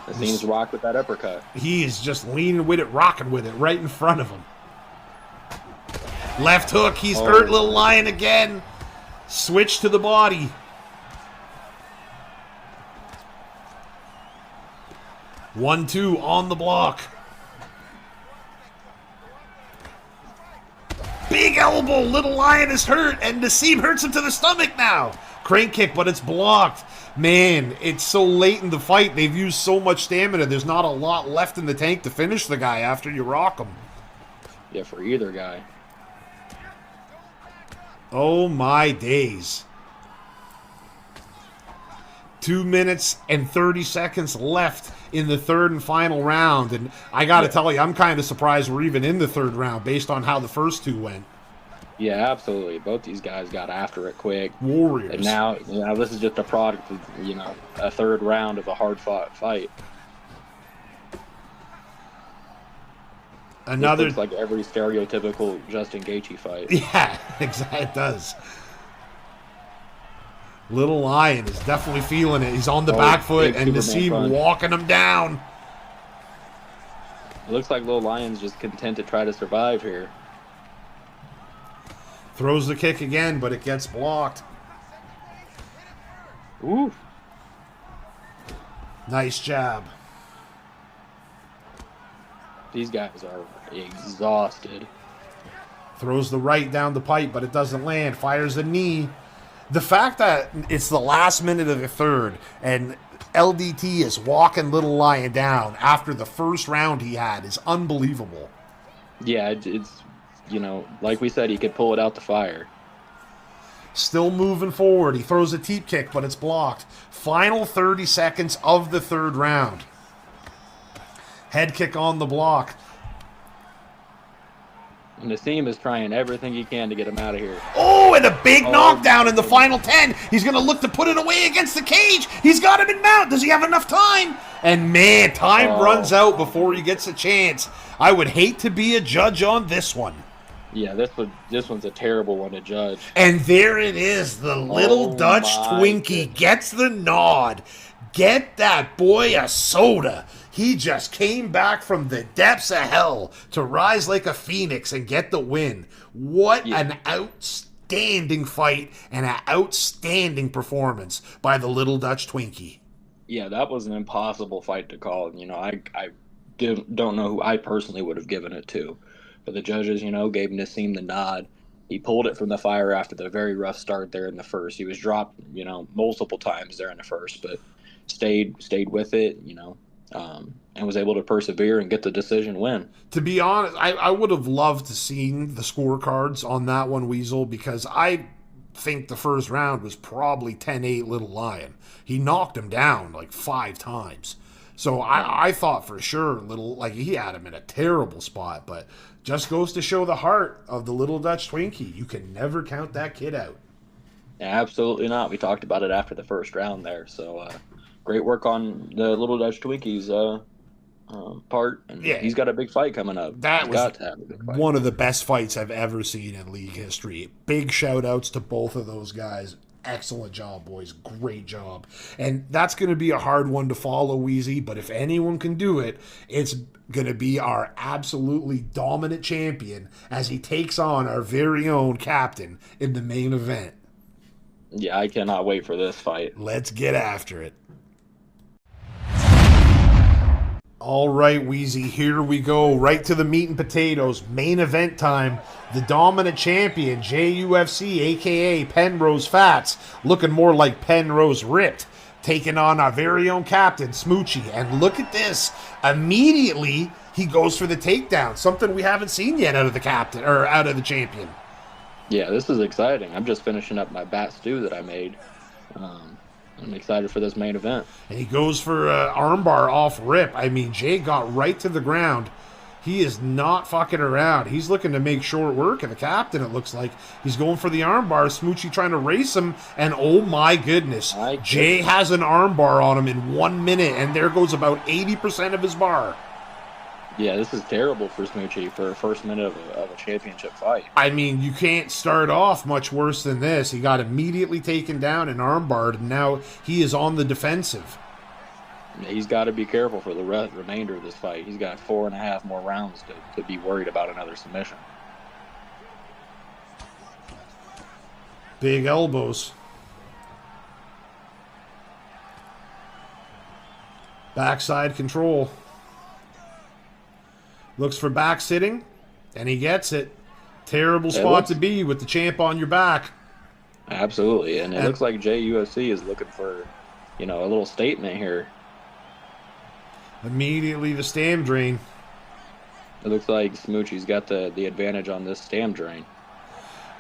Naseem's rock with that uppercut. He is just leaning with it, rocking with it, right in front of him. Left hook, he's hurt Little Lion again. Switch to the body. 1-2 on the block. Big elbow, Little Lion is hurt, and Naseem hurts him to the stomach now. Crane kick, but it's blocked. Man, it's so late in the fight. They've used so much stamina. There's not a lot left in the tank to finish the guy after you rock him. Yeah, for either guy. Oh my days. 2 minutes and 30 seconds left in the third and final round. And I got to tell you, I'm kind of surprised we're even in the third round based on how the first 2 went. Yeah, absolutely. Both these guys got after it quick. Warriors. And now this is just a product of, a third round of a hard-fought fight. Another... This looks like every stereotypical Justin Gaethje fight. Yeah, exactly. It does. Little Lion is definitely feeling it. He's on the back foot, and Naseem walking him down. It looks like Little Lion's just content to try to survive here. Throws the kick again, but it gets blocked. Ooh. Nice jab. These guys are exhausted. Throws the right down the pipe, but it doesn't land. Fires the knee. The fact that it's the last minute of the third, and LDT is walking Little Lion down after the first round he had is unbelievable. Yeah, it's like we said, he could pull it out the fire. Still moving forward. He throws a teep kick, but it's blocked. Final 30 seconds of the third round. Head kick on the block. And Naseem is trying everything he can to get him out of here. Oh, and a big knockdown in the final 10. He's going to look to put it away against the cage. He's got him in mount. Does he have enough time? And man, time runs out before he gets a chance. I would hate to be a judge on this one. Yeah, this one's a terrible one to judge. And there it is. The little Dutch Twinkie gets the nod. Get that boy a soda. He just came back from the depths of hell to rise like a phoenix and get the win. What an outstanding fight and an outstanding performance by the little Dutch Twinkie. Yeah, that was an impossible fight to call. You know, I don't know who I personally would have given it to. But the judges, you know, gave Nassim the nod. He pulled it from the fire after the very rough start there in the first. He was dropped, you know, multiple times there in the first, but stayed with it, you know, and was able to persevere and get the decision win. To be honest, I would have loved to seen the scorecards on that one, Weasel, because I think the first round was probably 10-8 Little Lion. He knocked him down like 5 times. So I thought for sure he had him in a terrible spot, but just goes to show the heart of the little Dutch Twinkie. You can never count that kid out. Absolutely not. We talked about it after the first round there. So great work on the little Dutch Twinkie's part. And he's got a big fight coming up. That was one of the best fights I've ever seen in league history. Big shout outs to both of those guys. Excellent job, boys. Great job. And that's going to be a hard one to follow, Wheezy, but if anyone can do it, it's going to be our absolutely dominant champion as he takes on our very own captain in the main event. Yeah, I cannot wait for this fight. Let's get after it. All right, Wheezy, here we go. Right to the meat and potatoes. Main event time. The dominant champion, JUFC, a.k.a. Penrose Fats, looking more like Penrose Ripped, taking on our very own captain, Smoochi. And look at this. Immediately, he goes for the takedown, something we haven't seen yet out of the captain, or out of the champion. Yeah, this is exciting. I'm just finishing up my bat stew that I made. I'm excited for this main event. And he goes for armbar off rip. I mean, Jay got right to the ground. He is not fucking around. He's looking to make short work of the captain, it looks like. He's going for the armbar. Smoochi trying to race him. And oh my goodness. Jay has an armbar on him in 1 minute. And there goes about 80% of his bar. Yeah, this is terrible for Smoochi for a first minute of a championship fight. I mean, you can't start off much worse than this. He got immediately taken down and armbarred, and now he is on the defensive. He's got to be careful for the remainder of this fight. He's got 4.5 more rounds to be worried about another submission. Big elbows. Backside control. Looks for back sitting, and he gets it. Terrible spot to be with the champ on your back. Absolutely, and it looks like JUFC is looking for, a little statement here. Immediately the stam drain. It looks like Smoochie's got the advantage on this stam drain.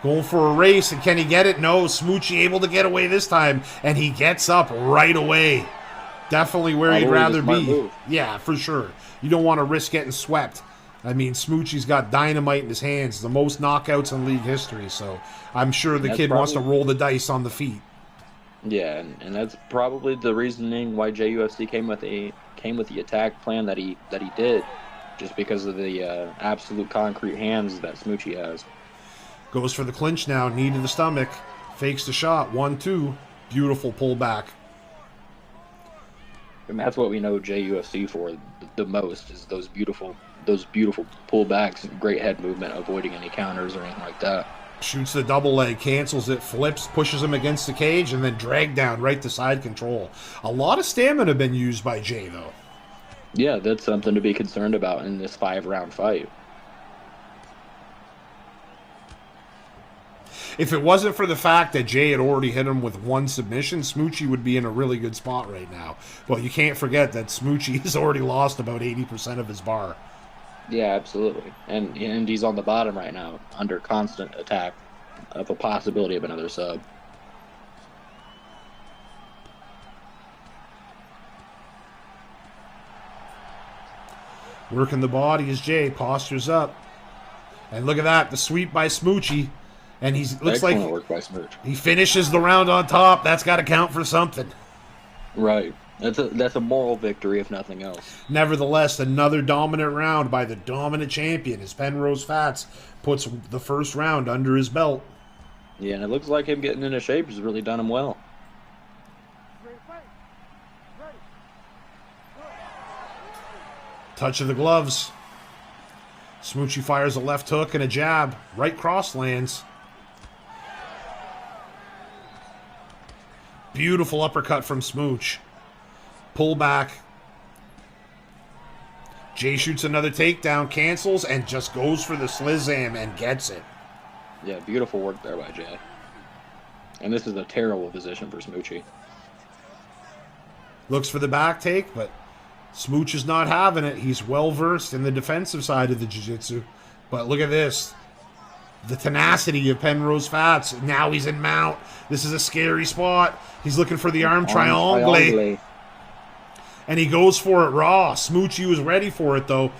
Going for a race, and can he get it? No, Smoochie able to get away this time, and he gets up right away. Definitely where he'd rather be. Move. Yeah, for sure. You don't want to risk getting swept. I mean, Smoochie's got dynamite in his hands, the most knockouts in league history, so I'm sure the kid wants to roll the dice on the feet. Yeah, and that's probably the reasoning why JUFC came with the attack plan that he did, just because of the absolute concrete hands that Smoochie has. Goes for the clinch now, knee to the stomach, fakes the shot, 1-2, beautiful pullback. And that's what we know JUFC for the most, is those beautiful pullbacks, great head movement, avoiding any counters or anything like that. Shoots the double leg, cancels it, flips, pushes him against the cage, and then drag down right to side control. A lot of stamina been used by Jay, though. Yeah, that's something to be concerned about in this 5-round fight. If it wasn't for the fact that Jay had already hit him with one submission, Smoochie would be in a really good spot right now. But you can't forget that Smoochie has already lost about 80% of his bar. Yeah, absolutely. And he's on the bottom right now, under constant attack of a possibility of another sub. Working the body as Jay postures up. And look at that, the sweep by Smoochie. And looks like work by Smooch. He finishes the round on top. That's got to count for something. Right. That's a moral victory, if nothing else. Nevertheless, another dominant round by the dominant champion as Penrose Fats puts the first round under his belt. Yeah, and it looks like him getting into shape has really done him well. Touch of the gloves. Smoochi fires a left hook and a jab. Right cross lands. Beautiful uppercut from Smooch. Pull back. Jay shoots another takedown, cancels, and just goes for the Slizzam and gets it. Yeah, beautiful work there by Jay. And this is a terrible position for Smoochie. Looks for the back take, but Smooch is not having it. He's well-versed in the defensive side of the jiu-jitsu. But look at this. The tenacity of Penrose Fats. Now he's in mount. This is a scary spot. He's looking for the arm triangle. And he goes for it raw. Smoochie was ready for it, though.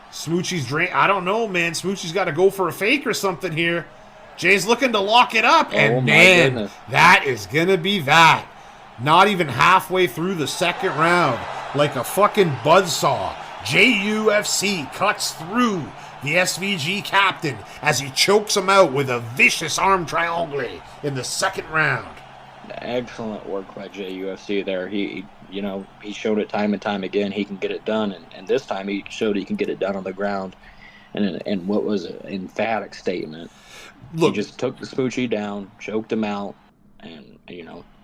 Smoochie's drain. I don't know, man. Smoochie's got to go for a fake or something here. Jay's looking to lock it up. And, man, goodness. That is going to be that. Not even halfway through the second round. Like a fucking buzzsaw. JUFC cuts through the SVG captain as he chokes him out with a vicious arm triangle in the second round. Excellent work by JUFC there. He showed it time and time again. He can get it done, and this time he showed he can get it done on the ground. And what was an emphatic statement. Look, he just took the Smoochie down, choked him out, and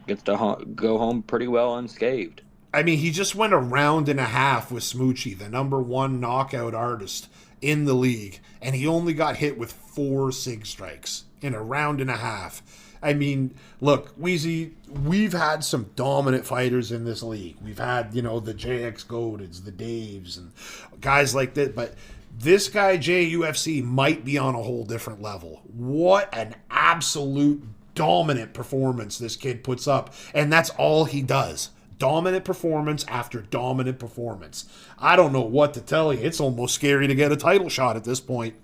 gets to go home pretty well unscathed. I mean, he just went a round and a half with Smoochie, the #1 knockout artist in the league, and he only got hit with 4 SIG strikes in a round and a half. I mean, look, Weezy, we've had some dominant fighters in this league. We've had, the JX Goldeds, the Daves, and guys like that, but this guy, JUFC, might be on a whole different level. What an absolute dominant performance this kid puts up, and that's all he does. Dominant performance after dominant performance. I don't know what to tell you. It's almost scary to get a title shot at this point.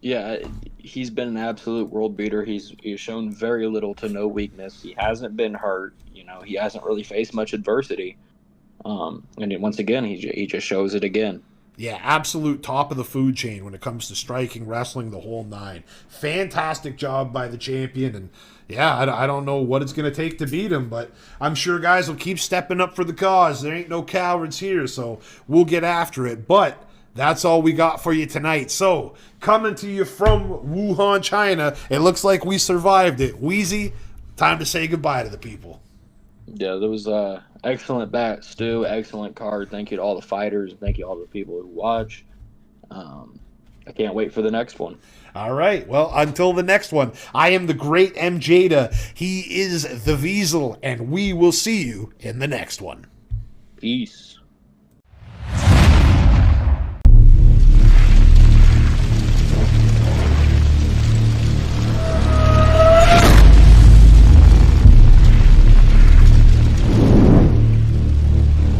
Yeah, he's been an absolute world beater. He's shown very little to no weakness. He hasn't been hurt. He hasn't really faced much adversity. And once again, he just shows it again. Yeah, absolute top of the food chain when it comes to striking, wrestling, the whole nine. Fantastic job by the champion. And yeah, I don't know what it's going to take to beat him, but I'm sure guys will keep stepping up for the cause. There ain't no cowards here, so we'll get after it. But that's all we got for you tonight. So, coming to you from Wuhan, China, it looks like we survived it. Wheezy, time to say goodbye to the people. Yeah, that was excellent bat, Stu. Excellent card. Thank you to all the fighters. Thank you to all the people who watch. I can't wait for the next one. All right. Well, until the next one, I am the great MJda. He is the Weasel, and we will see you in the next one. Peace.